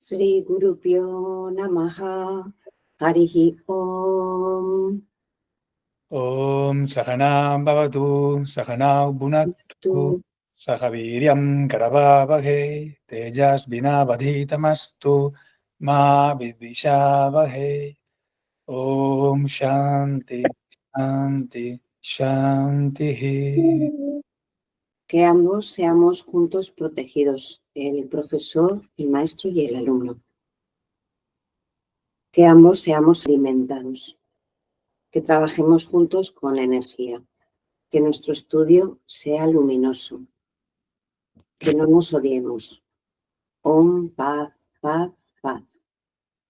Sri Gurupyo Namaha Harihi Om. Om Sahanam Bhavatu, Sahanau Bhunaktu, Sahaviryam Karavavahe, Tejas Vinavadhitamastu, Ma Vidvishavavahe. Om Shanti, Shanti, Shanti. Que ambos seamos juntos protegidos, el profesor, el maestro y el alumno. Que ambos seamos alimentados. Que trabajemos juntos con energía. Que nuestro estudio sea luminoso. Que no nos odiemos. Om, paz, paz, paz.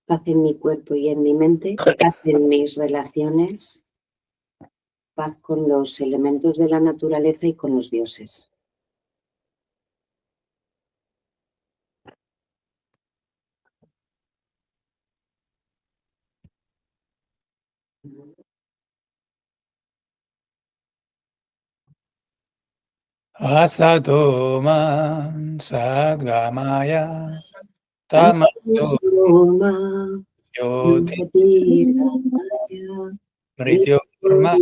Paz en mi cuerpo y en mi mente. Paz en mis relaciones. Paz con los elementos de la naturaleza y con los dioses. Asato Man Sadgamaya Tamaso Yotirgaya Mrityorma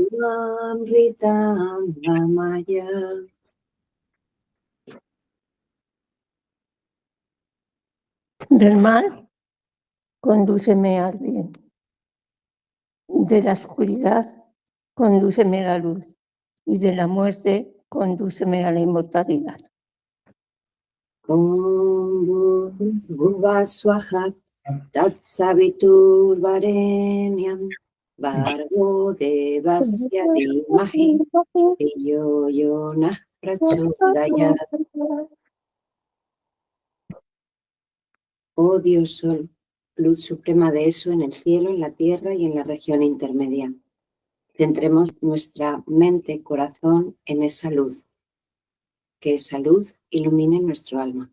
Del mal, condúceme al bien. De la oscuridad, condúceme a la luz. Y de la muerte, condúceme a la inmortalidad. Om Bhuvaswaha Tatsavitur Varenyam Bhargo Devasya Dhimahi Dhiyo Yonah Prachodayat. Oh Dios Sol, luz suprema de eso en el cielo, en la tierra y en la región intermedia. Centremos nuestra mente, corazón en esa luz. Que esa luz ilumine nuestro alma.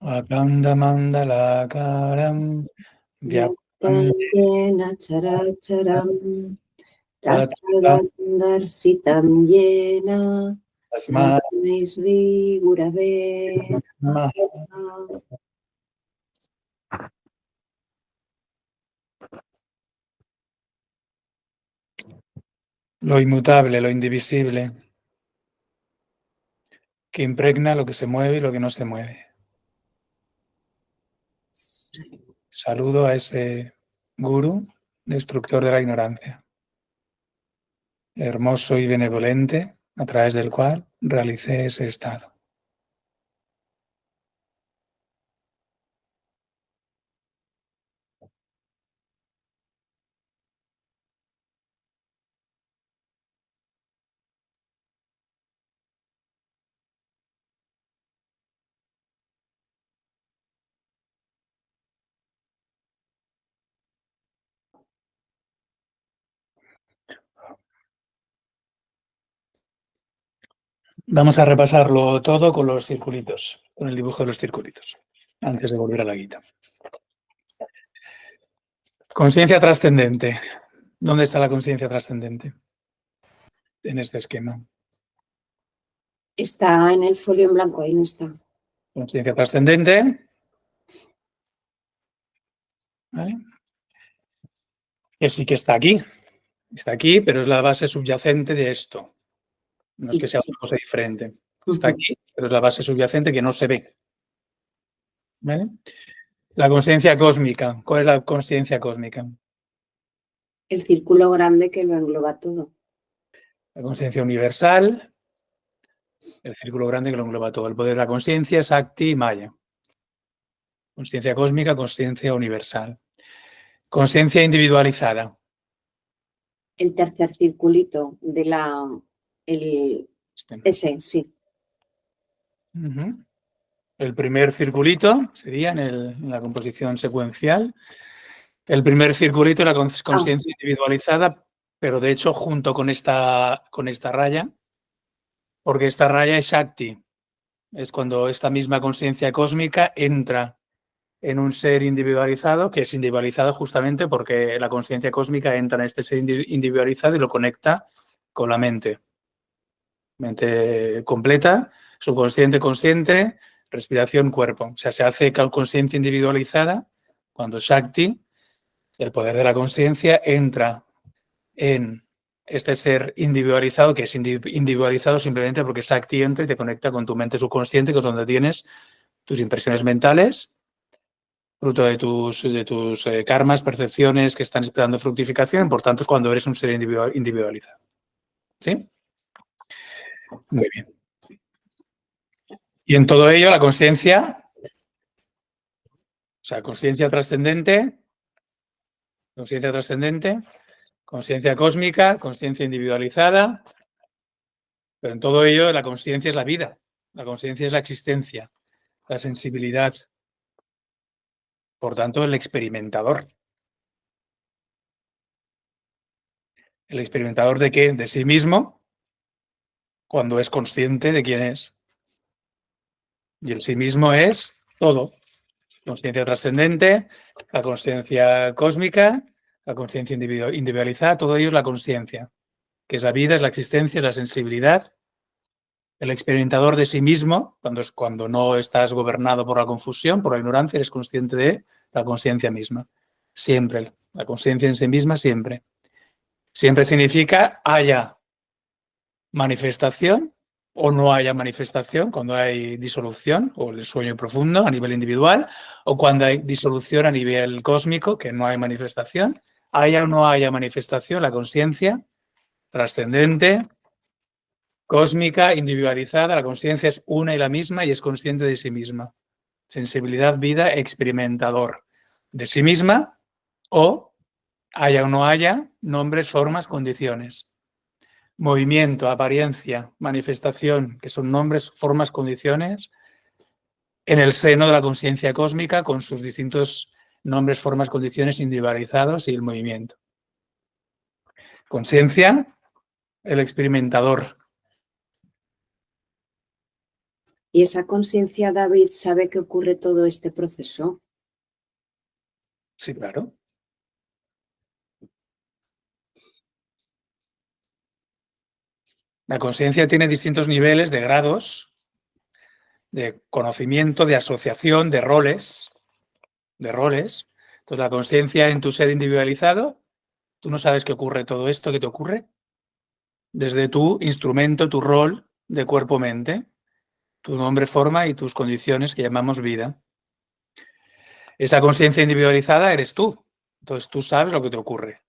Akanda Mandalakaram Vyapam Yena Characharam Tattvadandarsitam Yena Tasmai Sri Gurave Namaha. Lo inmutable, lo indivisible, que impregna lo que se mueve y lo que no se mueve. Saludo a ese gurú, destructor de la ignorancia, hermoso y benevolente, a través del cual realicé ese estado. Vamos a repasarlo todo con los circulitos, con el dibujo de los circulitos, antes de volver a la guita. Conciencia trascendente. ¿Dónde está la conciencia trascendente? En este esquema. Está en el folio en blanco, ahí no está. Conciencia trascendente. ¿Vale? Que sí que está aquí. Está aquí, pero es la base subyacente de esto. No es que sea una cosa diferente. Está aquí, pero es la base subyacente que no se ve. ¿Vale? La conciencia cósmica. ¿Cuál es la conciencia cósmica? El círculo grande que lo engloba todo. La conciencia universal. El círculo grande que lo engloba todo. El poder de la conciencia, Shakti y Maya. Conciencia cósmica, conciencia universal. Conciencia individualizada. El tercer circulito de la... Ese, sí. El primer circulito sería en la composición secuencial. El primer circulito es la conciencia individualizada, pero de hecho junto con esta raya, porque esta raya es Shakti. Es cuando esta misma conciencia cósmica entra en un ser individualizado, que es individualizado justamente porque la conciencia cósmica entra en este ser individualizado y lo conecta con la mente. Mente completa, subconsciente, consciente, respiración, cuerpo. O sea, se hace conciencia individualizada cuando Shakti, el poder de la conciencia, entra en este ser individualizado, que es individualizado simplemente porque Shakti entra y te conecta con tu mente subconsciente, que es donde tienes tus impresiones mentales, fruto de tus karmas, percepciones que están esperando fructificación. Por tanto, es cuando eres un ser individualizado. ¿Sí? Muy bien. Y en todo ello, la conciencia, o sea, conciencia trascendente, conciencia cósmica, conciencia individualizada, pero en todo ello la conciencia es la vida, la conciencia es la existencia, la sensibilidad, por tanto, el experimentador. ¿El experimentador de qué? De sí mismo, cuando es consciente de quién es. Y el sí mismo es todo. Conciencia trascendente, la conciencia cósmica, la conciencia individualizada, todo ello es la conciencia, que es la vida, es la existencia, es la sensibilidad. El experimentador de sí mismo, cuando no estás gobernado por la confusión, por la ignorancia, eres consciente de la conciencia misma. Siempre. La conciencia en sí misma, siempre. Siempre significa haya manifestación o no haya manifestación, cuando hay disolución o el sueño profundo a nivel individual, o cuando hay disolución a nivel cósmico, que no hay manifestación. Haya o no haya manifestación, la conciencia trascendente, cósmica, individualizada, la conciencia es una y la misma y es consciente de sí misma. Sensibilidad, vida, experimentador de sí misma, o haya o no haya nombres, formas, condiciones. Movimiento, apariencia, manifestación, que son nombres, formas, condiciones, en el seno de la conciencia cósmica con sus distintos nombres, formas, condiciones individualizados y el movimiento. Conciencia, el experimentador. ¿Y esa conciencia, David, sabe que ocurre todo este proceso? Sí, claro. La conciencia tiene distintos niveles de grados, de conocimiento, de asociación, de roles. Entonces, la conciencia en tu ser individualizado, tú no sabes qué ocurre todo esto que te ocurre desde tu instrumento, tu rol de cuerpo-mente, tu nombre, forma y tus condiciones que llamamos vida. Esa conciencia individualizada eres tú. Entonces, tú sabes lo que te ocurre.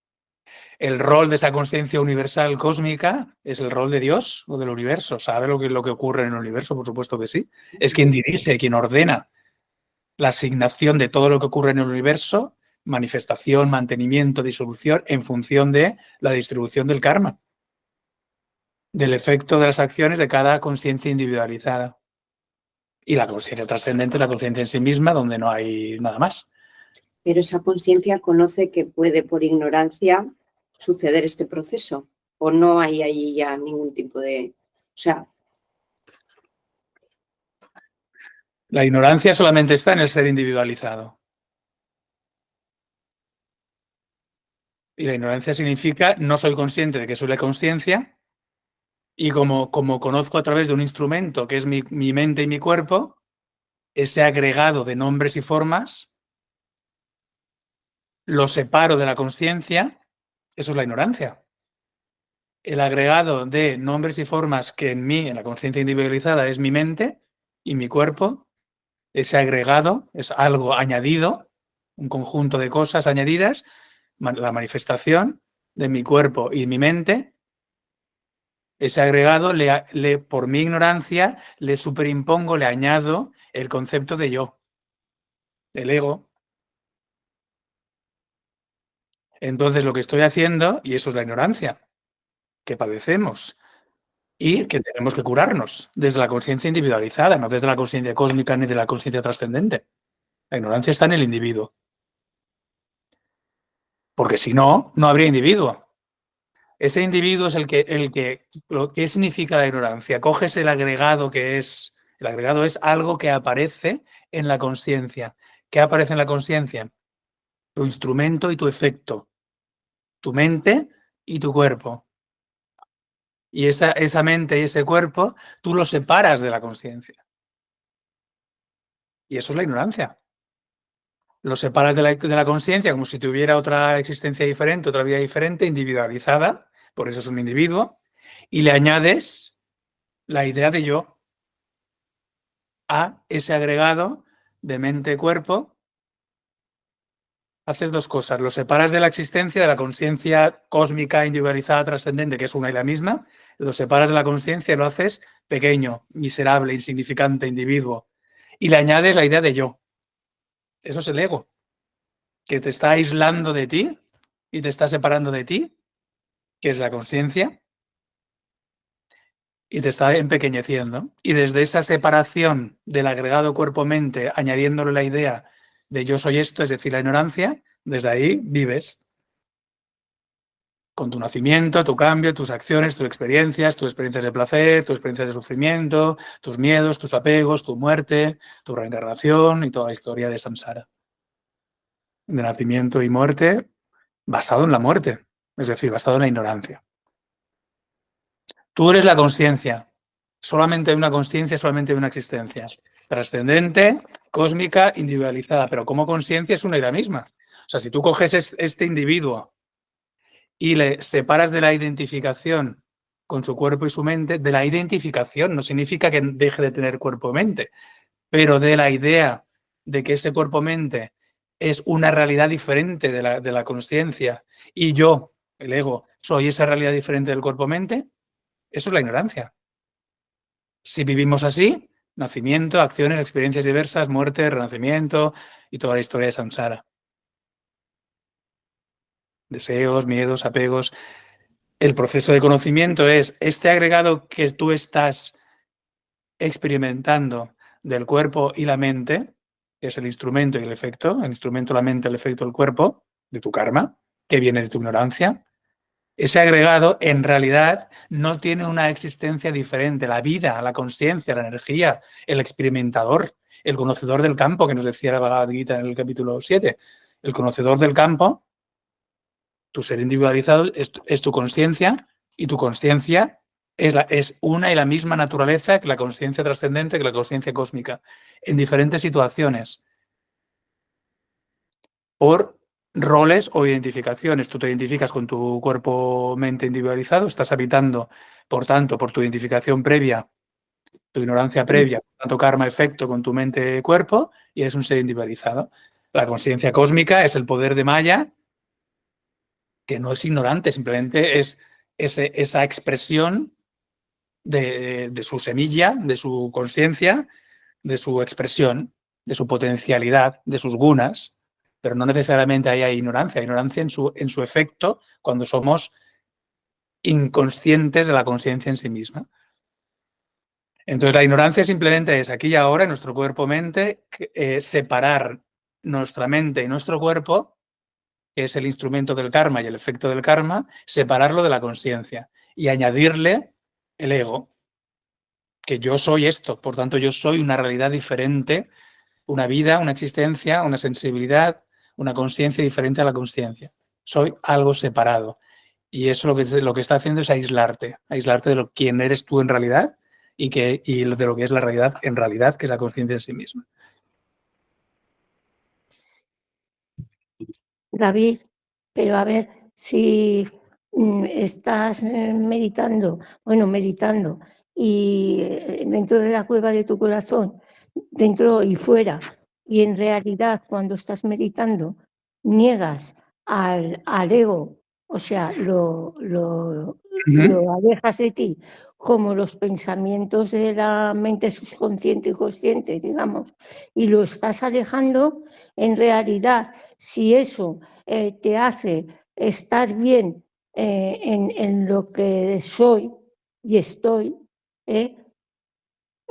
El rol de esa conciencia universal cósmica es el rol de Dios o del universo. ¿Sabe lo que ocurre en el universo? Por supuesto que sí. Es quien dirige, quien ordena la asignación de todo lo que ocurre en el universo, manifestación, mantenimiento, disolución, en función de la distribución del karma, del efecto de las acciones de cada conciencia individualizada. Y la conciencia trascendente, la conciencia en sí misma, donde no hay nada más. Pero esa conciencia conoce que puede, por ignorancia, suceder este proceso, o no hay ahí ya ningún tipo de... O sea... La ignorancia solamente está en el ser individualizado. Y la ignorancia significa no soy consciente de que soy la conciencia y como conozco a través de un instrumento que es mi mente y mi cuerpo, ese agregado de nombres y formas lo separo de la conciencia, eso es la ignorancia. El agregado de nombres y formas que en mí, en la conciencia individualizada, es mi mente y mi cuerpo, ese agregado es algo añadido, un conjunto de cosas añadidas, la manifestación de mi cuerpo y mi mente, ese agregado, por mi ignorancia, le superimpongo, le añado el concepto de yo, del ego. Entonces, lo que estoy haciendo, y eso es la ignorancia, que padecemos y que tenemos que curarnos desde la conciencia individualizada, no desde la conciencia cósmica ni de la conciencia trascendente. La ignorancia está en el individuo. Porque si no, no habría individuo. Ese individuo es ¿qué significa la ignorancia? Coges el agregado que es, el agregado es algo que aparece en la conciencia, ¿qué aparece en la consciencia? Tu instrumento y tu efecto, tu mente y tu cuerpo. Y esa mente y ese cuerpo, tú los separas de la consciencia. Y eso es la ignorancia. Los separas de la consciencia como si tuviera otra existencia diferente, otra vida diferente, individualizada, por eso es un individuo, y le añades la idea de yo a ese agregado de mente-cuerpo. Haces dos cosas, lo separas de la existencia, de la conciencia cósmica, individualizada, trascendente, que es una y la misma, lo separas de la conciencia y lo haces pequeño, miserable, insignificante, individuo, y le añades la idea de yo. Eso es el ego, que te está aislando de ti y te está separando de ti, que es la conciencia, y te está empequeñeciendo. Y desde esa separación del agregado cuerpo-mente, añadiéndole la idea de yo soy esto, es decir, la ignorancia, desde ahí vives. Con tu nacimiento, tu cambio, tus acciones, tus experiencias de placer, tus experiencias de sufrimiento, tus miedos, tus apegos, tu muerte, tu reencarnación y toda la historia de samsara. De nacimiento y muerte basado en la muerte, es decir, basado en la ignorancia. Tú eres la consciencia. Solamente hay una consciencia, solamente hay una existencia. Trascendente, cósmica, individualizada, pero como consciencia es una y la misma. O sea, si tú coges este individuo y le separas de la identificación con su cuerpo y su mente, de la identificación no significa que deje de tener cuerpo-mente, pero de la idea de que ese cuerpo-mente es una realidad diferente de la consciencia y yo, el ego, soy esa realidad diferente del cuerpo-mente, eso es la ignorancia. Si vivimos así, nacimiento, acciones, experiencias diversas, muerte, renacimiento y toda la historia de samsara. Deseos, miedos, apegos. El proceso de conocimiento es este agregado que tú estás experimentando del cuerpo y la mente, que es el instrumento y el efecto, el instrumento, la mente, el efecto, el cuerpo, de tu karma, que viene de tu ignorancia. Ese agregado en realidad no tiene una existencia diferente. La vida, la consciencia, la energía, el experimentador, el conocedor del campo, que nos decía la Bhagavad Gita en el capítulo 7, el conocedor del campo, tu ser individualizado es tu consciencia y tu consciencia es una y la misma naturaleza que la consciencia trascendente, que la consciencia cósmica, en diferentes situaciones, por roles o identificaciones. Tú te identificas con tu cuerpo-mente individualizado, estás habitando, por tanto, por tu identificación previa, tu ignorancia previa, por tanto, karma-efecto con tu mente-cuerpo, y eres un ser individualizado. La consciencia cósmica es el poder de Maya, que no es ignorante, simplemente es esa expresión de su semilla, de su conciencia, de su expresión, de su potencialidad, de sus gunas, pero no necesariamente ahí hay ignorancia. Hay ignorancia en su efecto cuando somos inconscientes de la conciencia en sí misma. Entonces la ignorancia simplemente es aquí y ahora, en nuestro cuerpo-mente, separar nuestra mente y nuestro cuerpo, que es el instrumento del karma y el efecto del karma, separarlo de la consciencia y añadirle el ego, que yo soy esto, por tanto yo soy una realidad diferente, una vida, una existencia, una sensibilidad, una conciencia diferente a la conciencia. Soy algo separado. Y eso lo que está haciendo es aislarte de quién eres tú en realidad y de lo que es la realidad en realidad, que es la conciencia en sí misma. David, pero a ver, si estás meditando y dentro de la cueva de tu corazón, dentro y fuera, y en realidad cuando estás meditando niegas al ego, o sea, lo alejas de ti, como los pensamientos de la mente subconsciente y consciente, digamos, y lo estás alejando, en realidad, si eso te hace estar bien en lo que soy y estoy,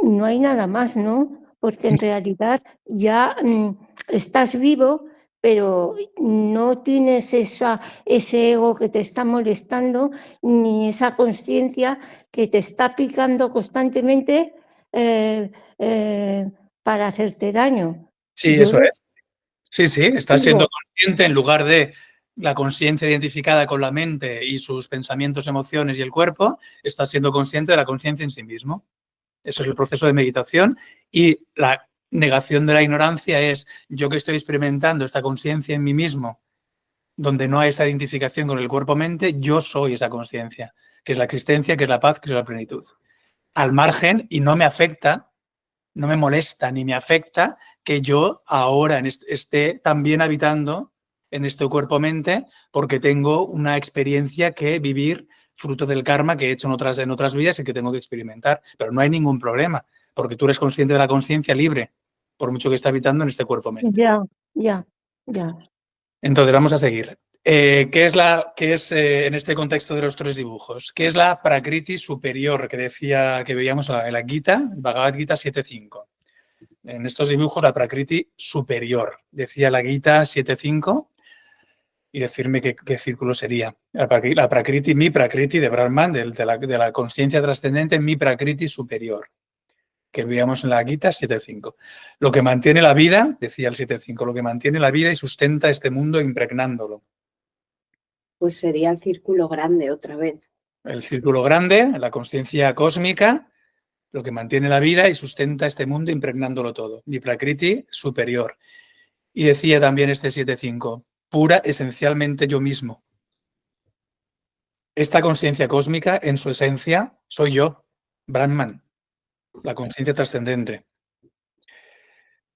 no hay nada más, ¿no? Porque en realidad ya estás vivo, pero no tienes ese ego que te está molestando, ni esa conciencia que te está picando constantemente para hacerte daño. Sí, eso es. Sí, estás siendo consciente en lugar de la conciencia identificada con la mente y sus pensamientos, emociones y el cuerpo, estás siendo consciente de la conciencia en sí mismo. Eso es el proceso de meditación y la negación de la ignorancia es yo que estoy experimentando esta conciencia en mí mismo, donde no hay esta identificación con el cuerpo-mente, yo soy esa conciencia, que es la existencia, que es la paz, que es la plenitud. Al margen, y no me afecta, no me molesta ni me afecta que yo ahora esté también habitando en este cuerpo-mente porque tengo una experiencia que vivir fruto del karma que he hecho en otras vidas y que tengo que experimentar. Pero no hay ningún problema porque tú eres consciente de la conciencia libre, por mucho que esté habitando en este cuerpo-mente. Ya. Entonces, vamos a seguir. ¿Qué es en este contexto de los tres dibujos? ¿Qué es la Prakriti superior que veíamos en la Gita, Bhagavad Gita 7.5? En estos dibujos, la Prakriti superior. Decía la Gita 7.5 y decirme qué círculo sería. La Prakriti, mi Prakriti de Brahman, de la conciencia trascendente, mi Prakriti superior, que veíamos en la Gita 7.5. Lo que mantiene la vida, decía el 7.5, lo que mantiene la vida y sustenta este mundo impregnándolo. Pues sería el círculo grande otra vez. El círculo grande, la conciencia cósmica, lo que mantiene la vida y sustenta este mundo impregnándolo todo. Mi Prakriti superior. Y decía también este 7.5, pura esencialmente yo mismo. Esta conciencia cósmica, en su esencia, soy yo, Brahman, la conciencia trascendente.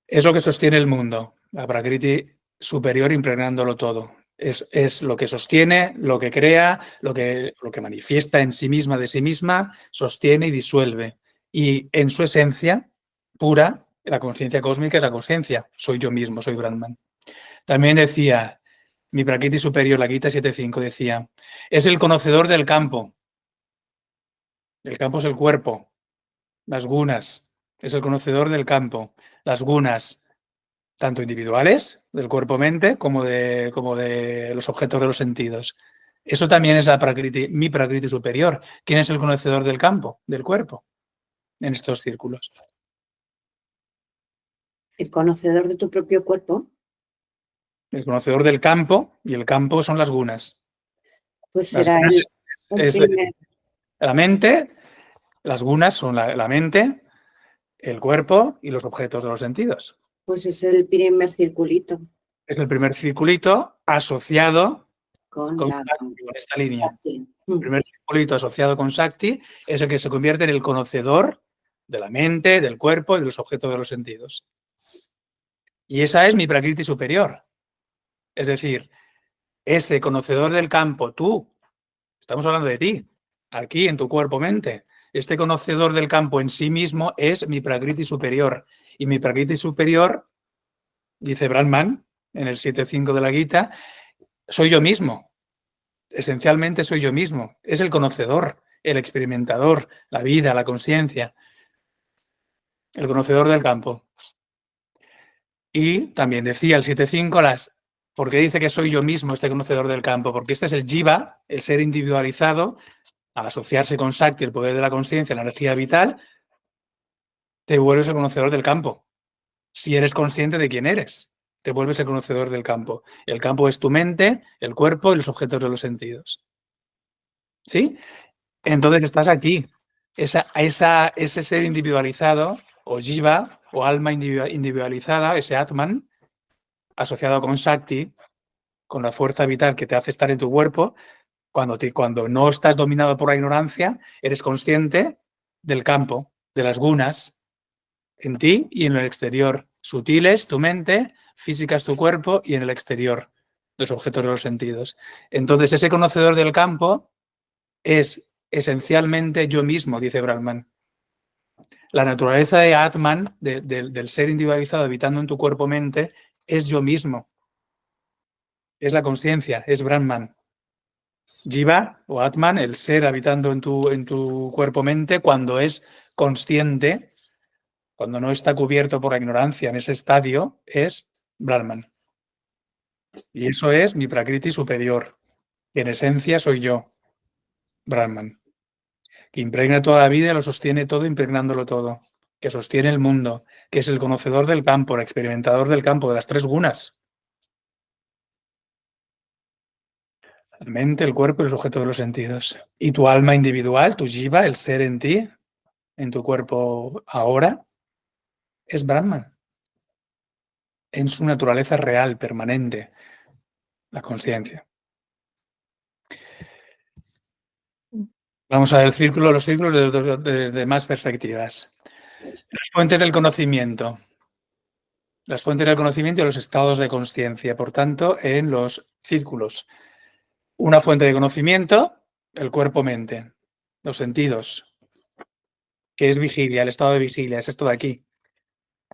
Es lo que sostiene el mundo, la Prakriti superior impregnándolo todo. Es lo que sostiene, lo que crea, lo que manifiesta en sí misma, de sí misma, sostiene y disuelve. Y en su esencia pura, la conciencia cósmica es la conciencia. Soy yo mismo, soy Brahman. También decía, mi Prakriti superior, la Gita 7.5, decía, es el conocedor del campo. El campo es el cuerpo, las gunas. Es el conocedor del campo, las gunas, tanto individuales, del cuerpo-mente, como de los objetos de los sentidos. Eso también es mi Prakriti superior. ¿Quién es el conocedor del campo, del cuerpo, en estos círculos? El conocedor de tu propio cuerpo. El conocedor del campo, y el campo son las gunas. Pues será la mente, las gunas son la mente, el cuerpo y los objetos de los sentidos. Pues es el primer circulito. Es el primer circulito asociado con esta línea. El primer circulito asociado con Shakti es el que se convierte en el conocedor de la mente, del cuerpo y de los objetos de los sentidos. Y esa es mi Prakriti superior. Es decir, ese conocedor del campo, tú, estamos hablando de ti, aquí en tu cuerpo-mente. Este conocedor del campo en sí mismo es mi Prakriti superior. Y mi Prakriti superior, dice Brahman en el 7.5 de la Gita, soy yo mismo. Esencialmente soy yo mismo. Es el conocedor, el experimentador, la vida, la conciencia. El conocedor del campo. Y también decía el 7.5, ¿por qué dice que soy yo mismo este conocedor del campo? Porque este es el jiva, el ser individualizado, al asociarse con Shakti, el poder de la conciencia, la energía vital, te vuelves el conocedor del campo. Si eres consciente de quién eres, te vuelves el conocedor del campo. El campo es tu mente, el cuerpo y los objetos de los sentidos. ¿Sí? Entonces estás aquí. Ese ser individualizado, o jiva, o alma individualizada, ese Atman, asociado con Shakti, con la fuerza vital que te hace estar en tu cuerpo, cuando no estás dominado por la ignorancia, eres consciente del campo, de las gunas, en ti y en el exterior. Sutiles, tu mente, físicas, tu cuerpo y en el exterior, los objetos de los sentidos. Entonces, ese conocedor del campo es esencialmente yo mismo, dice Brahman. La naturaleza de Atman, del ser individualizado habitando en tu cuerpo-mente, es yo mismo. Es la conciencia, es Brahman. Jiva o Atman, el ser habitando en tu cuerpo-mente, cuando es consciente, cuando no está cubierto por la ignorancia en ese estadio, es Brahman. Y eso es mi Prakriti superior. En esencia soy yo, Brahman. Que impregna toda la vida y lo sostiene todo, impregnándolo todo. Que sostiene el mundo, que es el conocedor del campo, el experimentador del campo, de las tres gunas. La mente, el cuerpo y los objetos de los sentidos. Y tu alma individual, tu jiva, el ser en ti, en tu cuerpo ahora, es Brahman. En su naturaleza real, permanente, la conciencia. Vamos a ver los círculos desde más perspectivas. Las fuentes del conocimiento. Las fuentes del conocimiento y los estados de conciencia, por tanto, en los círculos. Una fuente de conocimiento, el cuerpo-mente, los sentidos, que es vigilia, el estado de vigilia, es esto de aquí.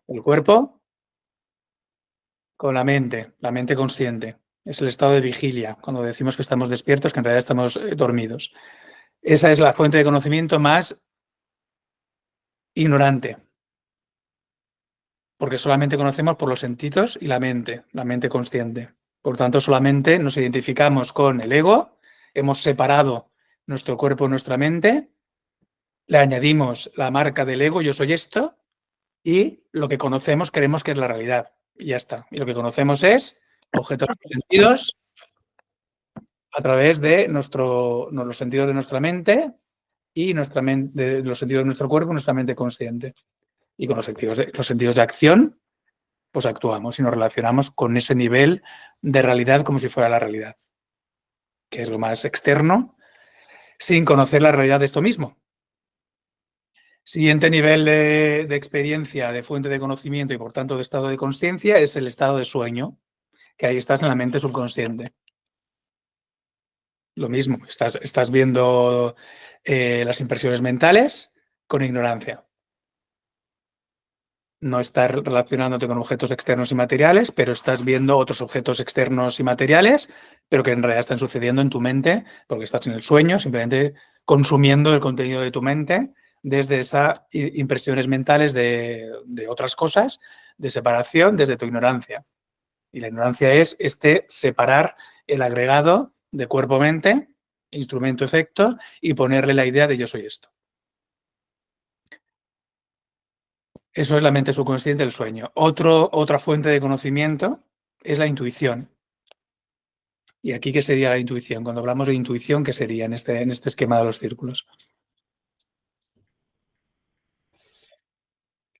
El cuerpo con la mente consciente. Es el estado de vigilia, cuando decimos que estamos despiertos, que en realidad estamos dormidos. Esa es la fuente de conocimiento más ignorante, porque solamente conocemos por los sentidos y la mente consciente. Por tanto, solamente nos identificamos con el ego, hemos separado nuestro cuerpo y nuestra mente, le añadimos la marca del ego, yo soy esto, y lo que conocemos creemos que es la realidad. Y ya está. Y lo que conocemos es objetos sentidos a través de los sentidos de nuestra mente y los sentidos de nuestro cuerpo, nuestra mente consciente. Y con los sentidos de acción, pues actuamos y nos relacionamos con ese nivel de realidad como si fuera la realidad, que es lo más externo, sin conocer la realidad de esto mismo. Siguiente nivel de experiencia, de fuente de conocimiento y por tanto de estado de consciencia es el estado de sueño, que ahí estás en la mente subconsciente. Lo mismo, estás viendo las impresiones mentales con ignorancia. No estás relacionándote con objetos externos y materiales, pero estás viendo otros objetos externos y materiales, pero que en realidad están sucediendo en tu mente porque estás en el sueño, simplemente consumiendo el contenido de tu mente desde esas impresiones mentales de otras cosas, de separación desde tu ignorancia. Y la ignorancia es separar el agregado de cuerpo-mente, instrumento-efecto, y ponerle la idea de yo soy esto. Eso es la mente subconsciente del sueño. Otra fuente de conocimiento es la intuición. ¿Y aquí qué sería la intuición? Cuando hablamos de intuición, ¿qué sería en este esquema de los círculos?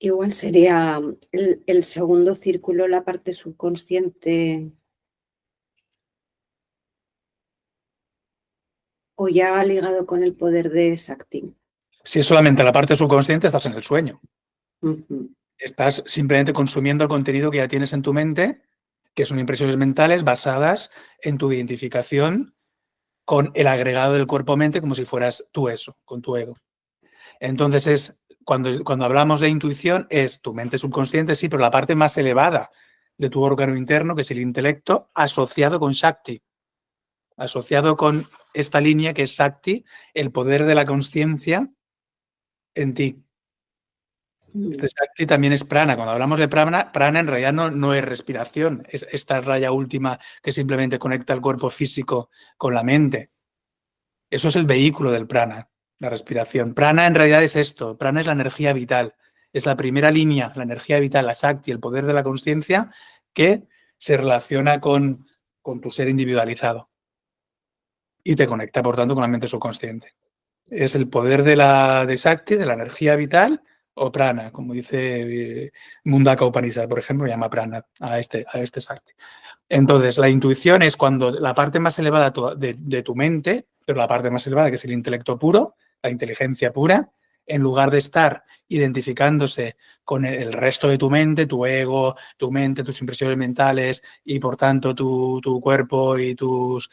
Igual sería el segundo círculo, la parte subconsciente, o ya ligado con el poder de Shakti. Si es solamente la parte subconsciente, estás en el sueño. Uh-huh. Estás simplemente consumiendo el contenido que ya tienes en tu mente, que son impresiones mentales basadas en tu identificación con el agregado del cuerpo-mente como si fueras tú eso, con tu ego. Entonces, cuando hablamos de intuición, es tu mente subconsciente, sí, pero la parte más elevada de tu órgano interno, que es el intelecto, asociado con Shakti, asociado con esta línea que es Shakti, el poder de la consciencia en ti. Este Shakti también es prana. Cuando hablamos de prana en realidad no es respiración, es esta raya última que simplemente conecta el cuerpo físico con la mente. Eso es el vehículo del prana, la respiración. Prana en realidad es esto, prana es la energía vital, es la primera línea, la energía vital, la Shakti, el poder de la consciencia que se relaciona con tu ser individualizado y te conecta, por tanto, con la mente subconsciente. Es el poder de Shakti, de la energía vital, o prana, como dice Mundaka Upanishad, por ejemplo, llama prana a este Shakti. Entonces, la intuición es cuando la parte más elevada de tu mente, pero la parte más elevada, que es el intelecto puro, la inteligencia pura, en lugar de estar identificándose con el resto de tu mente, tu ego, tu mente, tus impresiones mentales y, por tanto, tu cuerpo y tus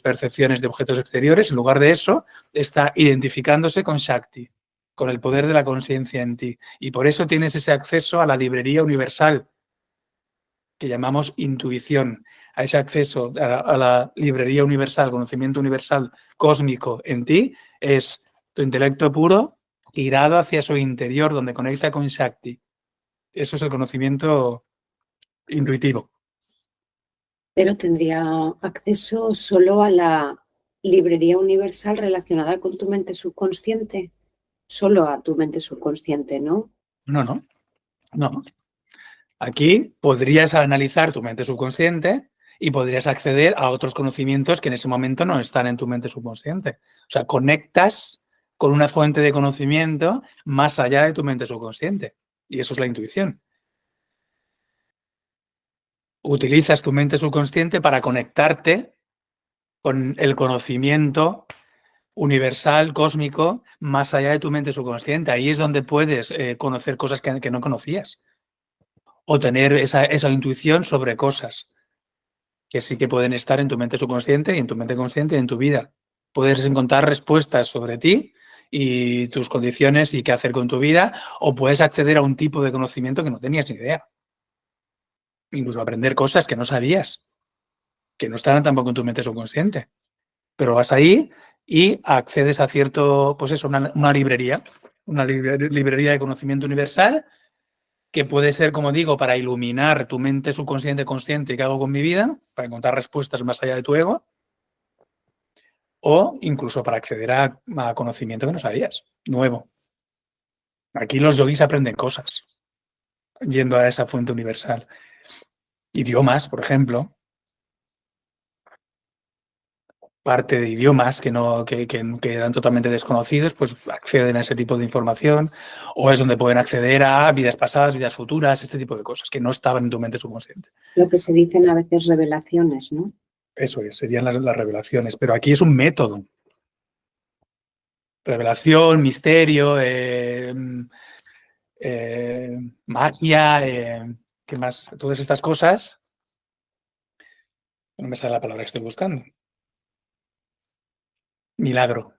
percepciones de objetos exteriores, en lugar de eso, está identificándose con Shakti, con el poder de la conciencia en ti. Y por eso tienes ese acceso a la librería universal, que llamamos intuición, a ese acceso a la librería universal, conocimiento universal cósmico en ti, es tu intelecto puro girado hacia su interior, donde conecta con Shakti. Eso es el conocimiento intuitivo. Pero tendría acceso solo a la librería universal relacionada con tu mente subconsciente, solo a tu mente subconsciente, ¿no? No. Aquí podrías analizar tu mente subconsciente y podrías acceder a otros conocimientos que en ese momento no están en tu mente subconsciente. O sea, conectas con una fuente de conocimiento más allá de tu mente subconsciente. Y eso es la intuición. Utilizas tu mente subconsciente para conectarte con el conocimiento universal, cósmico, más allá de tu mente subconsciente. Ahí es donde puedes conocer cosas que no conocías. O tener esa intuición sobre cosas que sí que pueden estar en tu mente subconsciente y en tu mente consciente y en tu vida. Puedes encontrar respuestas sobre ti y tus condiciones y qué hacer con tu vida, o puedes acceder a un tipo de conocimiento que no tenías ni idea. Incluso aprender cosas que no sabías, que no estaban tampoco en tu mente subconsciente. Pero vas ahí y accedes a cierto, pues eso, una librería de conocimiento universal, que puede ser, como digo, para iluminar tu mente subconsciente, consciente, ¿qué hago con mi vida? Para encontrar respuestas más allá de tu ego, o incluso para acceder a conocimiento que no sabías, nuevo. Aquí los yogis aprenden cosas, yendo a esa fuente universal. Idiomas, por ejemplo, parte de idiomas que eran totalmente desconocidos, pues acceden a ese tipo de información, o es donde pueden acceder a vidas pasadas, vidas futuras, este tipo de cosas que no estaban en tu mente subconsciente. Lo que se dicen a veces revelaciones, ¿no? Eso es, serían las revelaciones, pero aquí es un método. Revelación, misterio, magia, ¿qué más? Todas estas cosas, no me sale la palabra que estoy buscando. Milagro.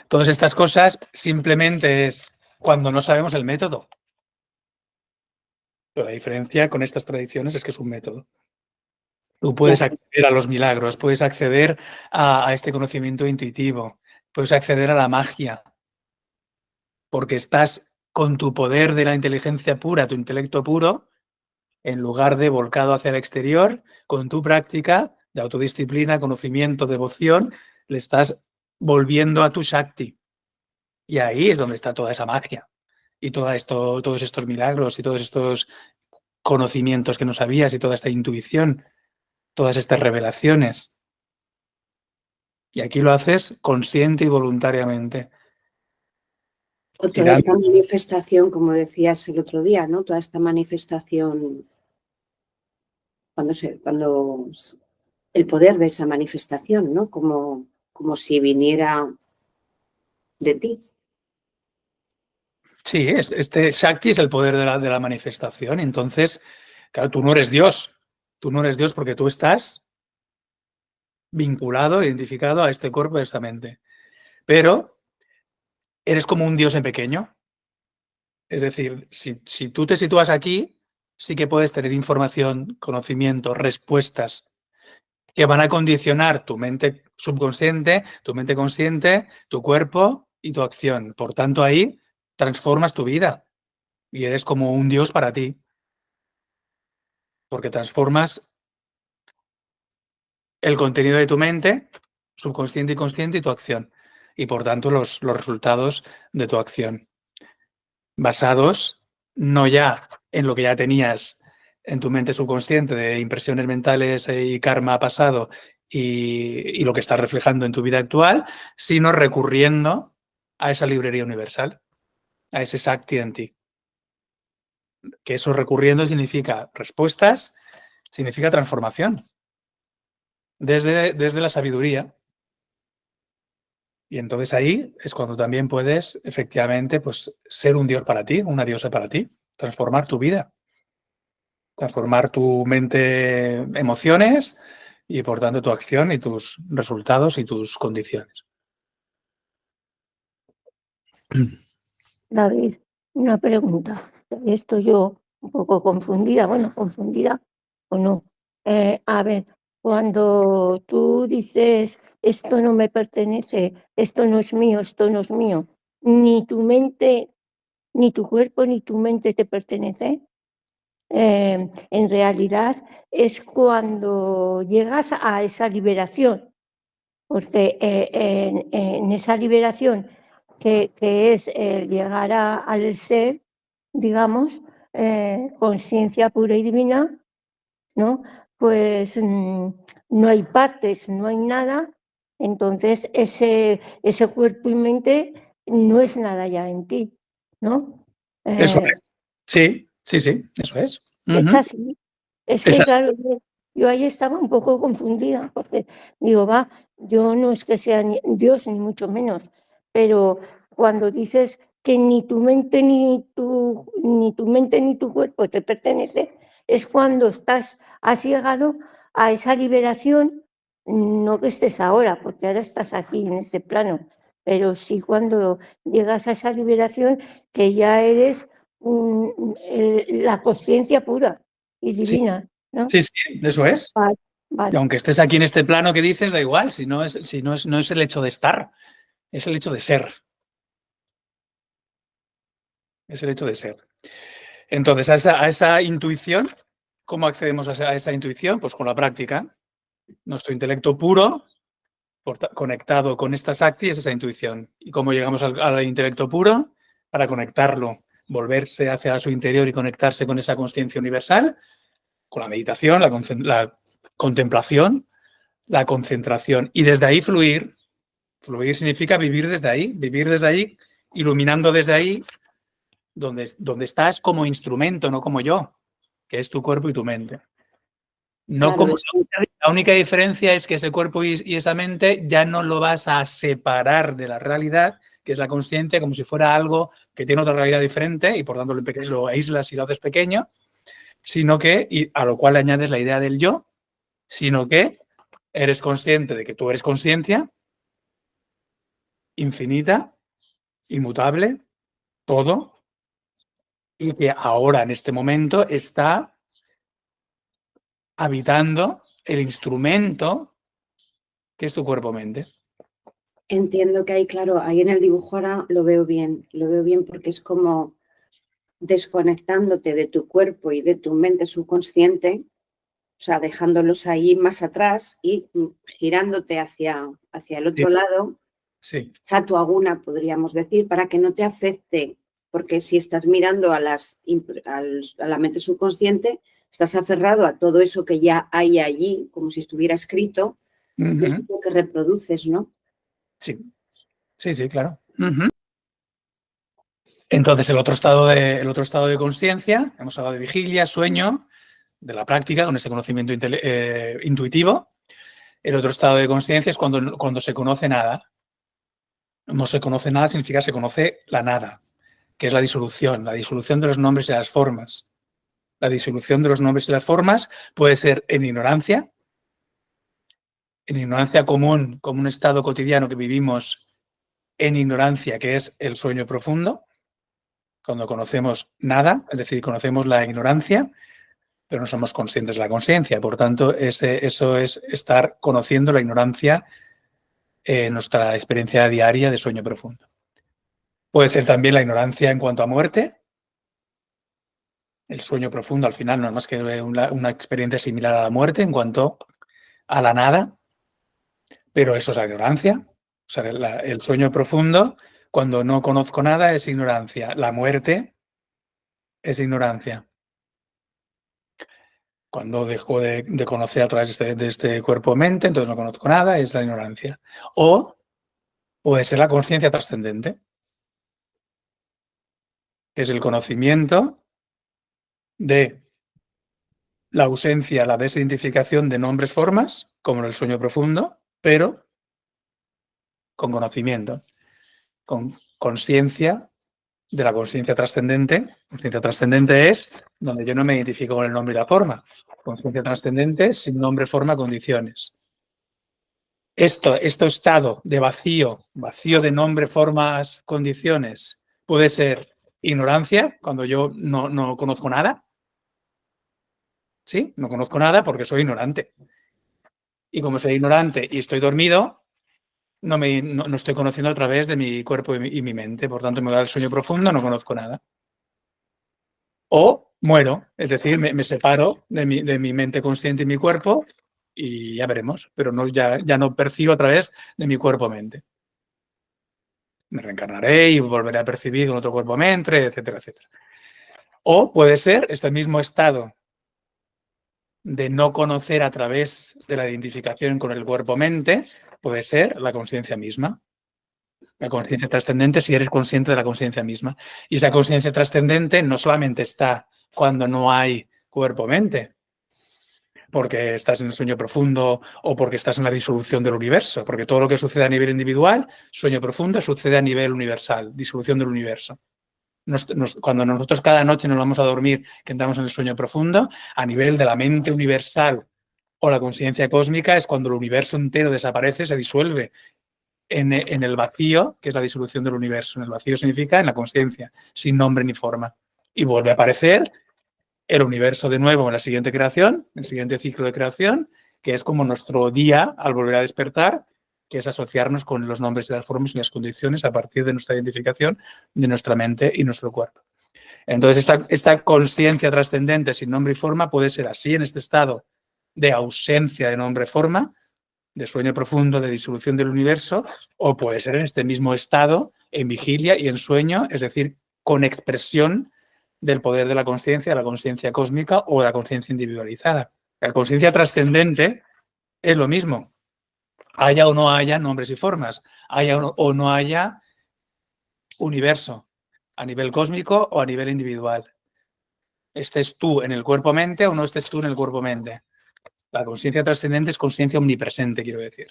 Todas estas cosas simplemente es cuando no sabemos el método. Pero la diferencia con estas tradiciones es que es un método. Tú puedes acceder a los milagros, puedes acceder a este conocimiento intuitivo, puedes acceder a la magia, porque estás con tu poder de la inteligencia pura, tu intelecto puro, en lugar de volcado hacia el exterior, con tu práctica de autodisciplina, conocimiento, devoción, le estás volviendo a tu Shakti. Y ahí es donde está toda esa magia y todos estos milagros y todos estos conocimientos que no sabías y toda esta intuición, todas estas revelaciones. Y aquí lo haces consciente y voluntariamente. O toda esta manifestación, como decías el otro día, ¿no? Toda esta manifestación, cuando el poder de esa manifestación, ¿no? Como si viniera de ti. Sí, este Shakti es el poder de la manifestación. Entonces, claro, tú no eres Dios. Tú no eres Dios porque tú estás vinculado, identificado a este cuerpo, a esta mente. Pero eres como un Dios en pequeño. Es decir, si tú te sitúas aquí, sí que puedes tener información, conocimiento, respuestas que van a condicionar tu mente subconsciente, tu mente consciente, tu cuerpo y tu acción. Por tanto, ahí transformas tu vida y eres como un Dios para ti, porque transformas el contenido de tu mente, subconsciente y consciente, y tu acción. Y por tanto, los resultados de tu acción, basados no ya en lo que ya tenías en tu mente subconsciente de impresiones mentales y karma pasado y lo que estás reflejando en tu vida actual, sino recurriendo a esa librería universal, a ese Shakti en ti. Que eso recurriendo significa respuestas, significa transformación. Desde la sabiduría. Y entonces ahí es cuando también puedes efectivamente pues, ser un dios para ti, una diosa para ti, transformar tu vida, transformar tu mente, emociones y por tanto tu acción y tus resultados y tus condiciones. David, una pregunta. Estoy yo un poco confundida, confundida o no. A ver, cuando tú dices esto no me pertenece, esto no es mío, ni tu mente, ni tu cuerpo, ni tu mente te pertenece, en realidad es cuando llegas a esa liberación, porque en esa liberación que es llegar al ser, digamos, conciencia pura y divina, ¿no? pues no hay partes, no hay nada, entonces ese cuerpo y mente no es nada ya en ti, ¿no? Eso es. Sí, sí, sí, eso es. Es Ujú. así. Es Es que, así. claro, yo ahí estaba un poco confundida, porque digo, va, yo no es que sea Dios, ni mucho menos, pero cuando dices que ni tu mente ni tu cuerpo te pertenece, es cuando has llegado a esa liberación, no que estés ahora, porque ahora estás aquí en este plano, pero sí cuando llegas a esa liberación que ya eres la conciencia pura y Sí, divina, ¿no? sí, sí, eso es. Vale, Y vale. aunque estés aquí en este plano que dices, da igual, si no es el hecho de estar, es el hecho de ser. Es el hecho de ser. Entonces, a esa intuición, ¿cómo accedemos a esa intuición? Pues con la práctica. Nuestro intelecto puro, conectado con esta Shakti, es esa intuición. ¿Y cómo llegamos al intelecto puro? Para conectarlo, volverse hacia su interior y conectarse con esa conciencia universal, con la meditación, la contemplación, la concentración. Y desde ahí fluir. Fluir significa vivir desde ahí, iluminando desde ahí, donde estás como instrumento, no como yo, que es tu cuerpo y tu mente. No Claro, como, la única diferencia es que ese cuerpo y esa mente ya no lo vas a separar de la realidad, que es la consciente, como si fuera algo que tiene otra realidad diferente y por tanto lo aíslas y lo haces pequeño, sino que, y a lo cual le añades la idea del yo, sino que eres consciente de que tú eres conciencia infinita, inmutable, todo, y que ahora, en este momento, está habitando el instrumento que es tu cuerpo-mente. entiendo que ahí, claro, ahí en el dibujo ahora lo veo bien porque es como desconectándote de tu cuerpo y de tu mente subconsciente, o sea, dejándolos ahí más atrás y girándote hacia el otro lado, Sí. Satu Aguna, podríamos decir, para que no te afecte, porque si estás mirando a la mente subconsciente, estás aferrado a todo eso que ya hay allí, como si estuviera escrito, y es lo que reproduces, ¿no? Sí, sí, sí, claro. Entonces, el otro estado de conciencia, hemos hablado de vigilia, sueño, de la práctica, con ese conocimiento intuitivo. El otro estado de conciencia es cuando se conoce nada. No se conoce nada significa se conoce la nada, que es la disolución de los nombres y las formas. La disolución de los nombres y las formas puede ser en ignorancia común, como un estado cotidiano que vivimos en ignorancia, que es el sueño profundo, cuando conocemos nada, es decir, conocemos la ignorancia, pero no somos conscientes de la conciencia. Por tanto, eso es estar conociendo la ignorancia en nuestra experiencia diaria de sueño profundo. Puede ser también la ignorancia en cuanto a muerte. El sueño profundo al final no es más que una experiencia similar a la muerte en cuanto a la nada, pero eso es la ignorancia. O sea, el sueño profundo, cuando no conozco nada, es ignorancia. La muerte es ignorancia. Cuando dejo de conocer a través de este cuerpo-mente, entonces no conozco nada, es la ignorancia. O puede ser la conciencia trascendente, que es el conocimiento de la ausencia, la desidentificación de nombres, formas, como en el sueño profundo, pero con conocimiento, con conciencia de la conciencia trascendente. Conciencia trascendente es donde yo no me identifico con el nombre y la forma. Conciencia trascendente sin nombre, forma, condiciones. Este estado de vacío de nombre, formas, condiciones, puede ser ignorancia, cuando yo no conozco nada. ¿Sí? No conozco nada porque soy ignorante. Y como soy ignorante y estoy dormido, no estoy conociendo a través de mi cuerpo y mi mente. Por tanto, me da el sueño profundo, no conozco nada. O muero, es decir, me separo de mi mente consciente y mi cuerpo y ya veremos, pero ya no percibo a través de mi cuerpo-mente. Me reencarnaré y volveré a percibir con otro cuerpo-mente, etcétera, etcétera. O puede ser este mismo estado de no conocer a través de la identificación con el cuerpo-mente puede ser la conciencia misma. La conciencia trascendente si eres consciente de la conciencia misma. Y esa conciencia trascendente no solamente está cuando no hay cuerpo-mente, porque estás en el sueño profundo o porque estás en la disolución del universo, porque todo lo que sucede a nivel individual, sueño profundo, sucede a nivel universal, disolución del universo. Cuando nosotros cada noche nos vamos a dormir, que entramos en el sueño profundo, a nivel de la mente universal o la conciencia cósmica es cuando el universo entero desaparece, se disuelve en el vacío, que es la disolución del universo. En el vacío significa en la conciencia, sin nombre ni forma. Y vuelve a aparecer el universo de nuevo en la siguiente creación, el siguiente ciclo de creación, que es como nuestro día al volver a despertar, que es asociarnos con los nombres y las formas y las condiciones a partir de nuestra identificación de nuestra mente y nuestro cuerpo. Entonces, esta conciencia trascendente sin nombre y forma puede ser así en este estado de ausencia de nombre y forma, de sueño profundo, de disolución del universo, o puede ser en este mismo estado, en vigilia y en sueño, es decir, con expresión del poder de la conciencia cósmica o de la conciencia individualizada. La conciencia trascendente es lo mismo, haya o no haya nombres y formas, haya o no haya universo, a nivel cósmico o a nivel individual. Estés tú en el cuerpo-mente o no estés tú en el cuerpo-mente. La conciencia trascendente es conciencia omnipresente, quiero decir.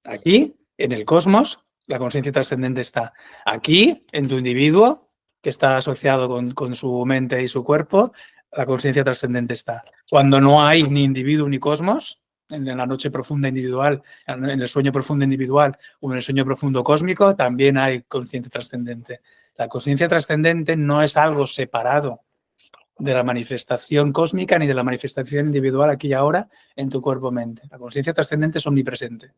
Aquí, en el cosmos, la conciencia trascendente está. Aquí, en tu individuo, que está asociado con su mente y su cuerpo, la conciencia trascendente está. Cuando no hay ni individuo ni cosmos, en la noche profunda individual, en el sueño profundo individual o en el sueño profundo cósmico, también hay conciencia trascendente. La conciencia trascendente no es algo separado de la manifestación cósmica ni de la manifestación individual aquí y ahora en tu cuerpo-mente. La conciencia trascendente es omnipresente,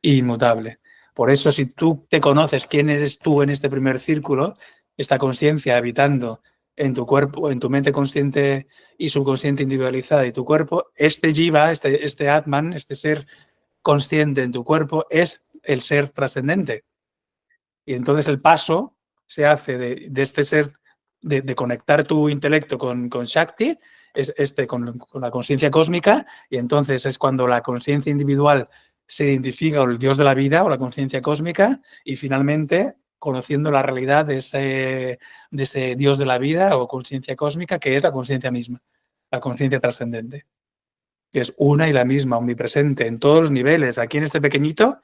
inmutable. Por eso, si tú te conoces quién eres tú en este primer círculo, esta conciencia habitando en tu cuerpo, en tu mente consciente y subconsciente individualizada y tu cuerpo, este jiva, este Atman, este ser consciente en tu cuerpo es el ser trascendente. Y entonces el paso se hace de este ser, de conectar tu intelecto con Shakti, con la conciencia cósmica, y entonces es cuando la conciencia individual se identifica con el Dios de la vida o la conciencia cósmica, y finalmente conociendo la realidad de ese Dios de la vida o conciencia cósmica, que es la conciencia misma, la conciencia trascendente, que es una y la misma, omnipresente en todos los niveles. Aquí en este pequeñito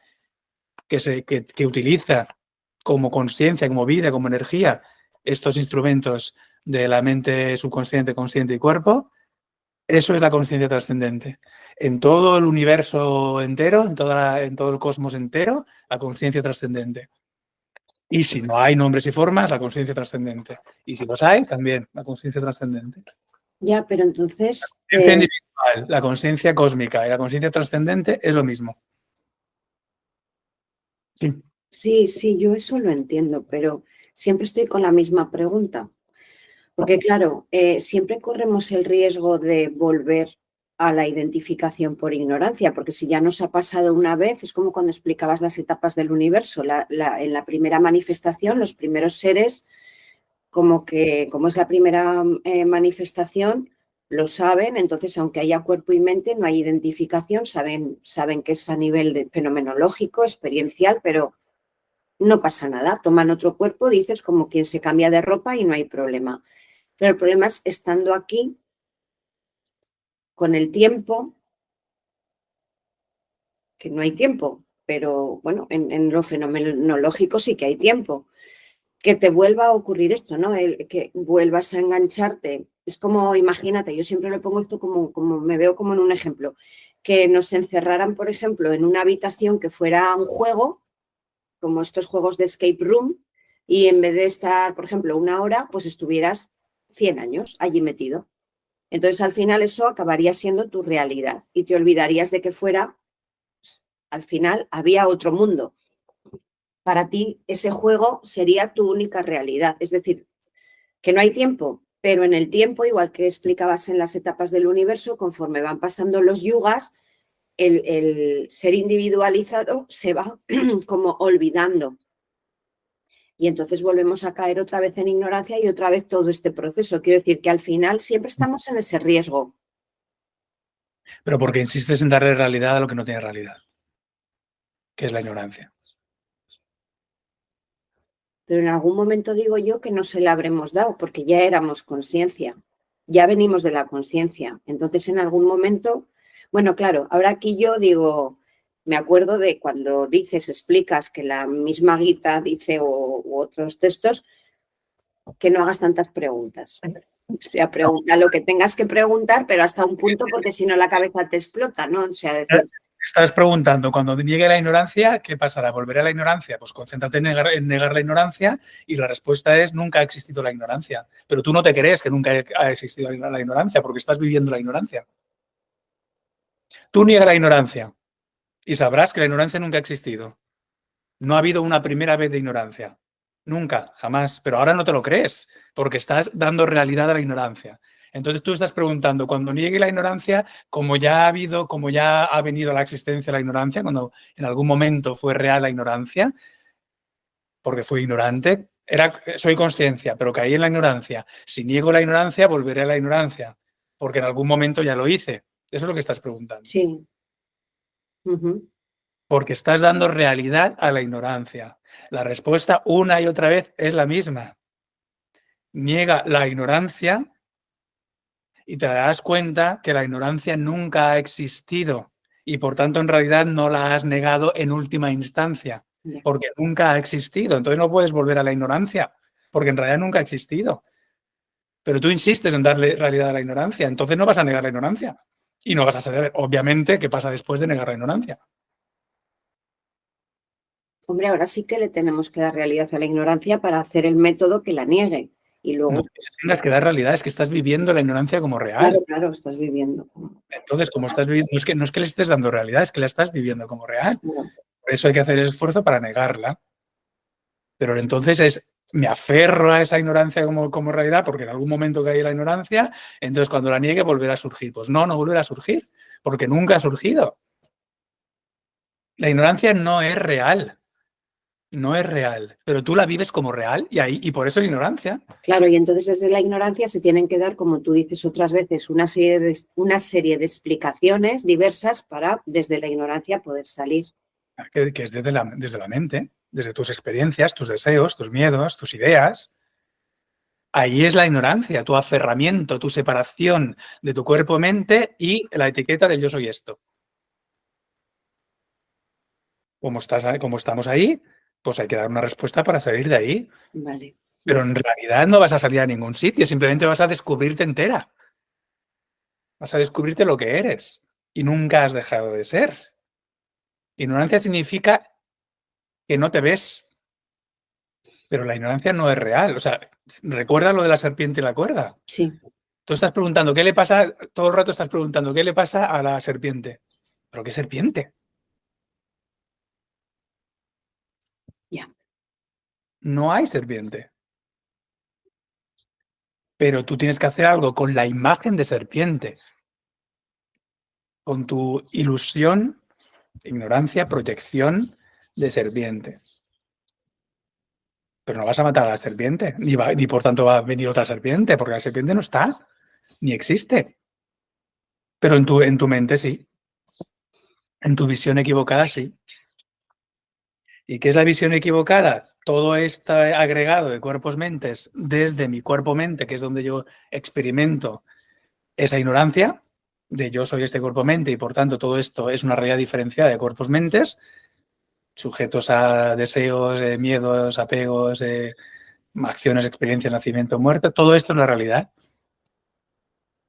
que utiliza como conciencia, como vida, como energía, estos instrumentos de la mente subconsciente, consciente y cuerpo, eso es la conciencia trascendente. En todo el universo entero, en todo el cosmos entero, la conciencia trascendente. Y si no hay nombres y formas, la conciencia trascendente. Y si los hay, también la conciencia trascendente. Ya, pero entonces... La conciencia cósmica y la conciencia trascendente es lo mismo. Sí. Sí, yo eso lo entiendo, pero siempre estoy con la misma pregunta. Porque claro, siempre corremos el riesgo de volver a la identificación por ignorancia, porque si ya nos ha pasado una vez, es como cuando explicabas las etapas del universo. En la primera manifestación, los primeros seres, como es la primera manifestación, lo saben, entonces aunque haya cuerpo y mente, no hay identificación, saben que es a nivel de fenomenológico, experiencial, pero no pasa nada. Toman otro cuerpo, dices como quien se cambia de ropa y no hay problema. Pero el problema es estando aquí, con el tiempo, que no hay tiempo, pero bueno, en lo fenomenológico sí que hay tiempo, que te vuelva a ocurrir esto, ¿no? Que vuelvas a engancharte. Es como, imagínate, yo siempre le pongo esto como me veo como en un ejemplo, que nos encerraran, por ejemplo, en una habitación que fuera un juego, como estos juegos de escape room, y en vez de estar, por ejemplo, 1 hora, pues estuvieras 100 años allí metido. Entonces, al final eso acabaría siendo tu realidad y te olvidarías de que fuera, al final, había otro mundo. Para ti, ese juego sería tu única realidad. Es decir, que no hay tiempo, pero en el tiempo, igual que explicabas en las etapas del universo, conforme van pasando los yugas, el ser individualizado se va como olvidando. Y entonces volvemos a caer otra vez en ignorancia y otra vez todo este proceso. Quiero decir que al final siempre estamos en ese riesgo. Pero porque insistes en darle realidad a lo que no tiene realidad, que es la ignorancia. Pero en algún momento digo yo que no se la habremos dado porque ya éramos conciencia. Ya venimos de la conciencia. Entonces en algún momento, bueno, claro, ahora aquí yo digo, me acuerdo de cuando explicas que la misma Gita dice u otros textos, que no hagas tantas preguntas. O sea, pregunta lo que tengas que preguntar, pero hasta un punto, porque si no la cabeza te explota, ¿no? O sea, decir... Estás preguntando, cuando llegue la ignorancia, ¿qué pasará? ¿Volveré a la ignorancia? Pues concéntrate en negar la ignorancia y la respuesta es nunca ha existido la ignorancia. Pero tú no te crees que nunca ha existido la ignorancia porque estás viviendo la ignorancia. Tú niega la ignorancia y sabrás que la ignorancia nunca ha existido. No ha habido una primera vez de ignorancia. Nunca, jamás. Pero ahora no te lo crees porque estás dando realidad a la ignorancia. Entonces tú estás preguntando, cuando niegue la ignorancia, como ya ha venido a la existencia la ignorancia, cuando en algún momento fue real la ignorancia, porque fui ignorante, soy conciencia, pero caí en la ignorancia. Si niego la ignorancia, volveré a la ignorancia, porque en algún momento ya lo hice. Eso es lo que estás preguntando. Sí. Porque estás dando realidad a la ignorancia. La respuesta una y otra vez es la misma. Niega la ignorancia y te darás cuenta que la ignorancia nunca ha existido y por tanto en realidad no la has negado en última instancia, porque nunca ha existido. Entonces no puedes volver a la ignorancia, porque en realidad nunca ha existido. Pero tú insistes en darle realidad a la ignorancia, entonces no vas a negar la ignorancia y no vas a saber, obviamente, qué pasa después de negar la ignorancia. Hombre, ahora sí que le tenemos que dar realidad a la ignorancia para hacer el método que la niegue. Y luego... No tienes que dar realidad, es que estás viviendo la ignorancia como real. Claro, claro, estás viviendo. Entonces, como estás viviendo, no es que le estés dando realidad, es que la estás viviendo como real. No. Por eso hay que hacer el esfuerzo para negarla. Pero entonces me aferro a esa ignorancia como realidad, porque en algún momento caí en la ignorancia, entonces cuando la niegue volverá a surgir. Pues no volverá a surgir, porque nunca ha surgido. La ignorancia no es real. No es real, pero tú la vives como real y por eso es ignorancia. Claro, y entonces desde la ignorancia se tienen que dar, como tú dices otras veces, una serie de explicaciones diversas para desde la ignorancia poder salir. Que es desde la mente, desde tus experiencias, tus deseos, tus miedos, tus ideas. Ahí es la ignorancia, tu aferramiento, tu separación de tu cuerpo-mente y la etiqueta del yo soy esto. Como estamos ahí, pues hay que dar una respuesta para salir de ahí. Vale. Pero en realidad no vas a salir a ningún sitio, simplemente vas a descubrirte entera. Vas a descubrirte lo que eres y nunca has dejado de ser. Ignorancia significa que no te ves, pero la ignorancia no es real. O sea, ¿recuerda lo de la serpiente y la cuerda? Sí. Tú estás preguntando, ¿qué le pasa? Todo el rato estás preguntando, ¿qué le pasa a la serpiente? ¿Pero qué serpiente? Ya. No hay serpiente. Pero tú tienes que hacer algo con la imagen de serpiente, con tu ilusión, ignorancia, proyección de serpiente. Pero no vas a matar a la serpiente, ni por tanto va a venir otra serpiente, porque la serpiente no está, ni existe. Pero en tu mente sí. En tu visión equivocada sí. ¿Y qué es la visión equivocada? Todo este agregado de cuerpos-mentes desde mi cuerpo-mente, que es donde yo experimento esa ignorancia de yo soy este cuerpo-mente y por tanto todo esto es una realidad diferenciada de cuerpos-mentes, sujetos a deseos, miedos, apegos, acciones, experiencias, nacimiento, muerte. Todo esto es la realidad.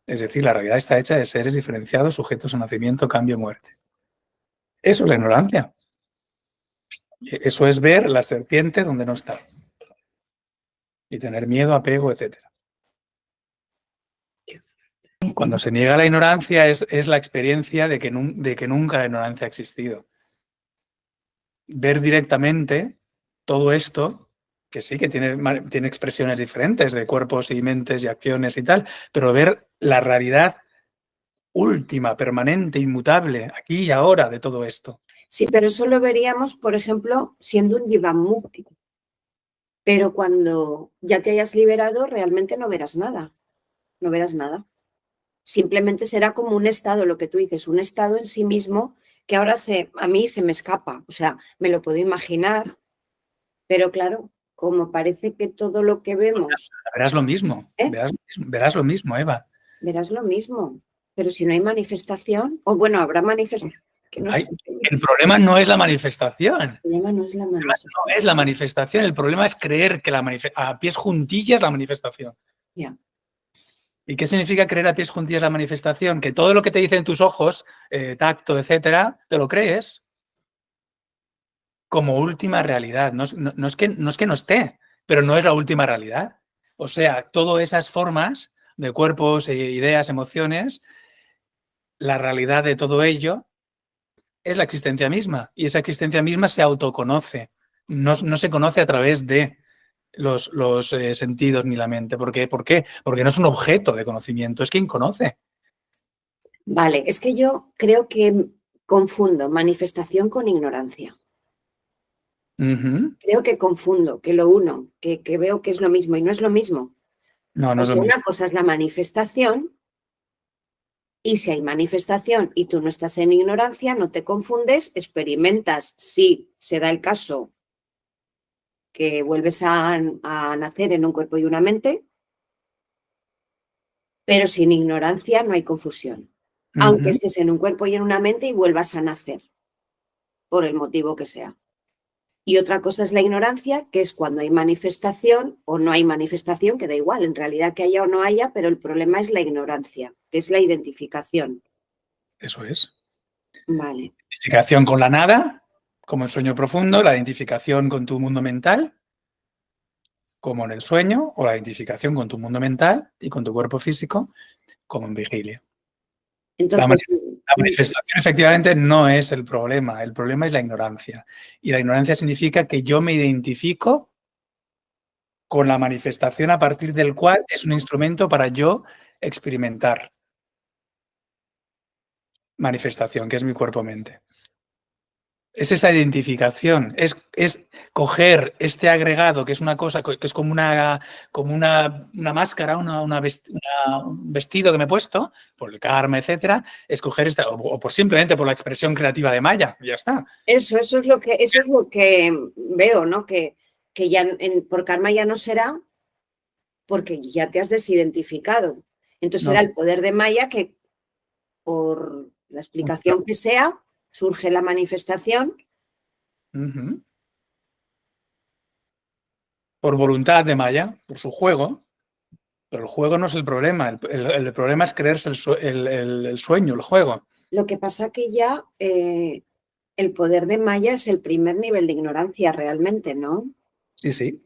Es decir, la realidad está hecha de seres diferenciados, sujetos a nacimiento, cambio, muerte. Eso es la ignorancia. Eso es ver la serpiente donde no está. Y tener miedo, apego, etc. Cuando se niega la ignorancia es la experiencia de que nunca la ignorancia ha existido. Ver directamente todo esto, que sí que tiene expresiones diferentes de cuerpos y mentes y acciones y tal, pero ver la realidad última, permanente, inmutable, aquí y ahora de todo esto. Sí, pero eso lo veríamos, por ejemplo, siendo un Jivamukti. Pero cuando ya te hayas liberado, realmente no verás nada. No verás nada. Simplemente será como un estado, lo que tú dices, un estado en sí mismo que ahora a mí se me escapa. O sea, me lo puedo imaginar, pero claro, como parece que todo lo que vemos, Verás lo mismo, ¿eh? verás lo mismo, Eva. Verás lo mismo. Pero si no hay manifestación, o bueno, habrá manifestación, que no sé. El problema no es la manifestación. El problema no es la No manifestación. es la manifestación, el problema es creer que a pies juntillas la manifestación. Ya. ¿Y qué significa creer a pies juntillas la manifestación? Que todo lo que te dicen tus ojos, tacto, etcétera, te lo crees como última realidad. No es que no esté, pero no es la última realidad. O sea, todas esas formas de cuerpos, ideas, emociones, la realidad de todo ello es la existencia misma. Y esa existencia misma se autoconoce. No se conoce a través de los sentidos ni la mente. ¿Por qué? Porque no es un objeto de conocimiento, es quien conoce. Vale, es que yo creo que confundo manifestación con ignorancia. Uh-huh. Creo que confundo, que lo uno, que veo que es lo mismo y no es lo mismo. No, no O es lo sea, mismo. una cosa es la manifestación y si hay manifestación y tú no estás en ignorancia, no te confundes, experimentas, si se da el caso que vuelves a nacer en un cuerpo y una mente, pero sin ignorancia no hay confusión. Aunque Uh-huh. estés en un cuerpo y en una mente y vuelvas a nacer, por el motivo que sea. Y otra cosa es la ignorancia, que es cuando hay manifestación o no hay manifestación, que da igual, en realidad que haya o no haya, pero el problema es la ignorancia, que es la identificación. Eso es. Vale. Identificación con la nada, como en sueño profundo, la identificación con tu mundo mental, como en el sueño, o la identificación con tu mundo mental y con tu cuerpo físico, como en vigilia. La Entonces, manifestación efectivamente no es el problema es la ignorancia. Y la ignorancia significa que yo me identifico con la manifestación a partir del cual es un instrumento para yo experimentar manifestación, que es mi cuerpo-mente. Es esa identificación, es coger este agregado, que es una cosa, que es como una máscara, un vestido que me he puesto, por el karma, etcétera, es coger esta, o por simplemente por la expresión creativa de Maya, y ya está. eso es lo que veo, ¿no? Que ya por karma ya no será porque ya te has desidentificado. Entonces No, era el poder de Maya que, por la explicación que sea, surge la manifestación. uh-huh. Por voluntad de Maya, por su juego, pero el juego no es el problema, el problema es creerse el sueño, el juego. Lo que pasa que ya el poder de Maya es el primer nivel de ignorancia realmente, ¿no? Sí, sí.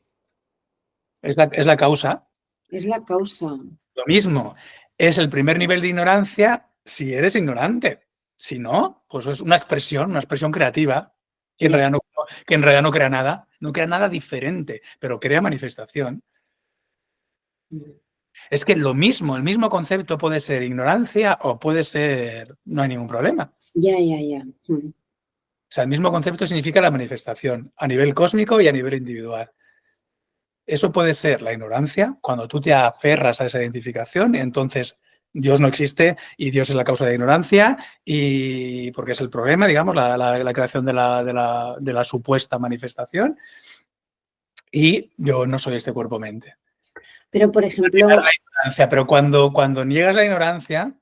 Es la causa. Es la causa. Lo mismo, es el primer nivel de ignorancia si eres ignorante. Si no, pues es una expresión creativa que en Ya. realidad no crea nada diferente, pero crea manifestación. Es que lo mismo, el mismo concepto puede ser ignorancia o puede ser, no hay ningún problema. Ya, ya, ya. O sea, el mismo concepto significa la manifestación a nivel cósmico y a nivel individual. Eso puede ser la ignorancia, cuando tú te aferras a esa identificación, entonces Dios no existe y Dios es la causa de la ignorancia, y porque es el problema, digamos, la creación de la supuesta manifestación, y yo no soy este cuerpo-mente. Pero, por ejemplo, Pero cuando niegas la ignorancia,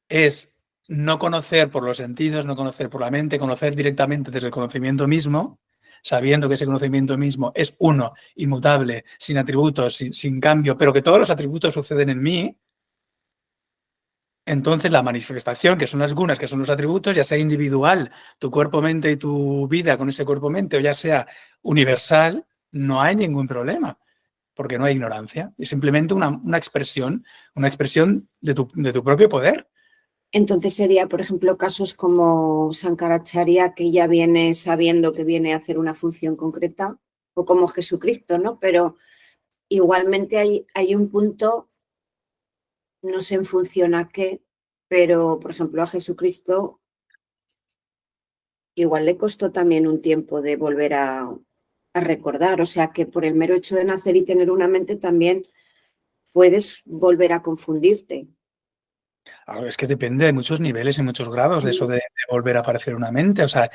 es no conocer por los sentidos, no conocer por la mente, conocer directamente desde el conocimiento mismo, sabiendo que ese conocimiento mismo es uno, inmutable, sin atributos, sin cambio, pero que todos los atributos suceden en mí. Entonces la manifestación, que son las gunas, que son los atributos, ya sea individual, tu cuerpo-mente y tu vida con ese cuerpo-mente, o ya sea universal, no hay ningún problema, porque no hay ignorancia. Es simplemente una expresión de tu propio poder. entonces sería, por ejemplo, casos como Sankaracharya, que ya viene sabiendo que viene a hacer una función concreta, o como Jesucristo, ¿no? Pero igualmente hay un punto, no sé en función a qué, pero, por ejemplo, a Jesucristo igual le costó también un tiempo de volver a a recordar. O sea que por el mero hecho de nacer y tener una mente también puedes volver a confundirte. Es que depende de muchos niveles y muchos grados de eso de volver a aparecer una mente. O sea,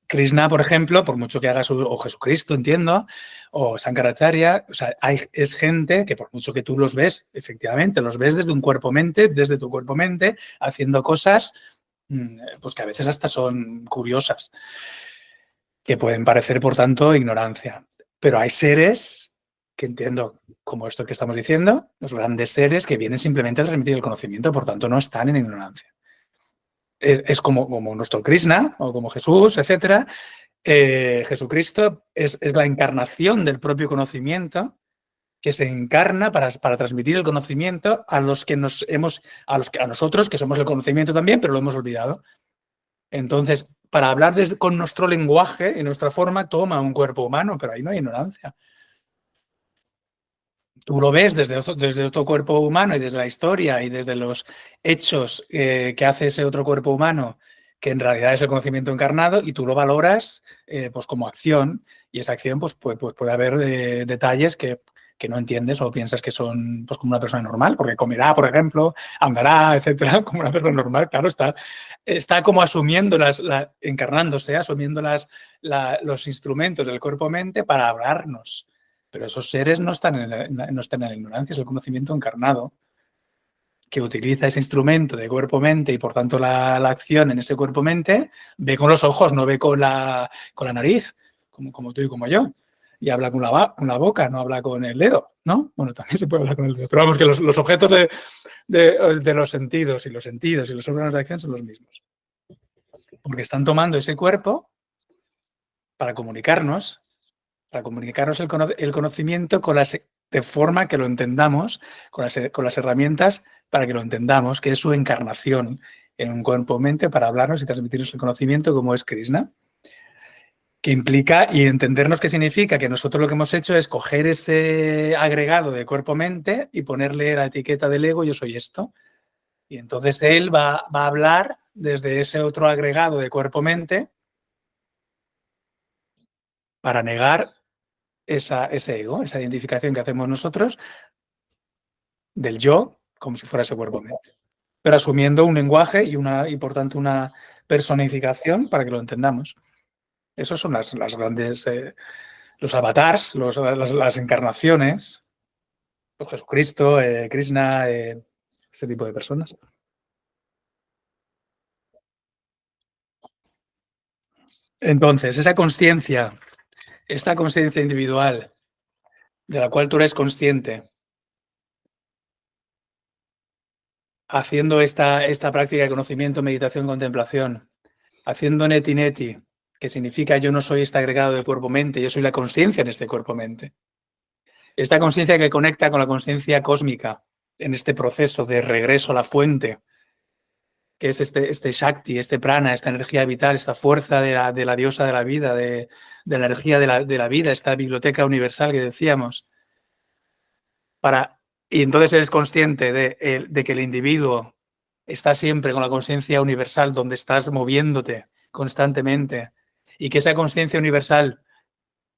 Krishna, por ejemplo, por mucho que haga o Jesucristo, entiendo, o Sankaracharya, o sea, es gente que por mucho que tú los ves, efectivamente, los ves desde un cuerpo-mente, desde tu cuerpo-mente, haciendo cosas pues que a veces hasta son curiosas, que pueden parecer, por tanto, ignorancia. Pero hay seres que entiendo, como esto que estamos diciendo, los grandes seres que vienen simplemente a transmitir el conocimiento, por tanto, no están en ignorancia. Es como nuestro Krishna o como Jesús, etcétera. Jesucristo es la encarnación del propio conocimiento que se encarna para transmitir el conocimiento a los que a nosotros que somos el conocimiento también, pero lo hemos olvidado. Entonces, para hablar con nuestro lenguaje y nuestra forma, toma un cuerpo humano, pero ahí no hay ignorancia. Tú lo ves desde otro cuerpo humano y desde la historia y desde los hechos que hace ese otro cuerpo humano, que en realidad es el conocimiento encarnado, y tú lo valoras pues como acción, y esa acción pues puede haber detalles que no entiendes o piensas que son pues como una persona normal, porque comerá, por ejemplo, andará, etcétera, como una persona normal. Claro, está como asumiendo encarnándose, asumiendo los instrumentos del cuerpo-mente para hablarnos. Pero esos seres no están en la ignorancia, es el conocimiento encarnado que utiliza ese instrumento de cuerpo-mente y por tanto la acción en ese cuerpo-mente, ve con los ojos, no ve con la nariz, como tú y como yo. Y habla con la boca, no habla con el dedo, ¿no? Bueno, también se puede hablar con el dedo. Pero vamos, que los objetos de los sentidos y los órganos de acción son los mismos. Porque están tomando ese cuerpo para comunicarnos el conocimiento de forma que lo entendamos, con las herramientas para que lo entendamos, que es su encarnación en un cuerpo-mente para hablarnos y transmitirnos el conocimiento como es Krishna, que implica y entendernos qué significa, que nosotros lo que hemos hecho es coger ese agregado de cuerpo-mente y ponerle la etiqueta del ego, yo soy esto. Y entonces él va a hablar desde ese otro agregado de cuerpo-mente para negar ese ego, esa identificación que hacemos nosotros del yo, como si fuera ese cuerpo-mente, pero asumiendo un lenguaje y por tanto una personificación para que lo entendamos. Esos son las grandes, los avatars, las encarnaciones, Jesucristo, Krishna, este tipo de personas. Entonces, esta conciencia individual de la cual tú eres consciente, haciendo esta práctica de conocimiento, meditación, contemplación, haciendo neti-neti, que significa yo no soy este agregado de cuerpo-mente, yo soy la conciencia en este cuerpo-mente. Esta conciencia que conecta con la conciencia cósmica en este proceso de regreso a la fuente, que es este Shakti, este prana, esta energía vital, esta fuerza de la diosa de la vida, de la energía de la vida, esta biblioteca universal que decíamos. Y entonces eres consciente de que el individuo está siempre con la conciencia universal donde estás moviéndote constantemente y que esa conciencia universal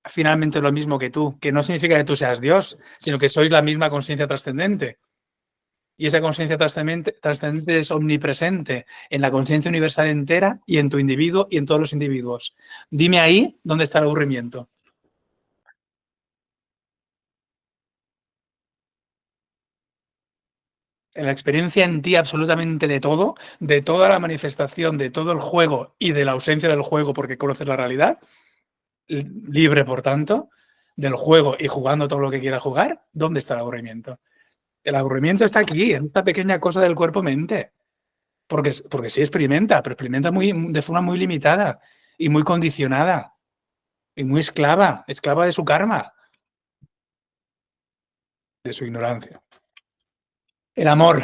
finalmente es lo mismo que tú, que no significa que tú seas Dios, sino que sois la misma conciencia trascendente. Y esa conciencia trascendente es omnipresente en la conciencia universal entera y en tu individuo y en todos los individuos. Dime ahí dónde está el aburrimiento. En la experiencia en ti absolutamente de todo, de toda la manifestación, de todo el juego y de la ausencia del juego porque conoces la realidad, libre por tanto, del juego y jugando todo lo que quieras jugar, ¿dónde está el aburrimiento? El aburrimiento está aquí, en esta pequeña cosa del cuerpo-mente. Porque sí experimenta, pero experimenta de forma muy limitada y muy condicionada y muy esclava de su karma, de su ignorancia. El amor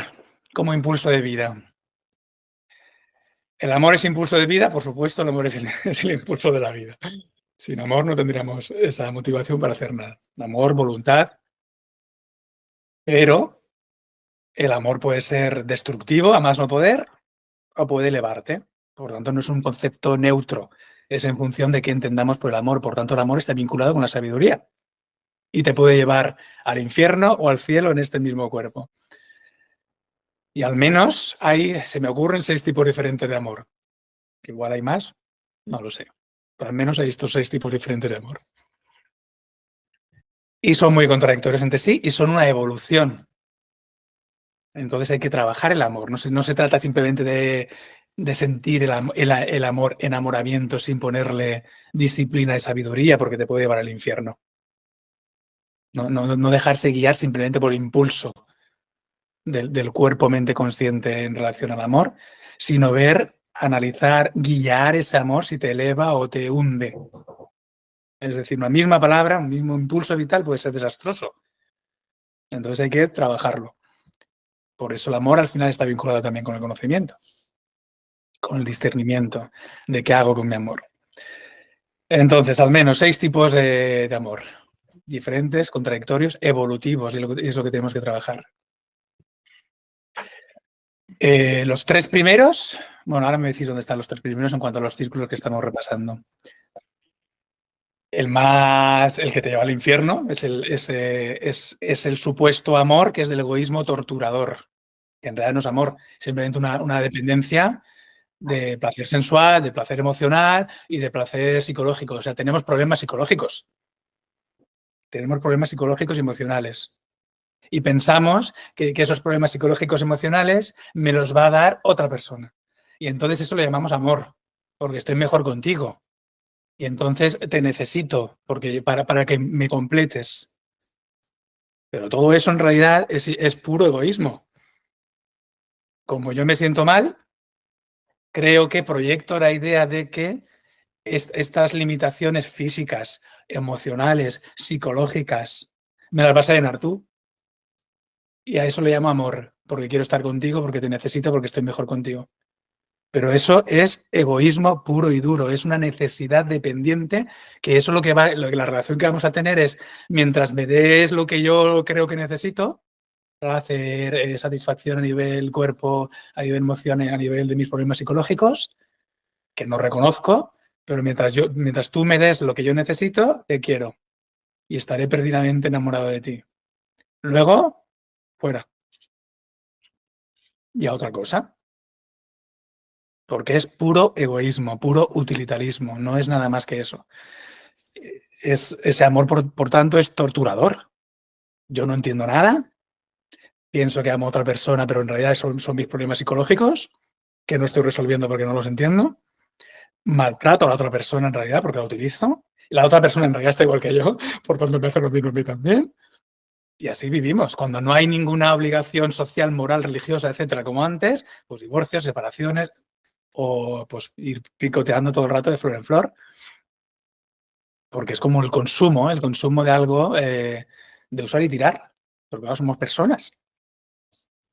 como impulso de vida. El amor es impulso de vida, por supuesto, el amor es el impulso de la vida. Sin amor no tendríamos esa motivación para hacer nada. Amor, voluntad, pero el amor puede ser destructivo, a más no poder, o puede elevarte. Por lo tanto, no es un concepto neutro. es en función de qué entendamos por el amor. Por tanto, el amor está vinculado con la sabiduría y te puede llevar al infierno o al cielo en este mismo cuerpo. Y al menos se me ocurren 6 tipos diferentes de amor. Que igual hay más, no lo sé. Pero al menos hay estos 6 tipos diferentes de amor. Y son muy contradictorios entre sí y son una evolución. Entonces hay que trabajar el amor. No se trata simplemente de sentir el amor, enamoramiento sin ponerle disciplina y sabiduría porque te puede llevar al infierno. No dejarse guiar simplemente por el impulso del cuerpo-mente consciente en relación al amor, sino ver, analizar, guiar ese amor si te eleva o te hunde. Es decir, una misma palabra, un mismo impulso vital puede ser desastroso. Entonces hay que trabajarlo. Por eso el amor al final está vinculado también con el conocimiento, con el discernimiento de qué hago con mi amor. Entonces, al menos 6 tipos de amor, diferentes, contradictorios, evolutivos, y es lo que tenemos que trabajar. Los 3 primeros, bueno, ahora me decís dónde están los 3 primeros en cuanto a los círculos que estamos repasando. El que te lleva al infierno es el supuesto amor, que es del egoísmo torturador, que en realidad no es amor, simplemente una dependencia de placer sensual, de placer emocional y de placer psicológico. O sea, tenemos problemas psicológicos. Tenemos problemas psicológicos y emocionales. Y pensamos que esos problemas psicológicos y emocionales me los va a dar otra persona. Y entonces eso lo llamamos amor, porque estoy mejor contigo. Y entonces te necesito para que me completes. Pero todo eso en realidad es puro egoísmo. Como yo me siento mal, creo que proyecto la idea de que estas limitaciones físicas, emocionales, psicológicas, me las vas a llenar tú. Y a eso le llamo amor, porque quiero estar contigo, porque te necesito, porque estoy mejor contigo. Pero eso es egoísmo puro y duro, es una necesidad dependiente, que eso la relación que vamos a tener es, mientras me des lo que yo creo que necesito, placer, satisfacción a nivel cuerpo, a nivel emociones, a nivel de mis problemas psicológicos, que no reconozco, pero mientras tú me des lo que yo necesito, te quiero y estaré perdidamente enamorado de ti. Luego, fuera. Y a otra cosa. Porque es puro egoísmo, puro utilitarismo, no es nada más que eso. Ese amor, por tanto, es torturador. Yo no entiendo nada, pienso que amo a otra persona, pero en realidad son mis problemas psicológicos, que no estoy resolviendo porque no los entiendo. Maltrato a la otra persona en realidad porque la utilizo. La otra persona en realidad está igual que yo, por tanto me hace lo mismo a mí también. Y así vivimos. Cuando no hay ninguna obligación social, moral, religiosa, etcétera, como antes, pues divorcios, separaciones o pues ir picoteando todo el rato de flor en flor. Porque es como el consumo de algo de usar y tirar. Porque ahora somos personas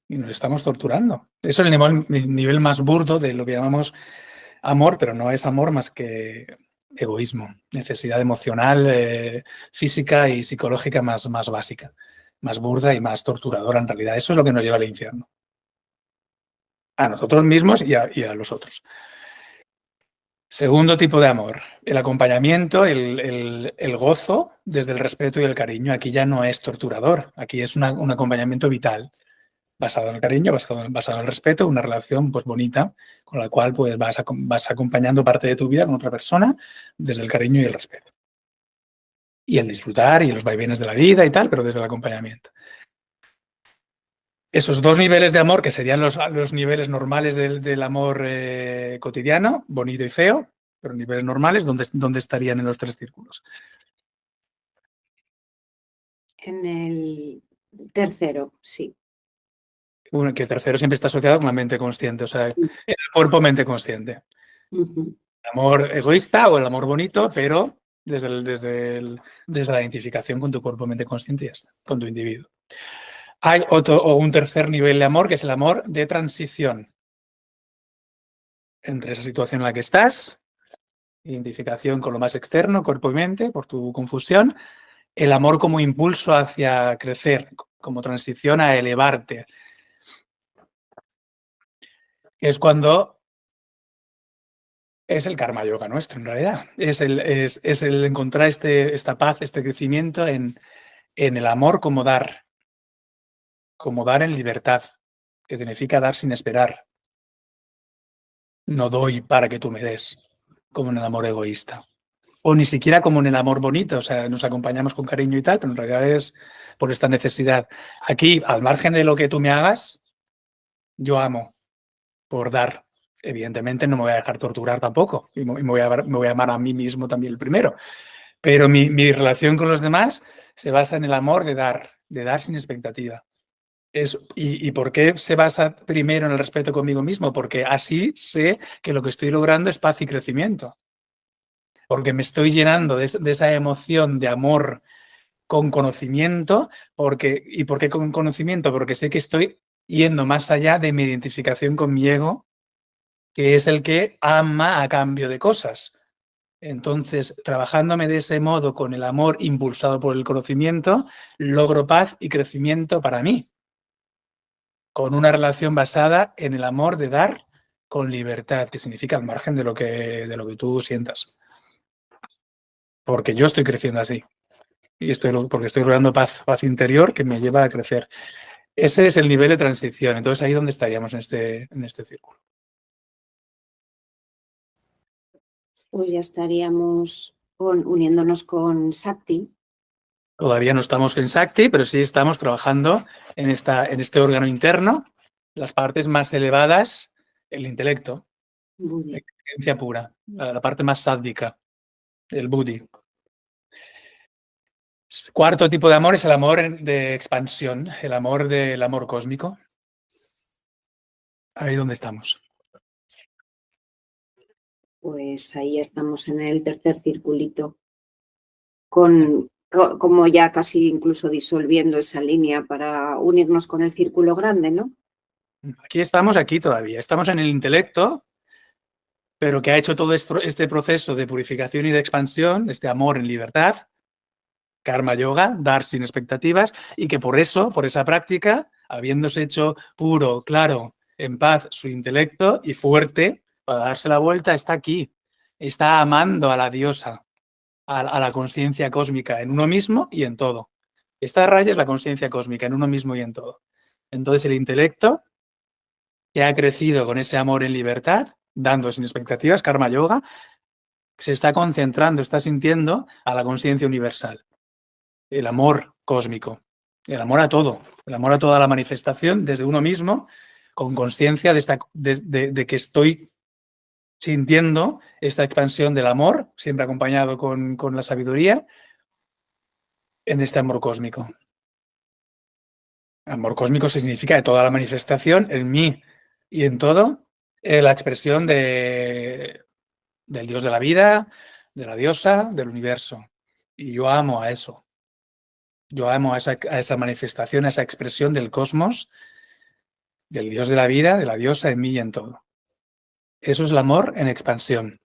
y nos estamos torturando. Eso es el nivel más burdo de lo que llamamos amor, pero no es amor más que egoísmo, necesidad emocional, física y psicológica más básica, más burda y más torturadora en realidad. Eso es lo que nos lleva al infierno. A nosotros mismos y a los otros. Segundo tipo de amor, el acompañamiento, el gozo desde el respeto y el cariño. Aquí ya no es torturador, aquí es un acompañamiento vital, basado en el cariño, basado en el respeto, una relación pues bonita, con la cual pues vas acompañando parte de tu vida con otra persona desde el cariño y el respeto. Y el disfrutar y los vaivenes de la vida y tal, pero desde el acompañamiento. Esos 2 niveles de amor, que serían los niveles normales del amor cotidiano, bonito y feo, pero niveles normales, ¿dónde estarían en los 3 círculos? En el tercero, sí. Bueno, que el tercero siempre está asociado con la mente consciente, o sea, el cuerpo-mente consciente. Uh-huh. El amor egoísta o el amor bonito, pero desde la identificación con tu cuerpo-mente consciente y ya está, con tu individuo. Hay un tercer nivel de amor, que es el amor de transición. Entre esa situación en la que estás, identificación con lo más externo, cuerpo y mente, por tu confusión, el amor como impulso hacia crecer, como transición a elevarte. Es cuando es el karma yoga nuestro, en realidad. Es el encontrar esta paz, este crecimiento en el amor como dar en libertad, que significa dar sin esperar. No doy para que tú me des, como en el amor egoísta. O ni siquiera como en el amor bonito, o sea, nos acompañamos con cariño y tal, pero en realidad es por esta necesidad. Aquí, al margen de lo que tú me hagas, yo amo por dar. Evidentemente no me voy a dejar torturar tampoco y me voy a amar a mí mismo también el primero. Pero mi relación con los demás se basa en el amor de dar sin expectativa. ¿Y por qué se basa primero en el respeto conmigo mismo? Porque así sé que lo que estoy logrando es paz y crecimiento. Porque me estoy llenando de esa emoción de amor con conocimiento. ¿Y por qué con conocimiento? Porque sé que estoy yendo más allá de mi identificación con mi ego, que es el que ama a cambio de cosas. Entonces, trabajándome de ese modo con el amor impulsado por el conocimiento, logro paz y crecimiento para mí, con una relación basada en el amor de dar con libertad, que significa al margen de lo que tú sientas. Porque yo estoy creciendo así. Y porque estoy logrando paz interior que me lleva a crecer. Ese es el nivel de transición. Entonces, ahí donde estaríamos en este círculo. Pues ya estaríamos uniéndonos con Shakti. Todavía no estamos en Shakti, pero sí estamos trabajando en este órgano interno, las partes más elevadas, el intelecto, la inteligencia pura, la parte más sádvica, el buddhi. Cuarto tipo de amor es el amor de expansión, el amor cósmico. Ahí donde estamos. Pues ahí estamos en el tercer circulito, como ya casi incluso disolviendo esa línea para unirnos con el círculo grande, ¿no? Aquí todavía. Estamos en el intelecto, pero que ha hecho todo este proceso de purificación y de expansión, este amor en libertad, karma yoga, dar sin expectativas, y que por esa práctica, habiéndose hecho puro, claro, en paz su intelecto y fuerte, para darse la vuelta, está aquí. Está amando a la diosa, a la conciencia cósmica en uno mismo y en todo. Esta raya es la conciencia cósmica en uno mismo y en todo. Entonces el intelecto, que ha crecido con ese amor en libertad, dando sin expectativas, karma yoga, se está concentrando, está sintiendo a la conciencia universal. El amor cósmico, el amor a todo, el amor a toda la manifestación desde uno mismo, con conciencia de que estoy sintiendo esta expansión del amor, siempre acompañado con la sabiduría, en este amor cósmico. Amor cósmico significa de toda la manifestación, en mí y en todo, la expresión del Dios de la vida, de la diosa, del universo. Y yo amo a eso. Yo amo a esa manifestación, a esa expresión del cosmos, del Dios de la vida, de la diosa, en mí y en todo. Eso es el amor en expansión.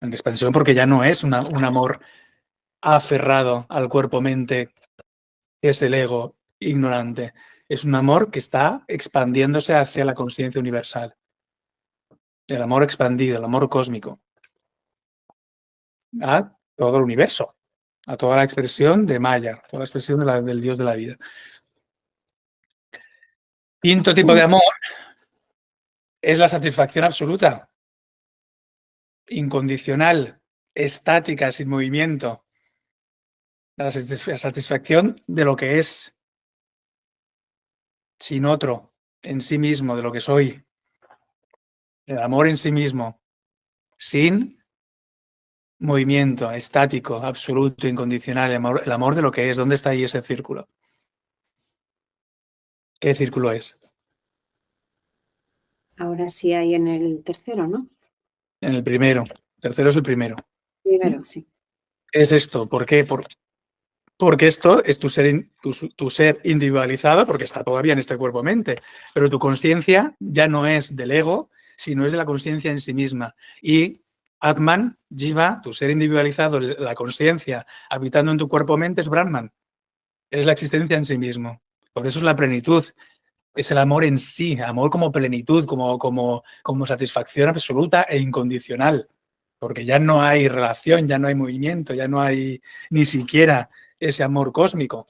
En expansión porque ya no es un amor aferrado al cuerpo-mente, que es el ego ignorante. Es un amor que está expandiéndose hacia la conciencia universal. El amor expandido, el amor cósmico. A todo el universo, a toda la expresión de Maya, toda la expresión del Dios de la vida. Quinto tipo de amor es la satisfacción absoluta, incondicional, estática, sin movimiento. La satisfacción de lo que es, sin otro, en sí mismo, de lo que soy. El amor en sí mismo, sin movimiento, estático, absoluto, incondicional. El amor de lo que es. ¿Dónde está ahí ese círculo? ¿Qué círculo es? Ahora sí hay en el tercero, ¿no? En el primero. El tercero es el primero. Primero, sí. Es esto. ¿Por qué? Porque esto es tu ser individualizado, porque está todavía en este cuerpo-mente, pero tu conciencia ya no es del ego, sino es de la conciencia en sí misma. Y Atman, Jiva, tu ser individualizado, la conciencia habitando en tu cuerpo-mente es Brahman, es la existencia en sí mismo. Por eso es la plenitud, es el amor en sí, amor como plenitud, como satisfacción absoluta e incondicional. porque ya no hay relación, ya no hay movimiento, ya no hay ni siquiera ese amor cósmico,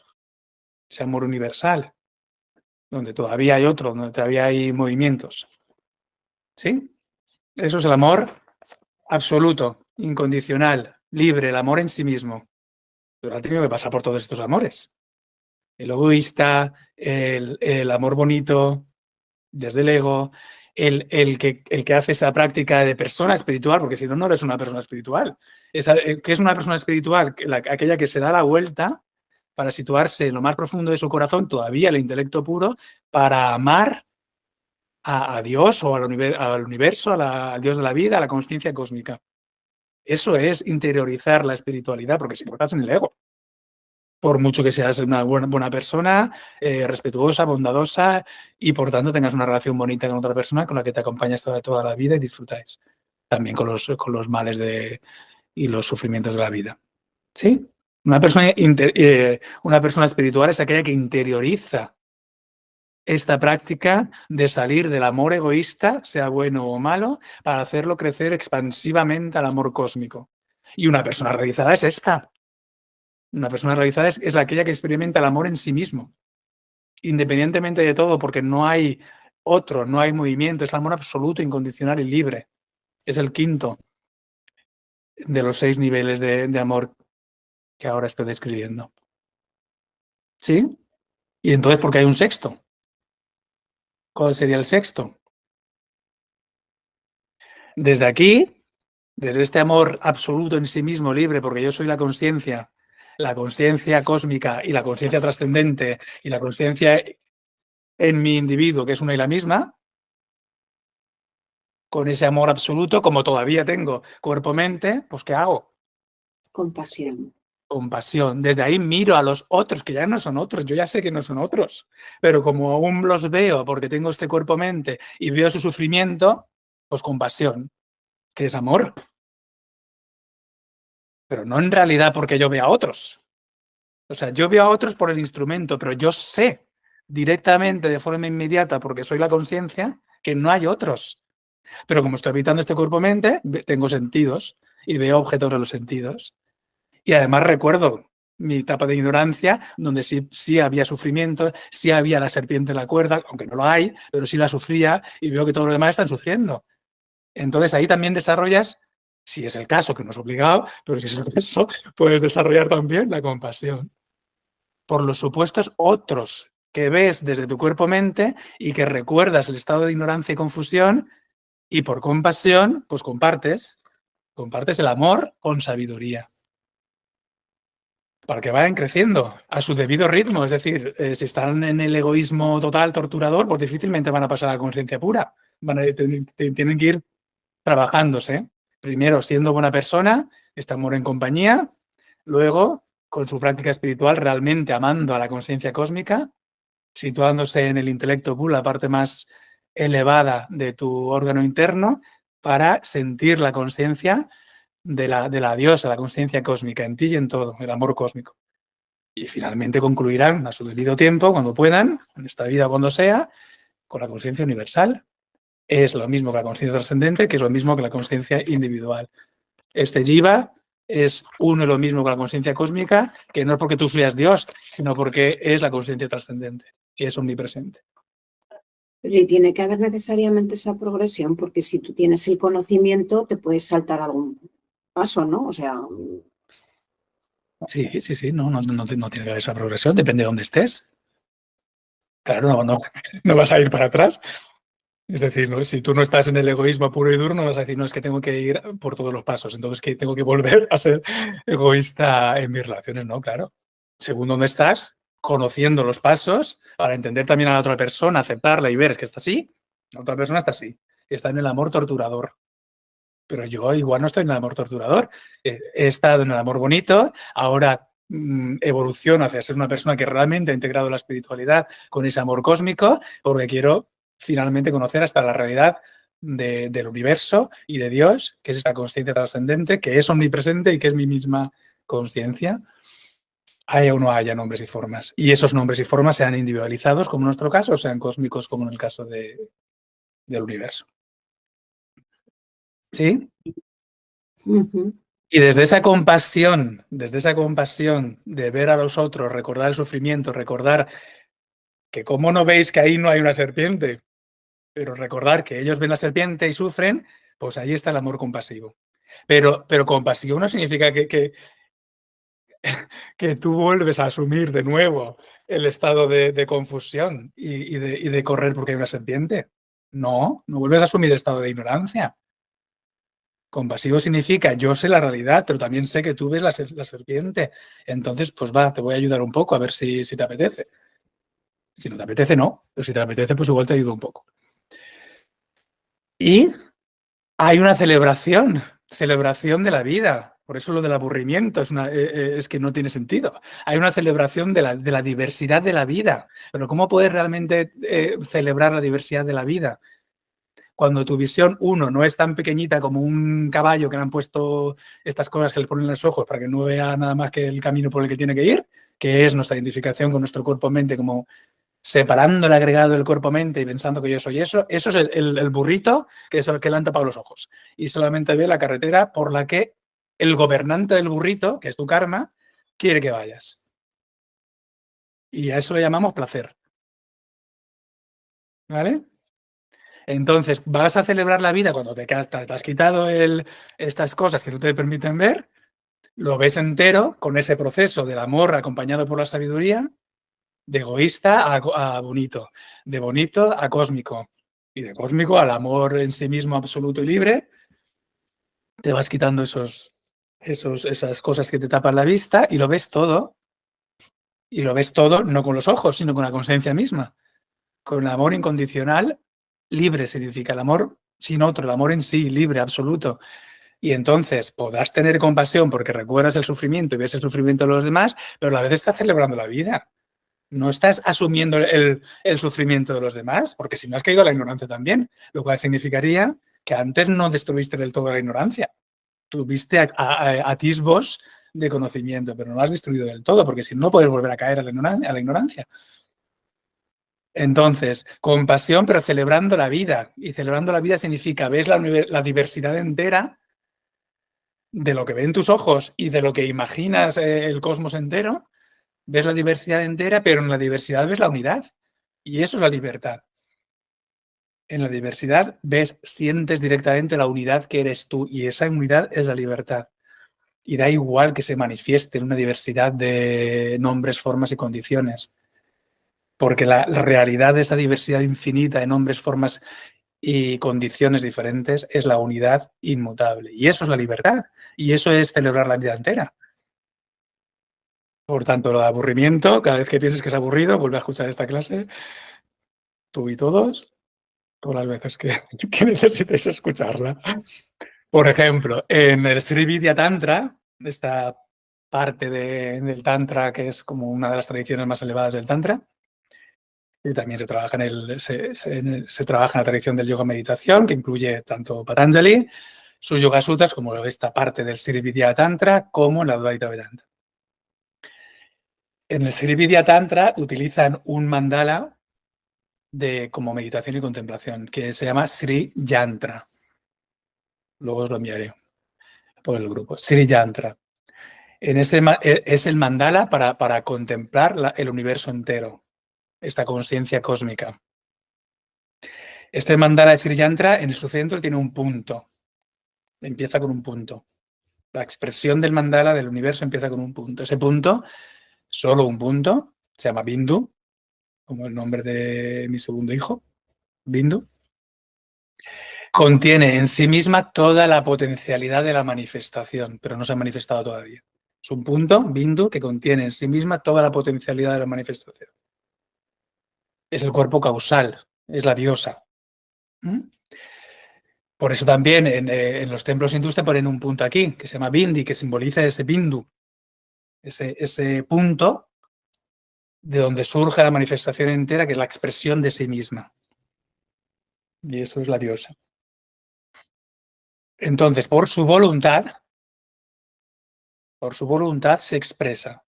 ese amor universal, donde todavía hay otro, donde todavía hay movimientos. ¿Sí? Eso es el amor absoluto, incondicional, libre, el amor en sí mismo. Pero ha tenido que pasar por todos estos amores. El egoísta, el amor bonito, desde el ego, el que hace esa práctica de persona espiritual, porque si no, no eres una persona espiritual. ¿Qué es una persona espiritual? Aquella que se da la vuelta para situarse en lo más profundo de su corazón, todavía el intelecto puro, para amar a Dios o al universo, al Dios de la vida, a la consciencia cósmica. Eso es interiorizar la espiritualidad, porque si estás en el ego, por mucho que seas una buena persona, respetuosa, bondadosa y por tanto tengas una relación bonita con otra persona con la que te acompañas toda la vida y disfrutáis también con los males y los sufrimientos de la vida. ¿Sí? Una persona espiritual es aquella que interioriza esta práctica de salir del amor egoísta, sea bueno o malo, para hacerlo crecer expansivamente al amor cósmico. Y una persona realizada es esta. Una persona realizada es aquella que experimenta el amor en sí mismo, independientemente de todo, porque no hay otro, no hay movimiento, es el amor absoluto, incondicional y libre. Es el quinto de los 6 niveles de amor que ahora estoy describiendo. ¿Sí? Y entonces, ¿por qué hay un sexto? ¿Cuál sería el sexto? Desde aquí, desde este amor absoluto en sí mismo, libre, porque yo soy la conciencia cósmica y la conciencia trascendente y la conciencia en mi individuo, que es una y la misma, con ese amor absoluto, como todavía tengo cuerpo-mente, pues ¿qué hago? Compasión. Compasión. Desde ahí miro a los otros, que ya no son otros, yo ya sé que no son otros, pero como aún los veo porque tengo este cuerpo-mente y veo su sufrimiento, pues compasión, que es amor. Pero no en realidad porque yo vea a otros. O sea, yo veo a otros por el instrumento, pero yo sé directamente, de forma inmediata, porque soy la conciencia, que no hay otros. Pero como estoy habitando este cuerpo-mente, tengo sentidos y veo objetos de los sentidos. Y además recuerdo mi etapa de ignorancia, donde sí había sufrimiento, sí había la serpiente en la cuerda, aunque no lo hay, pero sí la sufría y veo que todos los demás están sufriendo. Entonces ahí también desarrollas, si es el caso, que no es obligado, pero si es el caso, puedes desarrollar también la compasión por los supuestos otros que ves desde tu cuerpo-mente y que recuerdas el estado de ignorancia y confusión, y por compasión, pues compartes el amor con sabiduría, para que vayan creciendo a su debido ritmo. Es decir, si están en el egoísmo total, torturador, pues difícilmente van a pasar a la conciencia pura. Tienen que ir trabajándose. Primero, siendo buena persona, este amor en compañía. Luego, con su práctica espiritual, realmente amando a la conciencia cósmica, situándose en el intelecto puro, la parte más elevada de tu órgano interno, para sentir la conciencia de la diosa, la conciencia cósmica, en ti y en todo, el amor cósmico. Y finalmente concluirán a su debido tiempo, cuando puedan, en esta vida o cuando sea, con la conciencia universal. Es lo mismo que la conciencia trascendente, que es lo mismo que la conciencia individual. Este jiva es uno y lo mismo que la conciencia cósmica, que no es porque tú seas Dios, sino porque es la conciencia trascendente, que es omnipresente. Y tiene que haber necesariamente esa progresión, porque si tú tienes el conocimiento, te puedes saltar algún paso, ¿no? O sea... Sí, no tiene que haber esa progresión, depende de dónde estés. Claro, no vas a ir para atrás. Es decir, ¿no? Si tú no estás en el egoísmo puro y duro, no vas a decir, no, es que tengo que ir por todos los pasos, entonces que tengo que volver a ser egoísta en mis relaciones, ¿no? Claro. Según dónde estás, conociendo los pasos, para entender también a la otra persona, aceptarla y ver que está así, la otra persona está así, está en el amor torturador. Pero yo igual no estoy en el amor torturador. He estado en el amor bonito, ahora evoluciono hacia ser una persona que realmente ha integrado la espiritualidad con ese amor cósmico, porque quiero finalmente conocer hasta la realidad del universo y de Dios, que es esta conciencia trascendente, que es omnipresente y que es mi misma conciencia. Haya o no haya nombres y formas. Y esos nombres y formas sean individualizados, como en nuestro caso, o sean cósmicos, como en el caso del universo. ¿Sí? Y desde esa compasión de ver a los otros, recordar el sufrimiento, recordar que cómo no veis que ahí no hay una serpiente, pero recordar que ellos ven la serpiente y sufren, pues ahí está el amor compasivo. Pero compasivo no significa que tú vuelves a asumir de nuevo el estado de confusión y de correr porque hay una serpiente. No vuelves a asumir el estado de ignorancia. Compasivo significa yo sé la realidad, pero también sé que tú ves la serpiente. Entonces, pues va, te voy a ayudar un poco a ver si te apetece. Si no te apetece, no. Pero si te apetece, pues igual te ayudo un poco. Y hay una celebración de la vida. Por eso lo del aburrimiento es que no tiene sentido. Hay una celebración de la diversidad de la vida. Pero ¿cómo puedes realmente celebrar la diversidad de la vida? Cuando tu visión, uno, no es tan pequeñita como un caballo que le han puesto estas cosas que le ponen en los ojos para que no vea nada más que el camino por el que tiene que ir, que es nuestra identificación con nuestro cuerpo-mente, como separando el agregado del cuerpo-mente y pensando que yo soy eso. Eso es el burrito que es el que le han tapado los ojos. Y solamente ve la carretera por la que el gobernante del burrito, que es tu karma, quiere que vayas. Y a eso le llamamos placer. ¿Vale? Entonces, vas a celebrar la vida cuando te has quitado estas cosas que no te permiten ver, lo ves entero con ese proceso del amor acompañado por la sabiduría, de egoísta a bonito, de bonito a cósmico y de cósmico al amor en sí mismo absoluto y libre. Te vas quitando esas cosas que te tapan la vista y lo ves todo. Y lo ves todo no con los ojos, sino con la conciencia misma. Con el amor incondicional, libre significa el amor sin otro, el amor en sí, libre, absoluto. Y entonces podrás tener compasión porque recuerdas el sufrimiento y ves el sufrimiento de los demás, pero a la vez estás celebrando la vida. No estás asumiendo el sufrimiento de los demás, porque si no has caído a la ignorancia también, lo cual significaría que antes no destruiste del todo la ignorancia. Tuviste atisbos de conocimiento, pero no lo has destruido del todo, porque si no puedes volver a caer a la ignorancia. Entonces, compasión, pero celebrando la vida. Y celebrando la vida significa, ves la diversidad entera de lo que ven tus ojos y de lo que imaginas el cosmos entero. Ves la diversidad entera, pero en la diversidad ves la unidad. Y eso es la libertad. En la diversidad sientes directamente la unidad que eres tú y esa unidad es la libertad. Y da igual que se manifieste en una diversidad de nombres, formas y condiciones. Porque la realidad de esa diversidad infinita de nombres, formas y condiciones diferentes es la unidad inmutable. Y eso es la libertad. Y eso es celebrar la vida entera. Por tanto, lo de aburrimiento, cada vez que pienses que es aburrido, vuelve a escuchar esta clase, tú y todos, todas las veces que necesites escucharla. Por ejemplo, en el Sri Vidya Tantra, esta parte del Tantra que es como una de las tradiciones más elevadas del Tantra, y también se trabaja se trabaja en la tradición del yoga meditación, que incluye tanto Patanjali, sus Yoga Sutras, como esta parte del Sri Vidya Tantra, como en la Advaita Vedanta. En el Sri Vidya Tantra utilizan un mandala como meditación y contemplación, que se llama Sri Yantra. Luego os lo enviaré por el grupo. Sri Yantra. Es el mandala para contemplar el universo entero, esta conciencia cósmica. Este mandala de Sri Yantra, en su centro tiene un punto. Empieza con un punto. La expresión del mandala del universo empieza con un punto. Ese punto, solo un punto, se llama Bindu, como el nombre de mi segundo hijo, Bindu. Contiene en sí misma toda la potencialidad de la manifestación, pero no se ha manifestado todavía. Es un punto, Bindu, que contiene en sí misma toda la potencialidad de la manifestación. Es el cuerpo causal, es la diosa. Por eso también en los templos hindúes te ponen un punto aquí, que se llama Bindi, que simboliza ese Bindu, ese punto de donde surge la manifestación entera, que es la expresión de sí misma. Y eso es la diosa. Entonces, por su voluntad se expresa.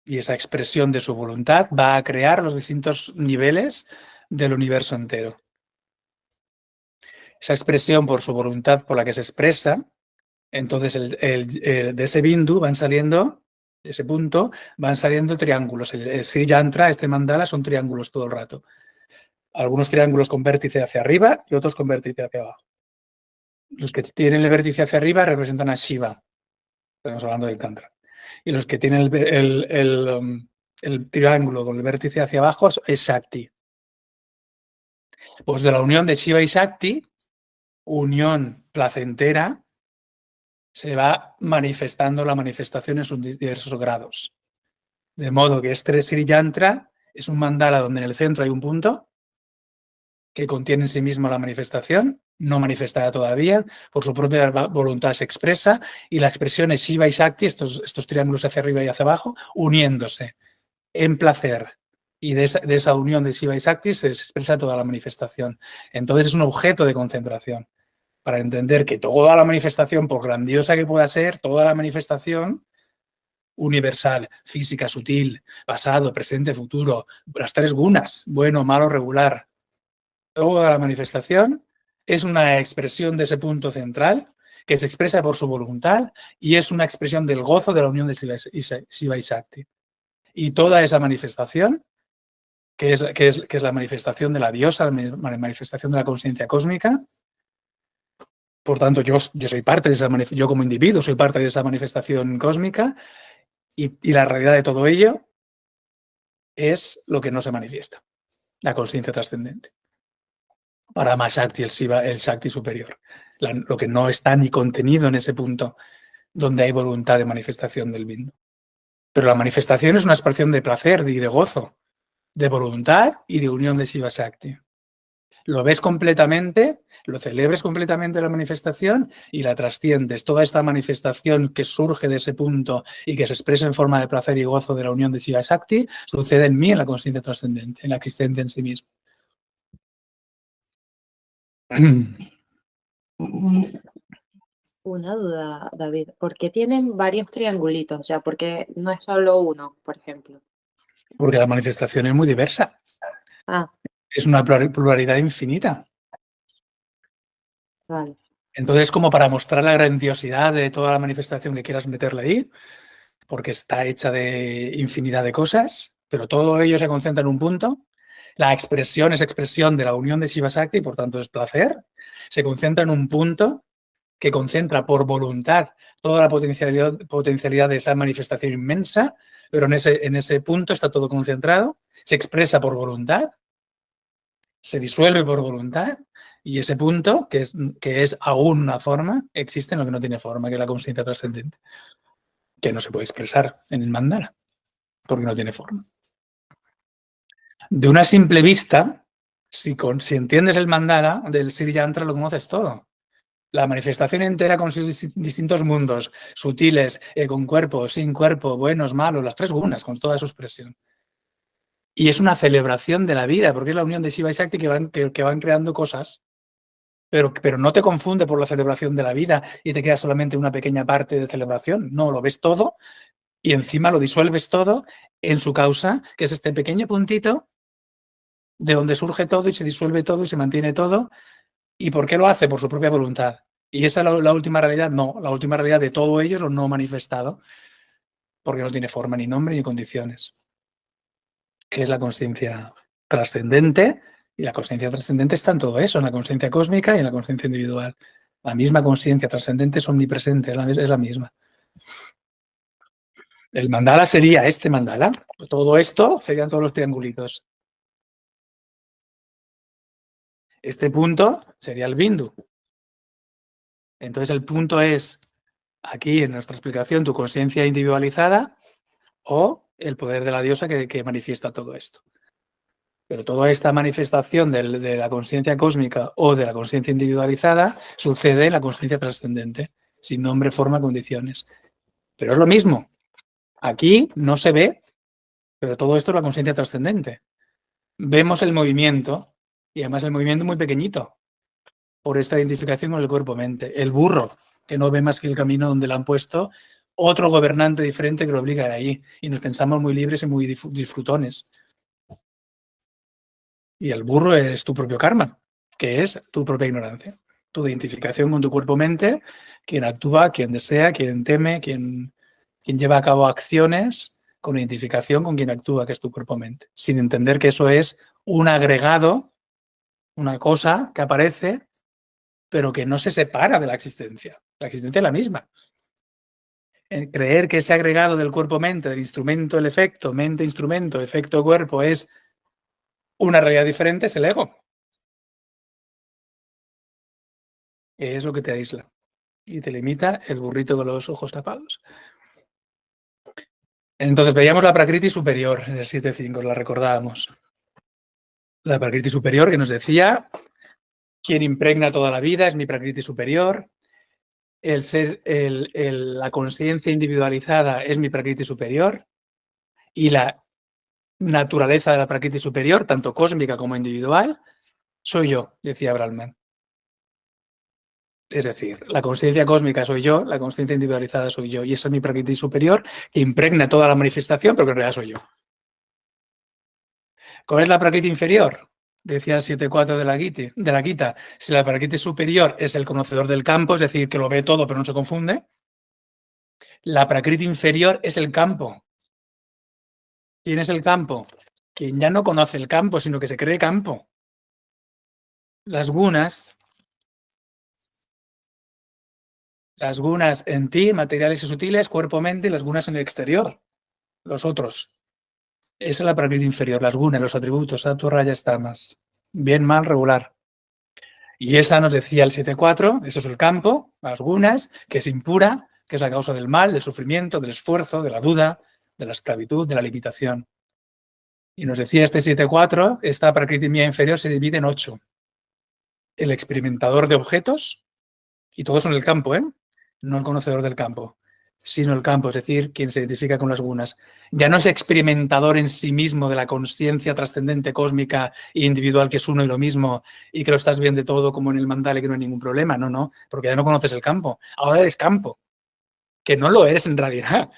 Y esa expresión de su voluntad va a crear los distintos niveles del universo entero. esa expresión por su voluntad por la que se expresa, entonces de ese bindu van saliendo, de ese punto, van saliendo triángulos. El Sri Yantra, este mandala, son triángulos todo el rato. Algunos triángulos con vértice hacia arriba y otros con vértice hacia abajo. Los que tienen el vértice hacia arriba representan a Shiva. Estamos hablando del Tantra. Y los que tienen el triángulo con el vértice hacia abajo es Shakti. Pues de la unión de Shiva y Shakti, unión placentera, se va manifestando la manifestación en sus diversos grados. De modo que este Sri Yantra es un mandala donde en el centro hay un punto que contiene en sí mismo la manifestación, no manifestada todavía, por su propia voluntad se expresa, y la expresión es Shiva y Shakti, estos triángulos hacia arriba y hacia abajo, uniéndose en placer. Y de esa unión de Shiva y Shakti se expresa toda la manifestación. Entonces es un objeto de concentración, para entender que toda la manifestación, por grandiosa que pueda ser, toda la manifestación universal, física, sutil, pasado, presente, futuro, las tres gunas, bueno, malo, regular, toda la manifestación es una expresión de ese punto central que se expresa por su voluntad y es una expresión del gozo de la unión de Shiva y Shakti. Y toda esa manifestación, que es la manifestación de la diosa, la manifestación de la conciencia cósmica, por tanto, yo soy parte de esa manifestación, yo como individuo soy parte de esa manifestación cósmica y la realidad de todo ello es lo que no se manifiesta, la conciencia trascendente. Para Mahashakti, el Shakti superior, lo que no está ni contenido en ese punto donde hay voluntad de manifestación del bindu. Pero la manifestación es una expresión de placer y de gozo, de voluntad y de unión de Shiva Shakti. Lo ves completamente, lo celebres completamente la manifestación y la trasciendes. Toda esta manifestación que surge de ese punto y que se expresa en forma de placer y gozo de la unión de Shiva Shakti sucede en mí, en la consciencia trascendente, en la existencia en sí mismo. Una duda, David, ¿por qué tienen varios triangulitos? O sea, ¿por qué no es solo uno, por ejemplo? Porque la manifestación es muy diversa. Ah, Es una pluralidad infinita. vale. Entonces, como para mostrar la grandiosidad de toda la manifestación que quieras meterle ahí, porque está hecha de infinidad de cosas, pero todo ello se concentra en un punto. La expresión es expresión de la unión de Shiva Shakti, por tanto es placer. Se concentra en un punto que concentra por voluntad toda la potencialidad de esa manifestación inmensa, pero en ese punto está todo concentrado, se expresa por voluntad, se disuelve por voluntad, y ese punto, que es aún una forma, existe en lo que no tiene forma, que es la conciencia trascendente, que no se puede expresar en el mandala, porque no tiene forma. De una simple vista, si entiendes el mandala del Sri Yantra, lo conoces todo. La manifestación entera con sus distintos mundos, sutiles, con cuerpo, sin cuerpo, buenos, malos, las tres gunas, con toda su expresión. Y es una celebración de la vida, porque es la unión de Shiva y Shakti que van creando cosas, pero no te confunde por la celebración de la vida y te queda solamente una pequeña parte de celebración. No, lo ves todo y encima lo disuelves todo en su causa, que es este pequeño puntito de donde surge todo y se disuelve todo y se mantiene todo. ¿Y por qué lo hace? Por su propia voluntad. ¿Y esa es la última realidad? No, la última realidad de todo ello es lo no manifestado, porque no tiene forma, ni nombre, ni condiciones, que es la consciencia trascendente, y la consciencia trascendente está en todo eso, en la consciencia cósmica y en la consciencia individual. La misma consciencia trascendente es omnipresente, es la misma. El mandala sería este mandala. Todo esto serían todos los triangulitos. Este punto sería el bindu. Entonces el punto es, aquí en nuestra explicación, tu conciencia individualizada o el poder de la diosa que manifiesta todo esto. Pero toda esta manifestación de la conciencia cósmica o de la conciencia individualizada sucede en la conciencia trascendente, sin nombre, forma, condiciones. Pero es lo mismo. Aquí no se ve, pero todo esto es la conciencia trascendente. Vemos el movimiento, y además el movimiento muy pequeñito, por esta identificación con el cuerpo-mente. El burro, que no ve más que el camino donde lo han puesto, otro gobernante diferente que lo obliga de ahí. Y nos pensamos muy libres y muy disfrutones. Y el burro es tu propio karma, que es tu propia ignorancia. tu identificación con tu cuerpo-mente, quien actúa, quien desea, quien teme, quien lleva a cabo acciones con identificación con quien actúa, que es tu cuerpo-mente, sin entender que eso es un agregado, una cosa que aparece, pero que no se separa de la existencia. La existencia es la misma. Creer que ese agregado del cuerpo-mente, del instrumento, el efecto, mente-instrumento, efecto-cuerpo, es una realidad diferente, es el ego. Es lo que te aísla y te limita el burrito con los ojos tapados. Entonces veíamos la prakriti superior en el 7.5, la recordábamos. La prakriti superior que nos decía, quien impregna toda la vida es mi prakriti superior, el ser, la conciencia individualizada es mi prakriti superior y la naturaleza de la prakriti superior, tanto cósmica como individual, soy yo, decía Brahman. Es decir, la conciencia cósmica soy yo, la conciencia individualizada soy yo, y esa es mi prakriti superior que impregna toda la manifestación, pero que en realidad soy yo. ¿Cuál es la prakriti inferior? Decía el 7.4 de la Gita. Si la prakriti superior es el conocedor del campo, es decir, que lo ve todo pero no se confunde, la prakriti inferior es el campo. ¿Quién es el campo? Quien ya no conoce el campo, sino que se cree campo. Las gunas en ti, materiales y sutiles, cuerpo-mente, y las gunas en el exterior, los otros. Esa es la prakriti inferior, las gunas, los atributos, sattva, rajas, tamas. Bien, mal, regular. Y esa nos decía el 7.4, eso es el campo, las gunas, que es impura, que es la causa del mal, del sufrimiento, del esfuerzo, de la duda, de la esclavitud, de la limitación. Y nos decía este 7.4, esta prakriti mía inferior se divide en 8. El experimentador de objetos, y todos son el campo, no el conocedor del campo, sino el campo, es decir, quien se identifica con las gunas. Ya no es experimentador en sí mismo de la consciencia trascendente, cósmica e individual, que es uno y lo mismo, y que lo estás viendo todo como en el mandala y que no hay ningún problema. No, porque ya no conoces el campo. Ahora eres campo, que no lo eres en realidad.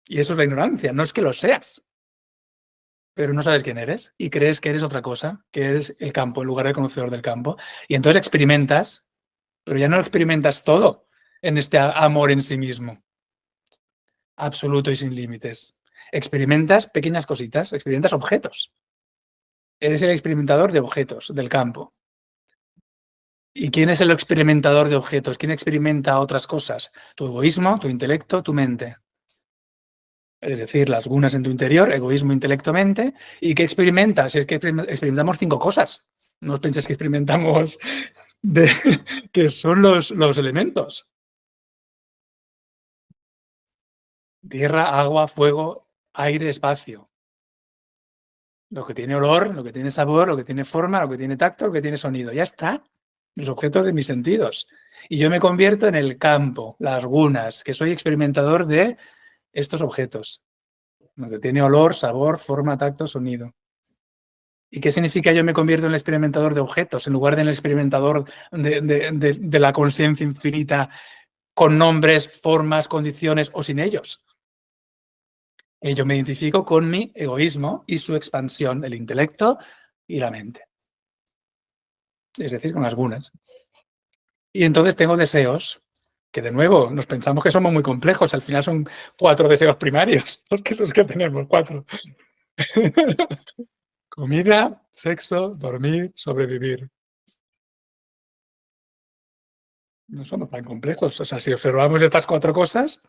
Y eso es la ignorancia, no es que lo seas, pero no sabes quién eres y crees que eres otra cosa, que eres el campo, en lugar de conocedor del campo. Y entonces experimentas, pero ya no experimentas todo en este amor en sí mismo, absoluto y sin límites. Experimentas pequeñas cositas, experimentas objetos. Eres el experimentador de objetos del campo. ¿Y quién es el experimentador de objetos? ¿Quién experimenta otras cosas? Tu egoísmo, tu intelecto, tu mente. Es decir, las gunas en tu interior, egoísmo, intelecto, mente. ¿Y qué experimentas? Es que experimentamos 5 cosas. No os penséis que experimentamos que son los elementos. Tierra, agua, fuego, aire, espacio. Lo que tiene olor, lo que tiene sabor, lo que tiene forma, lo que tiene tacto, lo que tiene sonido. Ya está. Los objetos de mis sentidos. Y yo me convierto en el campo, las gunas, que soy experimentador de estos objetos. Lo que tiene olor, sabor, forma, tacto, sonido. ¿Y qué significa yo me convierto en el experimentador de objetos en lugar del experimentador de la conciencia infinita con nombres, formas, condiciones o sin ellos? Yo me identifico con mi egoísmo y su expansión, el intelecto y la mente. Es decir, con las gunas. Y entonces tengo deseos, que de nuevo nos pensamos que somos muy complejos, al final son 4 deseos primarios, los que tenemos, 4. Comida, sexo, dormir, sobrevivir. No somos tan complejos. O sea, si observamos estas 4 cosas,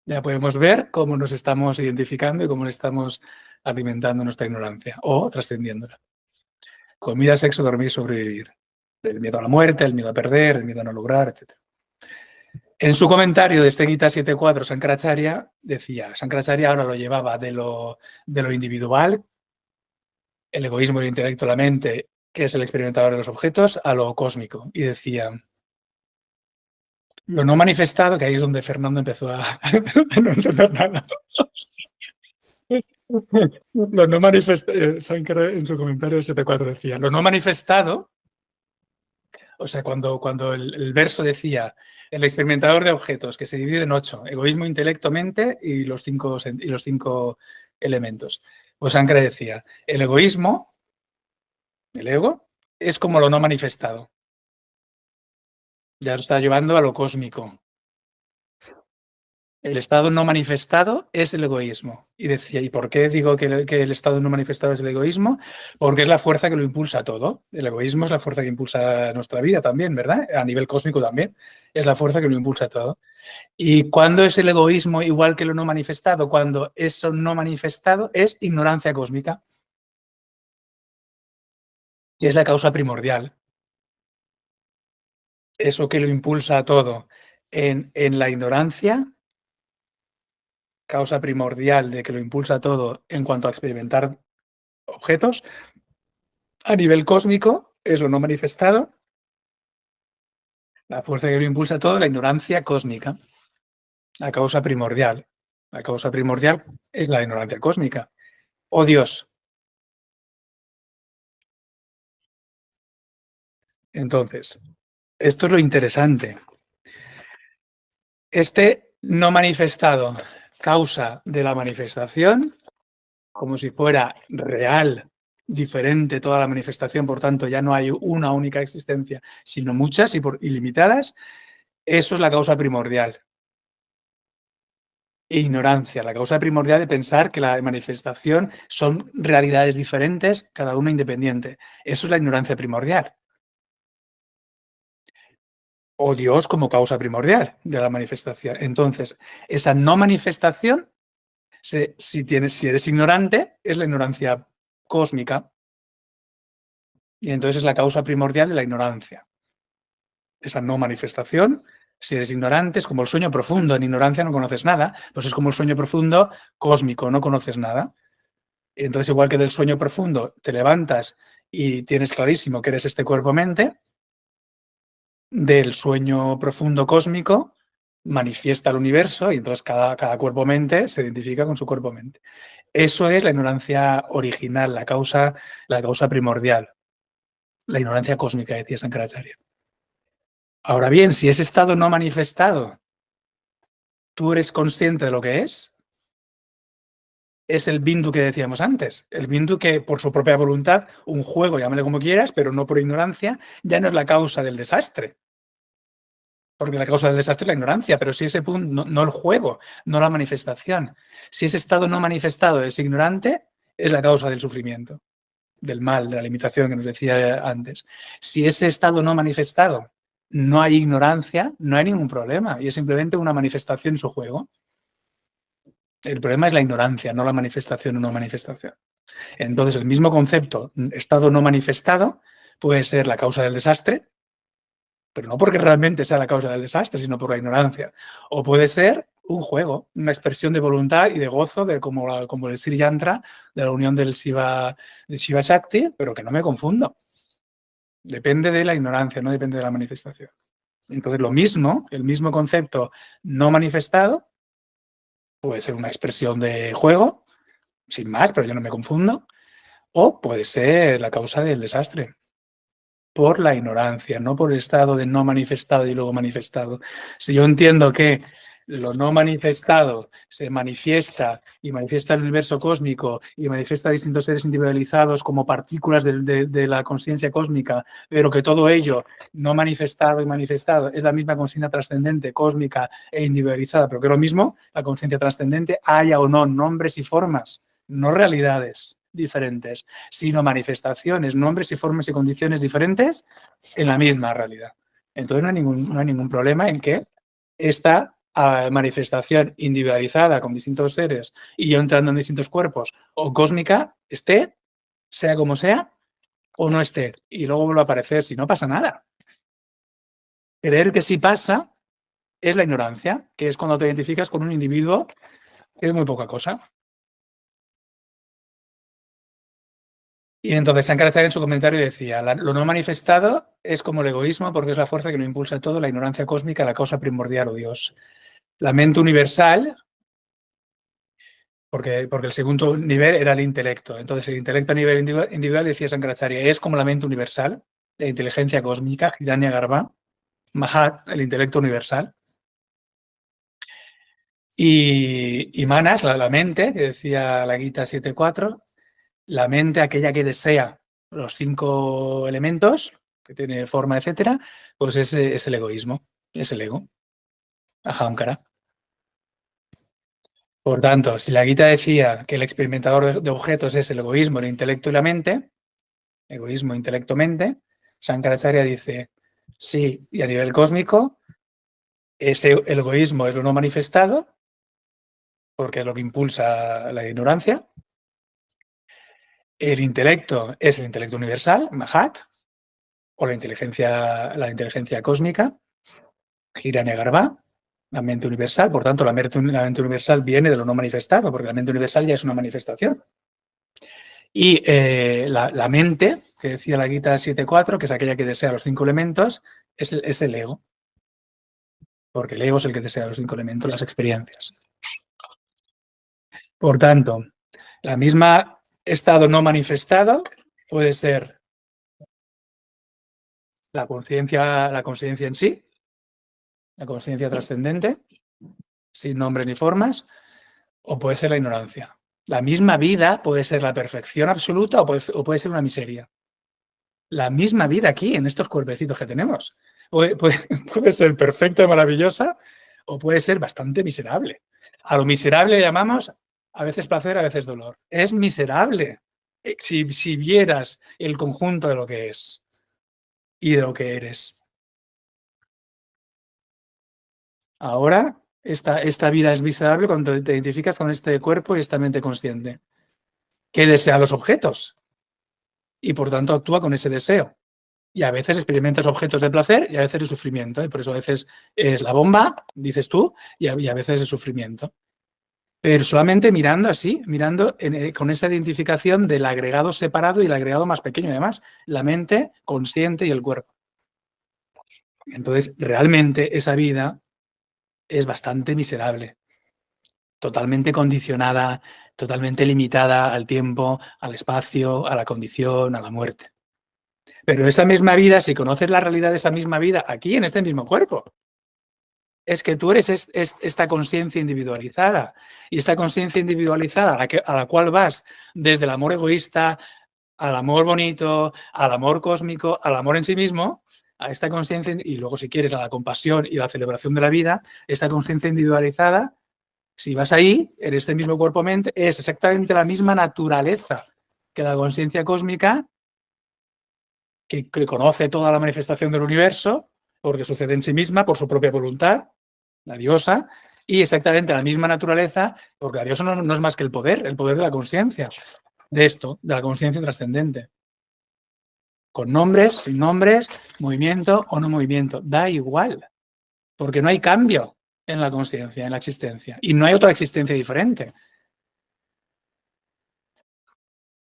ya podemos ver cómo nos estamos identificando y cómo estamos alimentando nuestra ignorancia o trascendiéndola. Comida, sexo, dormir, sobrevivir. El miedo a la muerte, el miedo a perder, el miedo a no lograr, etc. En su comentario de este Gita 7.4, Shankaracharya decía, Shankaracharya ahora lo llevaba de lo individual, el egoísmo, el intelecto, la mente, que es el experimentador de los objetos, a lo cósmico. Y decía, lo no manifestado, que ahí es donde Fernando empezó a no entender nada. Lo no manifestado, en su comentario 7.4 decía, lo no manifestado, o sea, cuando el verso decía, el experimentador de objetos, que se divide en 8, egoísmo, intelecto, mente y los 5 elementos. Pues Shankara decía, el egoísmo, el ego, es como lo no manifestado. Ya lo está llevando a lo cósmico. El estado no manifestado es el egoísmo. Y decía, ¿y por qué digo que el estado no manifestado es el egoísmo? Porque es la fuerza que lo impulsa todo. El egoísmo es la fuerza que impulsa nuestra vida también, ¿verdad? A nivel cósmico también. Es la fuerza que lo impulsa todo. ¿Y cuándo es el egoísmo igual que lo no manifestado? Cuando eso no manifestado es ignorancia cósmica. Y es la causa primordial. Eso que lo impulsa a todo en la ignorancia, causa primordial de que lo impulsa todo en cuanto a experimentar objetos, a nivel cósmico, eso no manifestado, la fuerza que lo impulsa todo, la ignorancia cósmica, la causa primordial. La causa primordial es la ignorancia cósmica. ¡Oh Dios! Entonces, esto es lo interesante. Este no manifestado, causa de la manifestación, como si fuera real, diferente toda la manifestación, por tanto ya no hay una única existencia, sino muchas y ilimitadas, eso es la causa primordial. Ignorancia, la causa primordial de pensar que la manifestación son realidades diferentes, cada una independiente. Eso es la ignorancia primordial. O Dios como causa primordial de la manifestación. Entonces, esa no manifestación, si eres ignorante, es la ignorancia cósmica. Y entonces es la causa primordial de la ignorancia. Esa no manifestación, si eres ignorante, es como el sueño profundo. En ignorancia no conoces nada, pues es como el sueño profundo cósmico, no conoces nada. Y entonces, igual que del sueño profundo, te levantas y tienes clarísimo que eres este cuerpo-mente, del sueño profundo cósmico manifiesta el universo y entonces cada cuerpo-mente se identifica con su cuerpo-mente. Eso es la ignorancia original, la causa primordial. La ignorancia cósmica, decía Sankaracharya. Ahora bien, si ese estado no manifestado, tú eres consciente de lo que es el bindu que decíamos antes. El bindu que por su propia voluntad, un juego, llámale como quieras, pero no por ignorancia, ya no es la causa del desastre. Porque la causa del desastre es la ignorancia, pero si ese punto, no el juego, no la manifestación. Si ese estado no manifestado es ignorante, es la causa del sufrimiento, del mal, de la limitación que nos decía antes. Si ese estado no manifestado no hay ignorancia, no hay ningún problema y es simplemente una manifestación en su juego. El problema es la ignorancia, no la manifestación o no manifestación. Entonces, el mismo concepto, estado no manifestado, puede ser la causa del desastre, pero no porque realmente sea la causa del desastre, sino por la ignorancia. O puede ser un juego, una expresión de voluntad y de gozo, como el Sri Yantra, de la unión del Shiva Shakti, pero que no me confundo. Depende de la ignorancia, no depende de la manifestación. Entonces, el mismo concepto no manifestado, puede ser una expresión de juego, sin más, pero yo no me confundo, o puede ser la causa del desastre, por la ignorancia, no por el estado de no manifestado y luego manifestado. Si yo entiendo que lo no manifestado se manifiesta y manifiesta el universo cósmico y manifiesta a distintos seres individualizados como partículas de la consciencia cósmica, pero que todo ello no manifestado y manifestado es la misma conciencia trascendente, cósmica e individualizada, pero que lo mismo, la conciencia trascendente, haya o no nombres y formas, no realidades diferentes, sino manifestaciones, nombres y formas y condiciones diferentes en la misma realidad. Entonces no hay ningún problema en que esta manifestación individualizada con distintos seres y yo entrando en distintos cuerpos o cósmica esté, sea como sea, o no esté. Y luego vuelve a aparecer, si no pasa nada. Creer que sí pasa es la ignorancia, que es cuando te identificas con un individuo que es muy poca cosa. Y entonces Sankaracharya en su comentario decía, lo no manifestado es como el egoísmo porque es la fuerza que lo impulsa todo, la ignorancia cósmica, la causa primordial o Dios. La mente universal, porque el segundo nivel era el intelecto. Entonces el intelecto a nivel individual, decía Sankaracharya, es como la mente universal, la inteligencia cósmica, Hiranyagarbha, Mahat, el intelecto universal. Y Manas, la mente, que decía la Gita 7.4, la mente aquella que desea los 5 elementos, que tiene forma, etcétera, pues es el egoísmo, es el ego, ahamkara. Por tanto, si la Gita decía que el experimentador de objetos es el egoísmo, el intelecto y la mente, egoísmo, intelecto, mente, Shankaracharya dice, sí, y a nivel cósmico, el egoísmo es lo no manifestado, porque es lo que impulsa la ignorancia. El intelecto es el intelecto universal, Mahat, o la inteligencia cósmica, Hiranyagarbha, la mente universal. Por tanto, la mente universal viene de lo no manifestado, porque la mente universal ya es una manifestación. Y la mente, que decía la Gita 7.4, que es aquella que desea los 5 elementos, es el ego. Porque el ego es el que desea los 5 elementos, las experiencias. Por tanto, la misma estado no manifestado puede ser la conciencia en sí, la conciencia trascendente, sin nombre ni formas, o puede ser la ignorancia. La misma vida puede ser la perfección absoluta o puede ser una miseria. La misma vida aquí, en estos cuerpecitos que tenemos. Puede ser perfecta y maravillosa o puede ser bastante miserable. A lo miserable le llamamos a veces placer, a veces dolor. Es miserable si vieras el conjunto de lo que es y de lo que eres. Ahora, esta vida es miserable cuando te identificas con este cuerpo y esta mente consciente, que desea los objetos y por tanto actúa con ese deseo. Y a veces experimentas objetos de placer y a veces de sufrimiento. Y por eso a veces es la bomba, dices tú, y a veces es sufrimiento. Pero solamente mirando así, mirando con esa identificación del agregado separado y el agregado más pequeño, además, la mente consciente y el cuerpo. Entonces, realmente esa vida es bastante miserable, totalmente condicionada, totalmente limitada al tiempo, al espacio, a la condición, a la muerte. Pero esa misma vida, si conoces la realidad de esa misma vida aquí, en este mismo cuerpo, es que tú eres esta conciencia individualizada. Y esta conciencia individualizada a la cual vas desde el amor egoísta al amor bonito, al amor cósmico, al amor en sí mismo, a esta conciencia, y luego si quieres a la compasión y la celebración de la vida, esta conciencia individualizada, si vas ahí, en este mismo cuerpo-mente, es exactamente la misma naturaleza que la conciencia cósmica, que conoce toda la manifestación del universo, porque sucede en sí misma, por su propia voluntad, la diosa, y exactamente la misma naturaleza, porque la diosa no es más que el poder de la conciencia, de esto, de la conciencia trascendente. Con nombres, sin nombres, movimiento o no movimiento, da igual, porque no hay cambio en la conciencia, en la existencia, y no hay otra existencia diferente.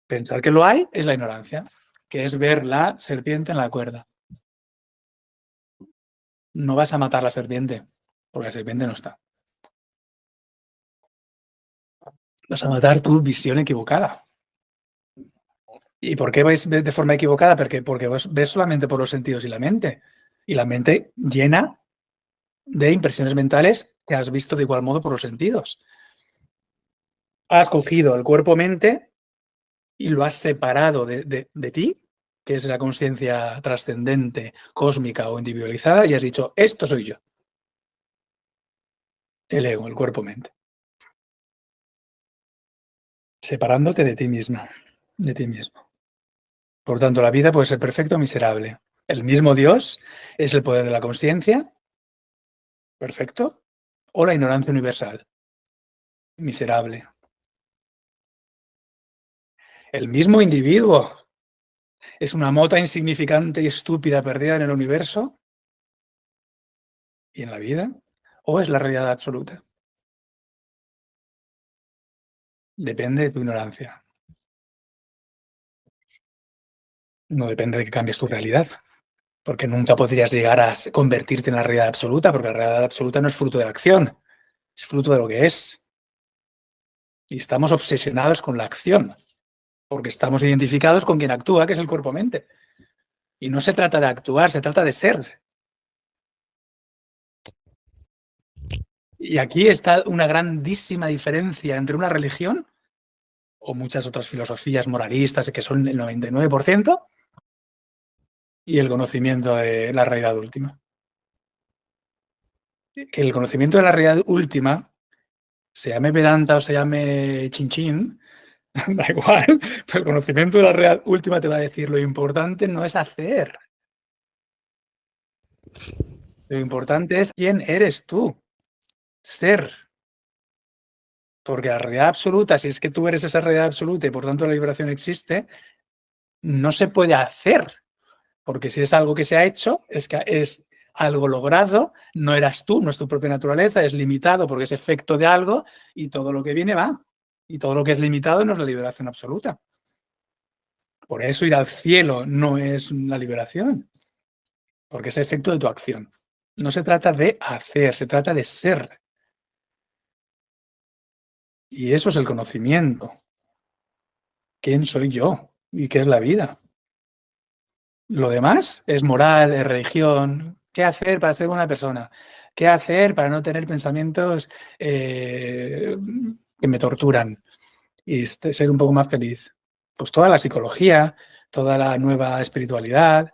Pensar que lo hay es la ignorancia, que es ver la serpiente en la cuerda. No vas a matar la serpiente, porque la serpiente no está. Vas a matar tu visión equivocada. ¿Y por qué vais de forma equivocada? Porque ves solamente por los sentidos y la mente. Y la mente llena de impresiones mentales que has visto de igual modo por los sentidos. Has cogido el cuerpo-mente y lo has separado de ti, que es la conciencia trascendente, cósmica o individualizada, y has dicho, esto soy yo. El ego, el cuerpo-mente. Separándote de ti mismo, de ti mismo. Por tanto, la vida puede ser perfecta o miserable. El mismo Dios es el poder de la conciencia, perfecto, o la ignorancia universal, miserable. El mismo individuo es una mota insignificante y estúpida perdida en el universo y en la vida, o es la realidad absoluta. Depende de tu ignorancia. No depende de que cambies tu realidad, porque nunca podrías llegar a convertirte en la realidad absoluta, porque la realidad absoluta no es fruto de la acción, es fruto de lo que es. Y estamos obsesionados con la acción, porque estamos identificados con quien actúa, que es el cuerpo-mente. Y no se trata de actuar, se trata de ser. Y aquí está una grandísima diferencia entre una religión o muchas otras filosofías moralistas que son el 99%, y el conocimiento de la realidad última. El conocimiento de la realidad última, se llame Vedanta o se llame Chin Chin, da igual, pero el conocimiento de la realidad última te va a decir lo importante no es hacer. Lo importante es quién eres tú, ser. Porque la realidad absoluta, si es que tú eres esa realidad absoluta y por tanto la liberación existe, no se puede hacer. Porque si es algo que se ha hecho, es que es algo logrado, no eras tú, no es tu propia naturaleza, es limitado porque es efecto de algo y todo lo que viene va. Y todo lo que es limitado no es la liberación absoluta. Por eso ir al cielo no es la liberación, porque es efecto de tu acción. No se trata de hacer, se trata de ser. Y eso es el conocimiento. ¿Quién soy yo? ¿Y qué es la vida? Lo demás es moral, es religión. ¿Qué hacer para ser buena persona? ¿Qué hacer para no tener pensamientos que me torturan y ser un poco más feliz? Pues toda la psicología, toda la nueva espiritualidad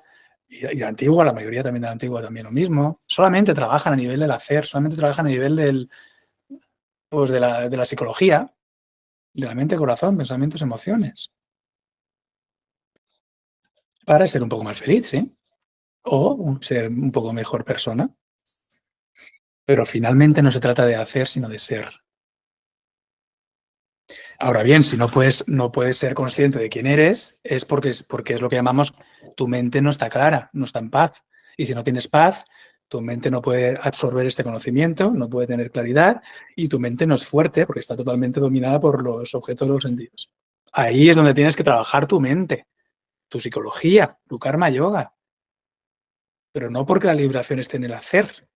y la antigua, la mayoría también de la antigua también lo mismo. Solamente trabajan a nivel del hacer, solamente trabajan a nivel pues de la psicología, de la mente, corazón, pensamientos, emociones. Para ser un poco más feliz, ¿sí? O ser un poco mejor persona. Pero finalmente no se trata de hacer, sino de ser. Ahora bien, si no puedes ser consciente de quién eres, es porque es lo que llamamos tu mente no está clara, no está en paz. Y si no tienes paz, tu mente no puede absorber este conocimiento, no puede tener claridad y tu mente no es fuerte porque está totalmente dominada por los objetos de los sentidos. Ahí es donde tienes que trabajar tu mente, tu psicología, tu karma yoga. Pero no porque la liberación esté en el hacer,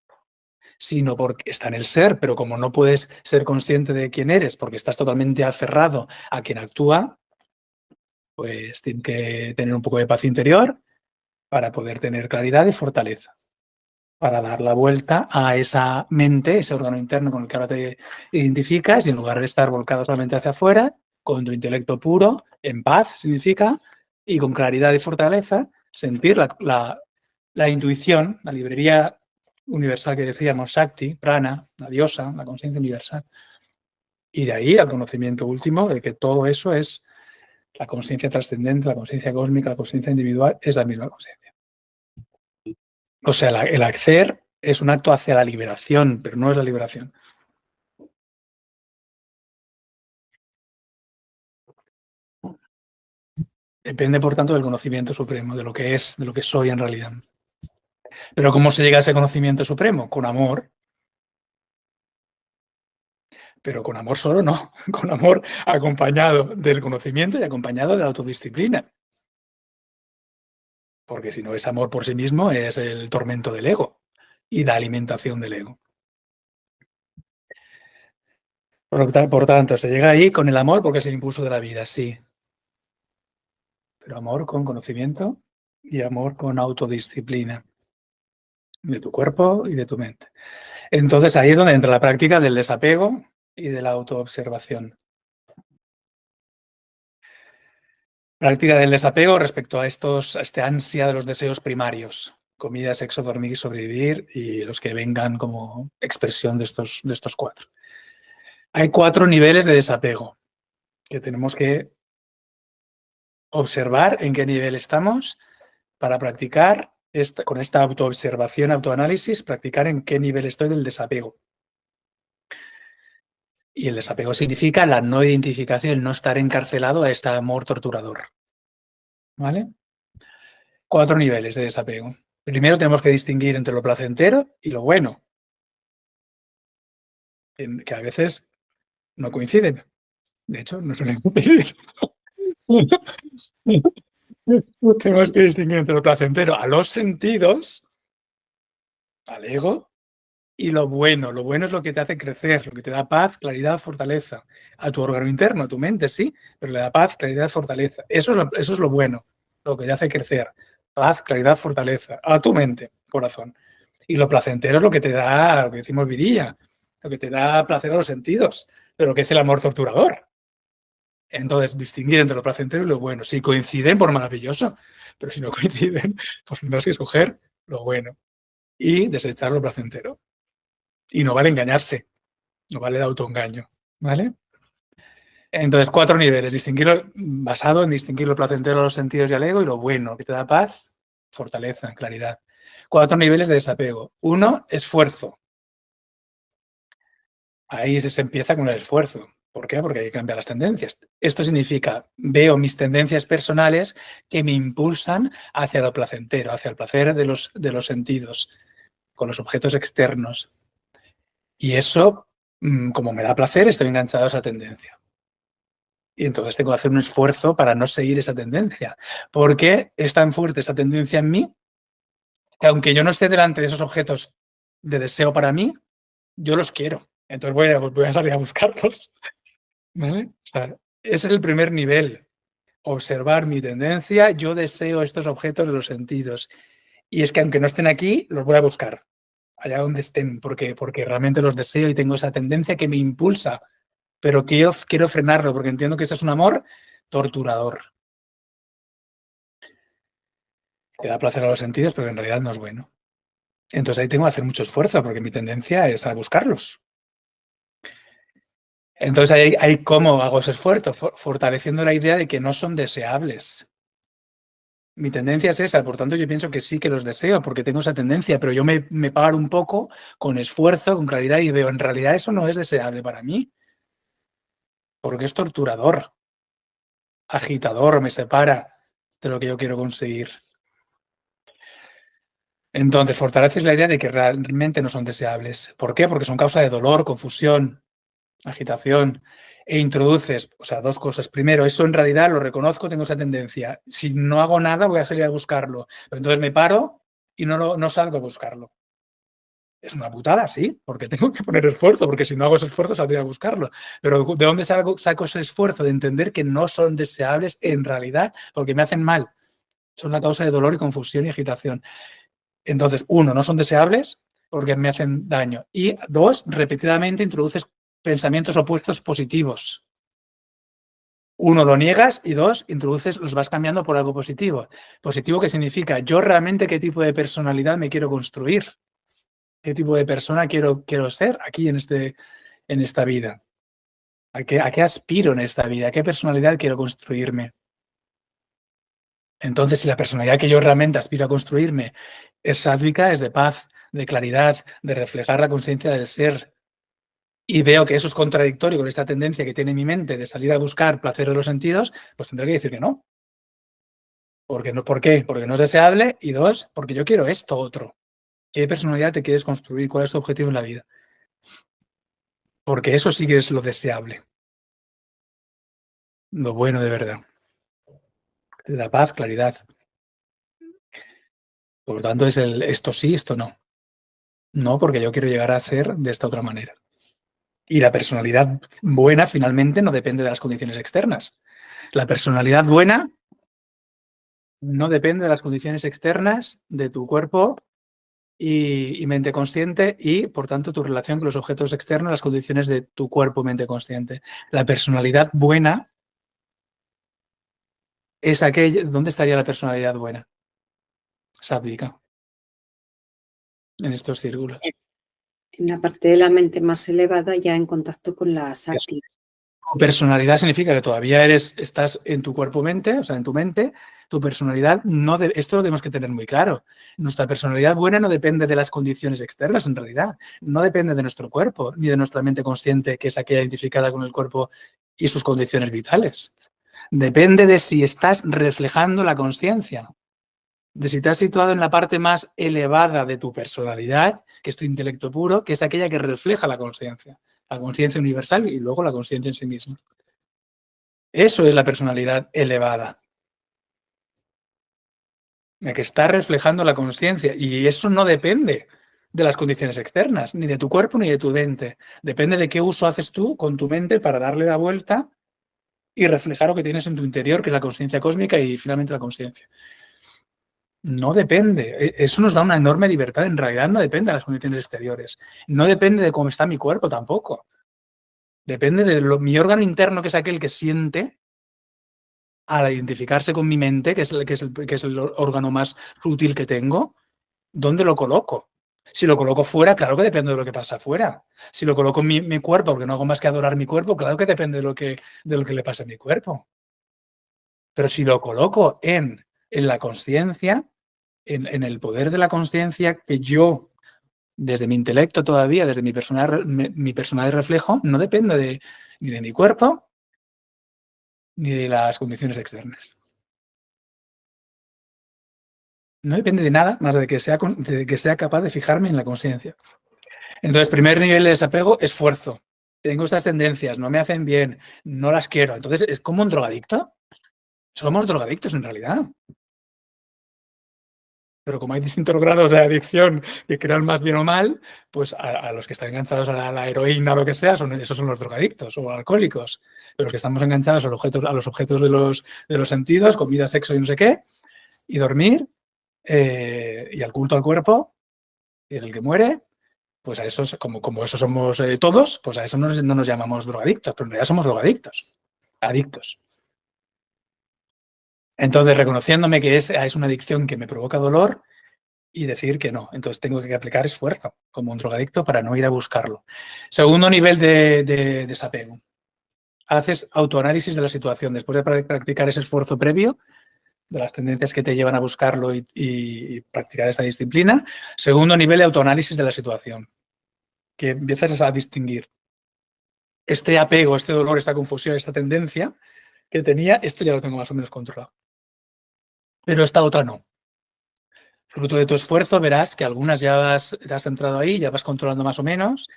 sino porque está en el ser, pero como no puedes ser consciente de quién eres porque estás totalmente aferrado a quien actúa, pues tienes que tener un poco de paz interior para poder tener claridad y fortaleza, para dar la vuelta a esa mente, ese órgano interno con el que ahora te identificas y en lugar de estar volcado solamente hacia afuera, con tu intelecto puro, en paz significa, y con claridad y fortaleza, sentir la intuición, la librería universal que decíamos, Shakti, Prana, la diosa, la conciencia universal. Y de ahí al conocimiento último de que todo eso es la conciencia trascendente, la conciencia cósmica, la conciencia individual, es la misma conciencia. O sea, el hacer es un acto hacia la liberación, pero no es la liberación. Depende, por tanto, del conocimiento supremo, de lo que es, de lo que soy en realidad. Pero ¿cómo se llega a ese conocimiento supremo? Con amor. Pero con amor solo no, con amor acompañado del conocimiento y acompañado de la autodisciplina. Porque si no es amor por sí mismo, es el tormento del ego y la alimentación del ego. Por tanto, se llega ahí con el amor porque es el impulso de la vida, sí. Pero amor con conocimiento y amor con autodisciplina de tu cuerpo y de tu mente. Entonces ahí es donde entra la práctica del desapego y de la autoobservación. Práctica del desapego respecto a este ansia de los deseos primarios. Comida, sexo, dormir y sobrevivir y los que vengan como expresión de estos cuatro. Hay 4 niveles de desapego que tenemos que observar en qué nivel estamos para practicar con esta autoobservación, autoanálisis, practicar en qué nivel estoy del desapego. Y el desapego significa la no identificación, el no estar encarcelado a este amor torturador. ¿Vale? 4 niveles de desapego. Primero tenemos que distinguir entre lo placentero y lo bueno, que a veces no coinciden. De hecho, no suelen coincidir. Tenemos que distinguir entre lo placentero a los sentidos, al ego, y lo bueno. Lo bueno es lo que te hace crecer, lo que te da paz, claridad, fortaleza. A tu órgano interno, a tu mente, sí, pero le da paz, claridad, fortaleza. Eso es lo bueno, lo que te hace crecer. Paz, claridad, fortaleza. A tu mente, corazón. Y lo placentero es lo que te da, lo que decimos vidilla, lo que te da placer a los sentidos, pero que es el amor torturador. Entonces, distinguir entre lo placentero y lo bueno. Si coinciden, por maravilloso, pero si no coinciden, pues tendrás que escoger lo bueno y desechar lo placentero. Y no vale engañarse, no vale de autoengaño, ¿vale? Entonces, 4 niveles, distinguirlo basado en distinguir lo placentero a los sentidos y al ego y lo bueno, que te da paz, fortaleza, claridad. 4 niveles de desapego. 1, esfuerzo. Ahí se empieza con el esfuerzo. ¿Por qué? Porque hay que cambiar las tendencias. Esto significa, veo mis tendencias personales que me impulsan hacia lo placentero, hacia el placer de los sentidos, con los objetos externos. Y eso, como me da placer, estoy enganchado a esa tendencia. Y entonces tengo que hacer un esfuerzo para no seguir esa tendencia. Porque es tan fuerte esa tendencia en mí que aunque yo no esté delante de esos objetos de deseo para mí, yo los quiero. Entonces voy a salir a buscarlos. ¿Vale? O sea, ese es el primer nivel. Observar mi tendencia, yo deseo estos objetos de los sentidos. Y es que aunque no estén aquí, los voy a buscar, allá donde estén, porque realmente los deseo y tengo esa tendencia que me impulsa. Pero quiero frenarlo, porque entiendo que ese es un amor torturador. Que da placer a los sentidos, pero en realidad no es bueno. Entonces ahí tengo que hacer mucho esfuerzo, porque mi tendencia es a buscarlos. Entonces, ahí ¿cómo hago ese esfuerzo? Fortaleciendo la idea de que no son deseables. Mi tendencia es esa, por tanto yo pienso que sí que los deseo, porque tengo esa tendencia, pero yo me paro un poco con esfuerzo, con claridad y veo, en realidad eso no es deseable para mí, porque es torturador, agitador, me separa de lo que yo quiero conseguir. Entonces, fortaleces la idea de que realmente no son deseables. ¿Por qué? Porque son causa de dolor, confusión, agitación, e introduces, o sea, 2 cosas. Primero, eso en realidad lo reconozco, tengo esa tendencia. Si no hago nada, voy a salir a buscarlo. Pero entonces me paro y no salgo a buscarlo. Es una putada, sí, porque tengo que poner esfuerzo, porque si no hago ese esfuerzo, saldría a buscarlo. Pero ¿de dónde saco ese esfuerzo? De entender que no son deseables en realidad, porque me hacen mal. Son la causa de dolor y confusión y agitación. Entonces, 1, no son deseables porque me hacen daño. Y 2, repetidamente introduces pensamientos opuestos positivos. 1, lo niegas y 2, introduces, los vas cambiando por algo positivo. Positivo que significa, yo realmente qué tipo de personalidad me quiero construir. ¿Qué tipo de persona quiero ser aquí en esta vida? ¿A qué aspiro en esta vida? ¿A qué personalidad quiero construirme? Entonces, si la personalidad que yo realmente aspiro a construirme es sádvica, es de paz, de claridad, de reflejar la conciencia del ser, y veo que eso es contradictorio con esta tendencia que tiene mi mente de salir a buscar placer de los sentidos, pues tendré que decir que no. ¿Por qué? Porque no es deseable, y 2, porque yo quiero esto otro. ¿Qué personalidad te quieres construir? ¿Cuál es tu objetivo en la vida? Porque eso sí que es lo deseable. Lo bueno de verdad. Te da paz, claridad. Por lo tanto, es esto sí, esto no. No, porque yo quiero llegar a ser de esta otra manera. Y la personalidad buena finalmente no depende de las condiciones externas. La personalidad buena no depende de las condiciones externas de tu cuerpo y mente consciente y, por tanto, tu relación con los objetos externos, las condiciones de tu cuerpo y mente consciente. La personalidad buena es aquella... ¿Dónde estaría la personalidad buena? Sádvica. En estos círculos. En la parte de la mente más elevada, ya en contacto con la Sakti. Tu personalidad significa que todavía estás en tu cuerpo-mente, o sea, en tu mente. Tu personalidad no esto lo tenemos que tener muy claro. Nuestra personalidad buena no depende de las condiciones externas, en realidad. No depende de nuestro cuerpo, ni de nuestra mente consciente, que es aquella identificada con el cuerpo y sus condiciones vitales. Depende de si estás reflejando la conciencia, de si te has situado en la parte más elevada de tu personalidad, que es tu intelecto puro, que es aquella que refleja la conciencia universal y luego la conciencia en sí misma. Eso es la personalidad elevada, la que está reflejando la conciencia, y eso no depende de las condiciones externas, ni de tu cuerpo ni de tu mente. Depende de qué uso haces tú con tu mente para darle la vuelta y reflejar lo que tienes en tu interior, que es la conciencia cósmica y finalmente la conciencia. No depende. Eso nos da una enorme libertad. En realidad no depende de las condiciones exteriores. No depende de cómo está mi cuerpo tampoco. Depende de mi órgano interno, que es aquel que siente, al identificarse con mi mente, que es el órgano más útil que tengo, ¿dónde lo coloco? Si lo coloco fuera, claro que depende de lo que pasa afuera. Si lo coloco en mi cuerpo, porque no hago más que adorar mi cuerpo, claro que depende de lo que le pasa a mi cuerpo. Pero si lo coloco en la consciencia, en el poder de la consciencia, que yo, desde mi intelecto todavía, desde mi persona de reflejo, no depende ni de mi cuerpo ni de las condiciones externas. No depende de nada más de que sea capaz de fijarme en la consciencia. Entonces, primer nivel de desapego, esfuerzo. Tengo estas tendencias, no me hacen bien, no las quiero. Entonces, ¿es como un drogadicto? Somos drogadictos en realidad. Pero como hay distintos grados de adicción que crean más bien o mal, pues a los que están enganchados a la heroína o lo que sea, esos son los drogadictos o alcohólicos. Pero los que estamos enganchados a los objetos de los sentidos, comida, sexo y no sé qué, y dormir, y al culto al cuerpo, que es el que muere, pues a esos, como eso somos todos, pues a eso no nos llamamos drogadictos, pero en realidad somos drogadictos, adictos. Entonces, reconociéndome que es una adicción que me provoca dolor y decir que no. Entonces, tengo que aplicar esfuerzo como un drogadicto para no ir a buscarlo. Segundo nivel de desapego. Haces autoanálisis de la situación. Después de practicar ese esfuerzo previo, de las tendencias que te llevan a buscarlo y practicar esta disciplina. Segundo nivel de autoanálisis de la situación. Que empiezas a distinguir este apego, este dolor, esta confusión, esta tendencia que tenía, esto ya lo tengo más o menos controlado. Pero esta otra no. Fruto de tu esfuerzo verás que algunas te has centrado ahí, ya vas controlando más o menos.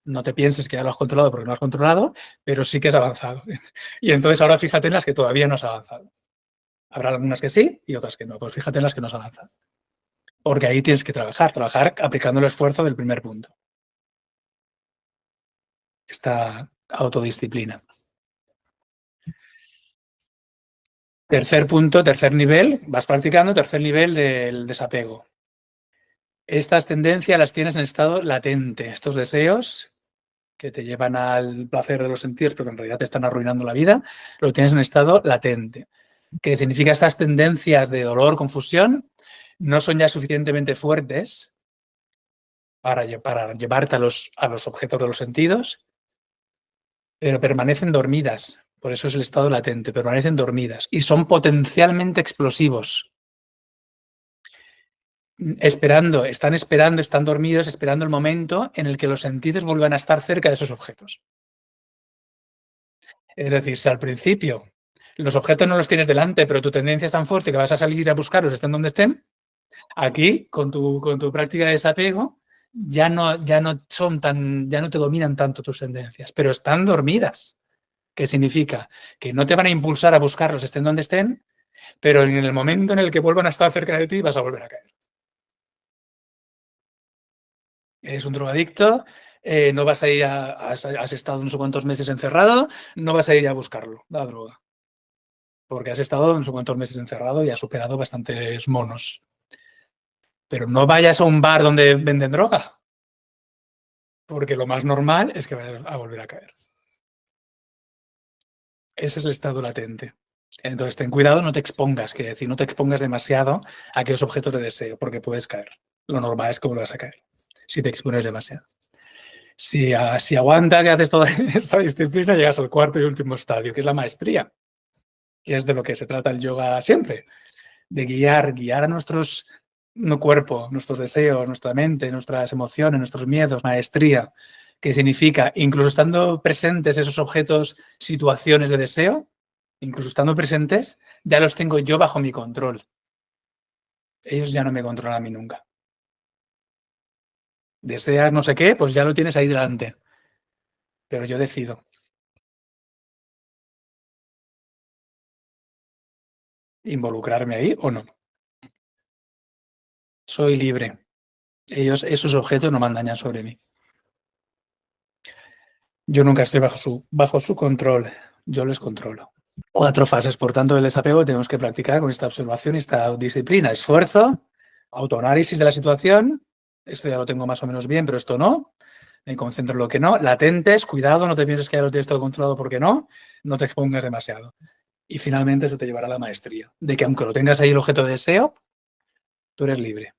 No te pienses que ya lo has controlado porque no has controlado, pero sí que has avanzado. Y entonces ahora fíjate en las que todavía no has avanzado. Habrá algunas que sí y otras que no, pues fíjate en las que no has avanzado. Porque ahí tienes que trabajar aplicando el esfuerzo del primer punto. Esta autodisciplina. Tercer punto, tercer nivel, vas practicando, tercer nivel del desapego. Estas tendencias las tienes en estado latente, estos deseos que te llevan al placer de los sentidos, pero que en realidad te están arruinando la vida, lo tienes en estado latente. ¿Qué significa? Estas tendencias de dolor, confusión, no son ya suficientemente fuertes para llevarte a los objetos de los sentidos, pero permanecen dormidas. Por eso es el estado latente, permanecen dormidas y son potencialmente explosivos. Están dormidos, esperando el momento en el que los sentidos vuelvan a estar cerca de esos objetos. Es decir, si al principio los objetos no los tienes delante, pero tu tendencia es tan fuerte que vas a salir a buscarlos, estén donde estén, aquí, con tu práctica de desapego, ya no te dominan tanto tus tendencias, pero están dormidas. ¿Qué significa? Que no te van a impulsar a buscarlos, estén donde estén, pero en el momento en el que vuelvan a estar cerca de ti vas a volver a caer. Eres un drogadicto, no vas a ir has estado no sé cuántos meses encerrado, no vas a ir a buscarlo, la droga. Porque has estado no sé cuántos meses encerrado y has superado bastantes monos. Pero no vayas a un bar donde venden droga, porque lo más normal es que vayas a volver a caer. Ese es el estado latente. Entonces, ten cuidado, no te expongas, quiere decir, no te expongas demasiado a aquellos objetos de deseo, porque puedes caer. Lo normal es que vuelvas a caer, si te expones demasiado. Si aguantas y haces toda esta disciplina, llegas al cuarto y último estadio, que es la maestría, que es de lo que se trata el yoga siempre, de guiar a nuestros cuerpo, nuestros deseos, nuestra mente, nuestras emociones, nuestros miedos, maestría, que significa, incluso estando presentes esos objetos, situaciones de deseo, incluso estando presentes, ya los tengo yo bajo mi control. Ellos ya no me controlan a mí nunca. Deseas no sé qué, pues ya lo tienes ahí delante. Pero yo decido. ¿Involucrarme ahí o no? Soy libre. Esos objetos no mandan ya sobre mí. Yo nunca estoy bajo su control. Yo les controlo. 4 fases, por tanto, del desapego tenemos que practicar con esta observación y esta disciplina. Esfuerzo, autoanálisis de la situación. Esto ya lo tengo más o menos bien, pero esto no. me concentro en lo que no. Latentes, cuidado, no te pienses que ya lo tienes todo controlado porque no te expongas demasiado. Y finalmente eso te llevará a la maestría, de que aunque lo tengas ahí el objeto de deseo, tú eres libre.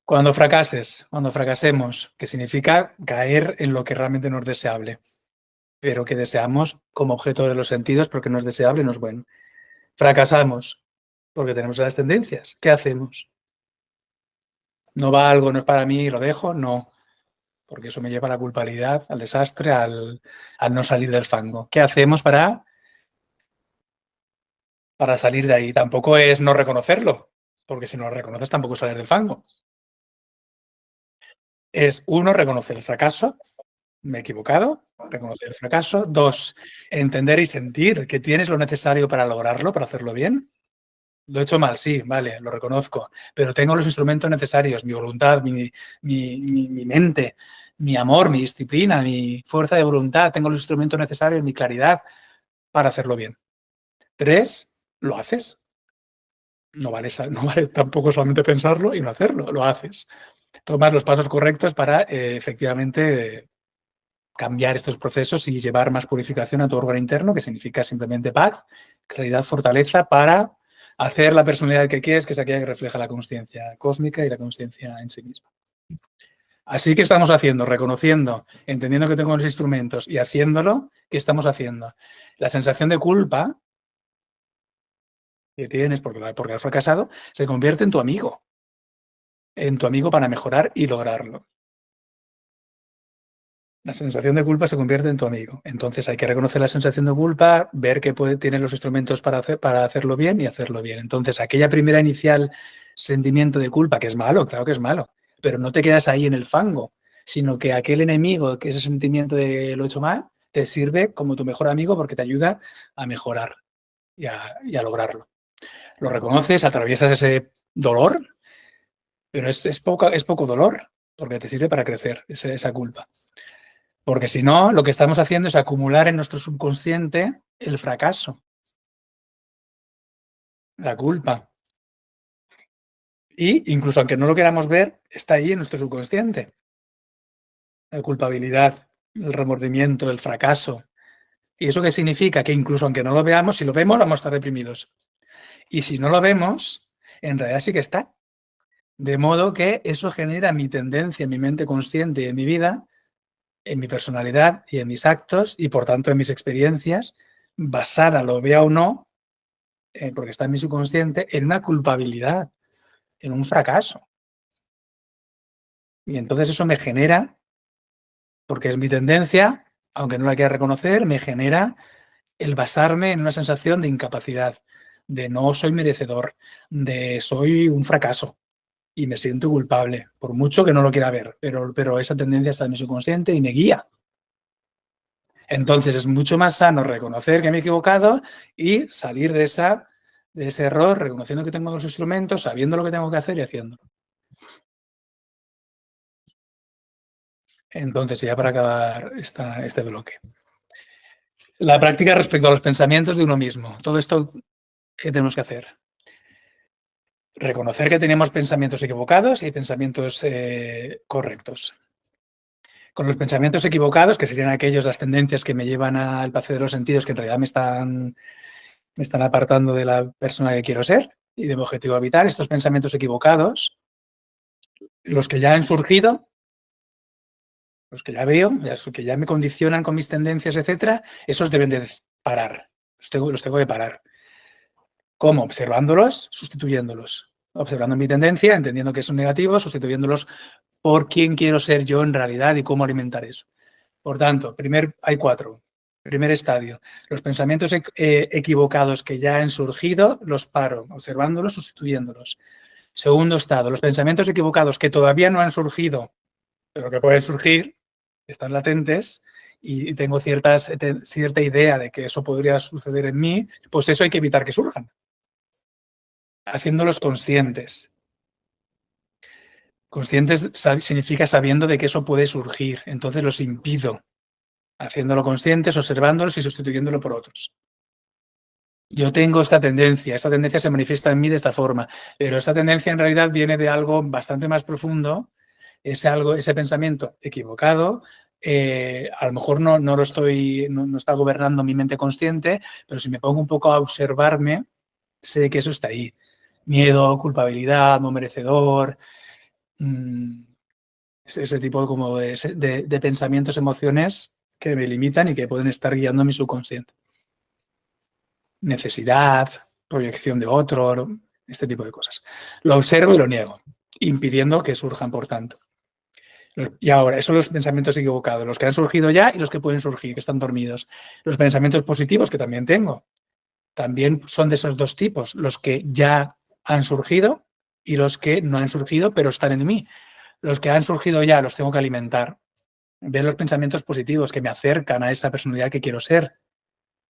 Cuando fracasemos, que significa caer en lo que realmente no es deseable, pero que deseamos como objeto de los sentidos porque no es deseable, no es bueno. Fracasamos porque tenemos esas tendencias. ¿Qué hacemos? ¿No va algo, no es para mí, lo dejo? No, porque eso me lleva a la culpabilidad, al desastre, al no salir del fango. ¿Qué hacemos para salir de ahí? Tampoco es no reconocerlo, porque si no lo reconoces tampoco es salir del fango. Es, uno, reconocer el fracaso. Me he equivocado, reconocer el fracaso. 2, entender y sentir que tienes lo necesario para lograrlo, para hacerlo bien. Lo he hecho mal, sí, vale, lo reconozco, pero tengo los instrumentos necesarios, mi voluntad, mi mente, mi amor, mi disciplina, mi fuerza de voluntad, tengo los instrumentos necesarios, mi claridad para hacerlo bien. 3, lo haces. No vale tampoco solamente pensarlo y no hacerlo, lo haces. Tomas los pasos correctos para efectivamente cambiar estos procesos y llevar más purificación a tu órgano interno, que significa simplemente paz, claridad, fortaleza, para hacer la personalidad que quieres, que es aquella que refleja la consciencia cósmica y la consciencia en sí misma. Así que estamos haciendo, reconociendo, entendiendo que tengo los instrumentos y haciéndolo, ¿qué estamos haciendo? La sensación de culpa que tienes porque has fracasado se convierte en tu amigo para mejorar y lograrlo. La sensación de culpa se convierte en tu amigo. Entonces hay que reconocer la sensación de culpa, ver que tienes los instrumentos para hacerlo bien y hacerlo bien. Entonces aquella primera inicial sentimiento de culpa, que es malo, claro que es malo, pero no te quedas ahí en el fango, sino que aquel enemigo, que ese sentimiento de lo he hecho mal, te sirve como tu mejor amigo porque te ayuda a mejorar y a lograrlo. Lo reconoces, atraviesas ese dolor, pero es poco dolor porque te sirve para crecer esa culpa. Porque si no, lo que estamos haciendo es acumular en nuestro subconsciente el fracaso, la culpa. Y incluso aunque no lo queramos ver, está ahí en nuestro subconsciente. La culpabilidad, el remordimiento, el fracaso. ¿Y eso qué significa? Que incluso aunque no lo veamos, si lo vemos, vamos a estar deprimidos. Y si no lo vemos, en realidad sí que está. De modo que eso genera mi tendencia en mi mente consciente y en mi vida, en mi personalidad y en mis actos y por tanto en mis experiencias, basada, lo vea o no, porque está en mi subconsciente, en una culpabilidad, en un fracaso. Y entonces eso me genera, porque es mi tendencia, aunque no la quiera reconocer, me genera el basarme en una sensación de incapacidad, de no soy merecedor, de soy un fracaso y me siento culpable, por mucho que no lo quiera ver, pero esa tendencia está en mi subconsciente y me guía. Entonces es mucho más sano reconocer que me he equivocado y salir de ese error, reconociendo que tengo los instrumentos, sabiendo lo que tengo que hacer y haciéndolo. Entonces, ya para acabar este bloque. La práctica respecto a los pensamientos de uno mismo. Todo esto, ¿qué tenemos que hacer? Reconocer que tenemos pensamientos equivocados y pensamientos correctos. Con los pensamientos equivocados, que serían aquellos, las tendencias que me llevan al placer de los sentidos, que en realidad me están apartando de la persona que quiero ser y de mi objetivo vital, estos pensamientos equivocados, los que ya han surgido, los que ya veo, los que ya me condicionan con mis tendencias, etcétera, esos deben de parar. Los tengo que parar. ¿Cómo? Observándolos, sustituyéndolos. Observando mi tendencia, entendiendo que son negativos, sustituyéndolos por quién quiero ser yo en realidad y cómo alimentar eso. Por tanto, hay 4. Primer estadio. Los pensamientos equivocados que ya han surgido, los paro, observándolos, sustituyéndolos. Segundo estado. Los pensamientos equivocados que todavía no han surgido, pero que pueden surgir, están latentes y tengo cierta idea de que eso podría suceder en mí, pues eso hay que evitar que surjan. Haciéndolos conscientes. Conscientes significa sabiendo de que eso puede surgir, entonces los impido. Haciéndolo conscientes, observándolos y sustituyéndolo por otros. Yo tengo esta tendencia se manifiesta en mí de esta forma, pero esta tendencia en realidad viene de algo bastante más profundo ese pensamiento equivocado, a lo mejor no está gobernando mi mente consciente, pero si me pongo un poco a observarme, sé que eso está ahí. Miedo, culpabilidad, no merecedor, ese tipo como de pensamientos, emociones que me limitan y que pueden estar guiando mi subconsciente. Necesidad, proyección de otro, este tipo de cosas. Lo observo y lo niego, impidiendo que surjan, por tanto. Y ahora, esos son los pensamientos equivocados, los que han surgido ya y los que pueden surgir, que están dormidos. Los pensamientos positivos, que también tengo, también son de esos dos tipos, los que ya han surgido y los que no han surgido, pero están en mí. Los que han surgido ya los tengo que alimentar. Ver los pensamientos positivos que me acercan a esa personalidad que quiero ser,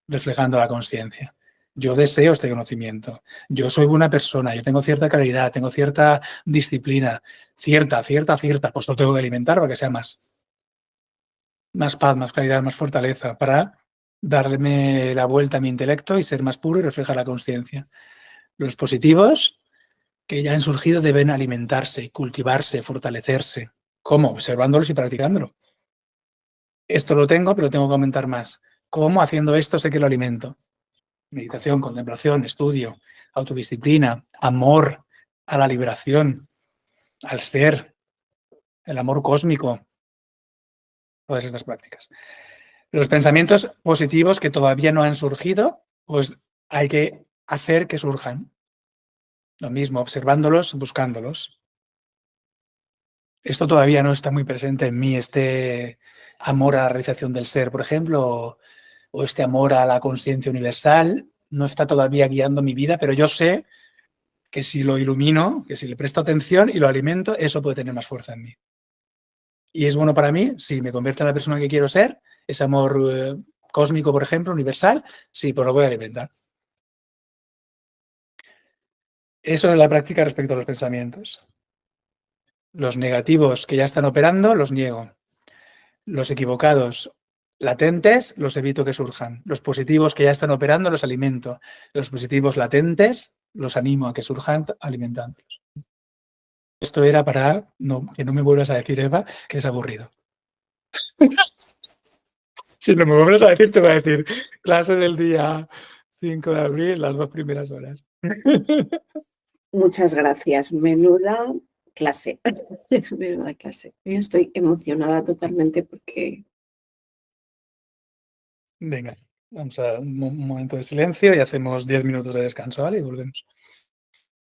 reflejando la conciencia. Yo deseo este conocimiento. Yo soy buena persona, yo tengo cierta claridad, tengo cierta disciplina, cierta, pues lo tengo que alimentar para que sea más paz, más claridad, más fortaleza, para darme la vuelta a mi intelecto y ser más puro y reflejar la conciencia. Los positivos que ya han surgido deben alimentarse, cultivarse, fortalecerse. ¿Cómo? Observándolos y practicándolo. Esto lo tengo, pero tengo que aumentar más. ¿Cómo? Haciendo esto sé que lo alimento. Meditación, contemplación, estudio, autodisciplina, amor a la liberación, al ser, el amor cósmico, todas estas prácticas. Los pensamientos positivos que todavía no han surgido, pues hay que hacer que surjan. Lo mismo, observándolos, buscándolos. Esto todavía no está muy presente en mí, este amor a la realización del ser, por ejemplo, o este amor a la conciencia universal, no está todavía guiando mi vida, pero yo sé que si lo ilumino, que si le presto atención y lo alimento, eso puede tener más fuerza en mí. ¿Y es bueno para mí? Sí, me convierte en la persona que quiero ser, ese amor cósmico, por ejemplo, universal, sí, pues lo voy a alimentar. Eso es la práctica respecto a los pensamientos. Los negativos que ya están operando, los niego. Los equivocados latentes, los evito que surjan. Los positivos que ya están operando, los alimento. Los positivos latentes, los animo a que surjan alimentándolos. Esto era para que no me vuelvas a decir, Eva, que es aburrido. Si no me vuelves a decir, te voy a decir clase del día 5 de abril, las 2 primeras horas. Muchas gracias. Menuda clase. Menuda clase. Yo estoy emocionada totalmente porque... Venga, vamos a un momento de silencio y hacemos 10 minutos de descanso, ¿vale? Y volvemos.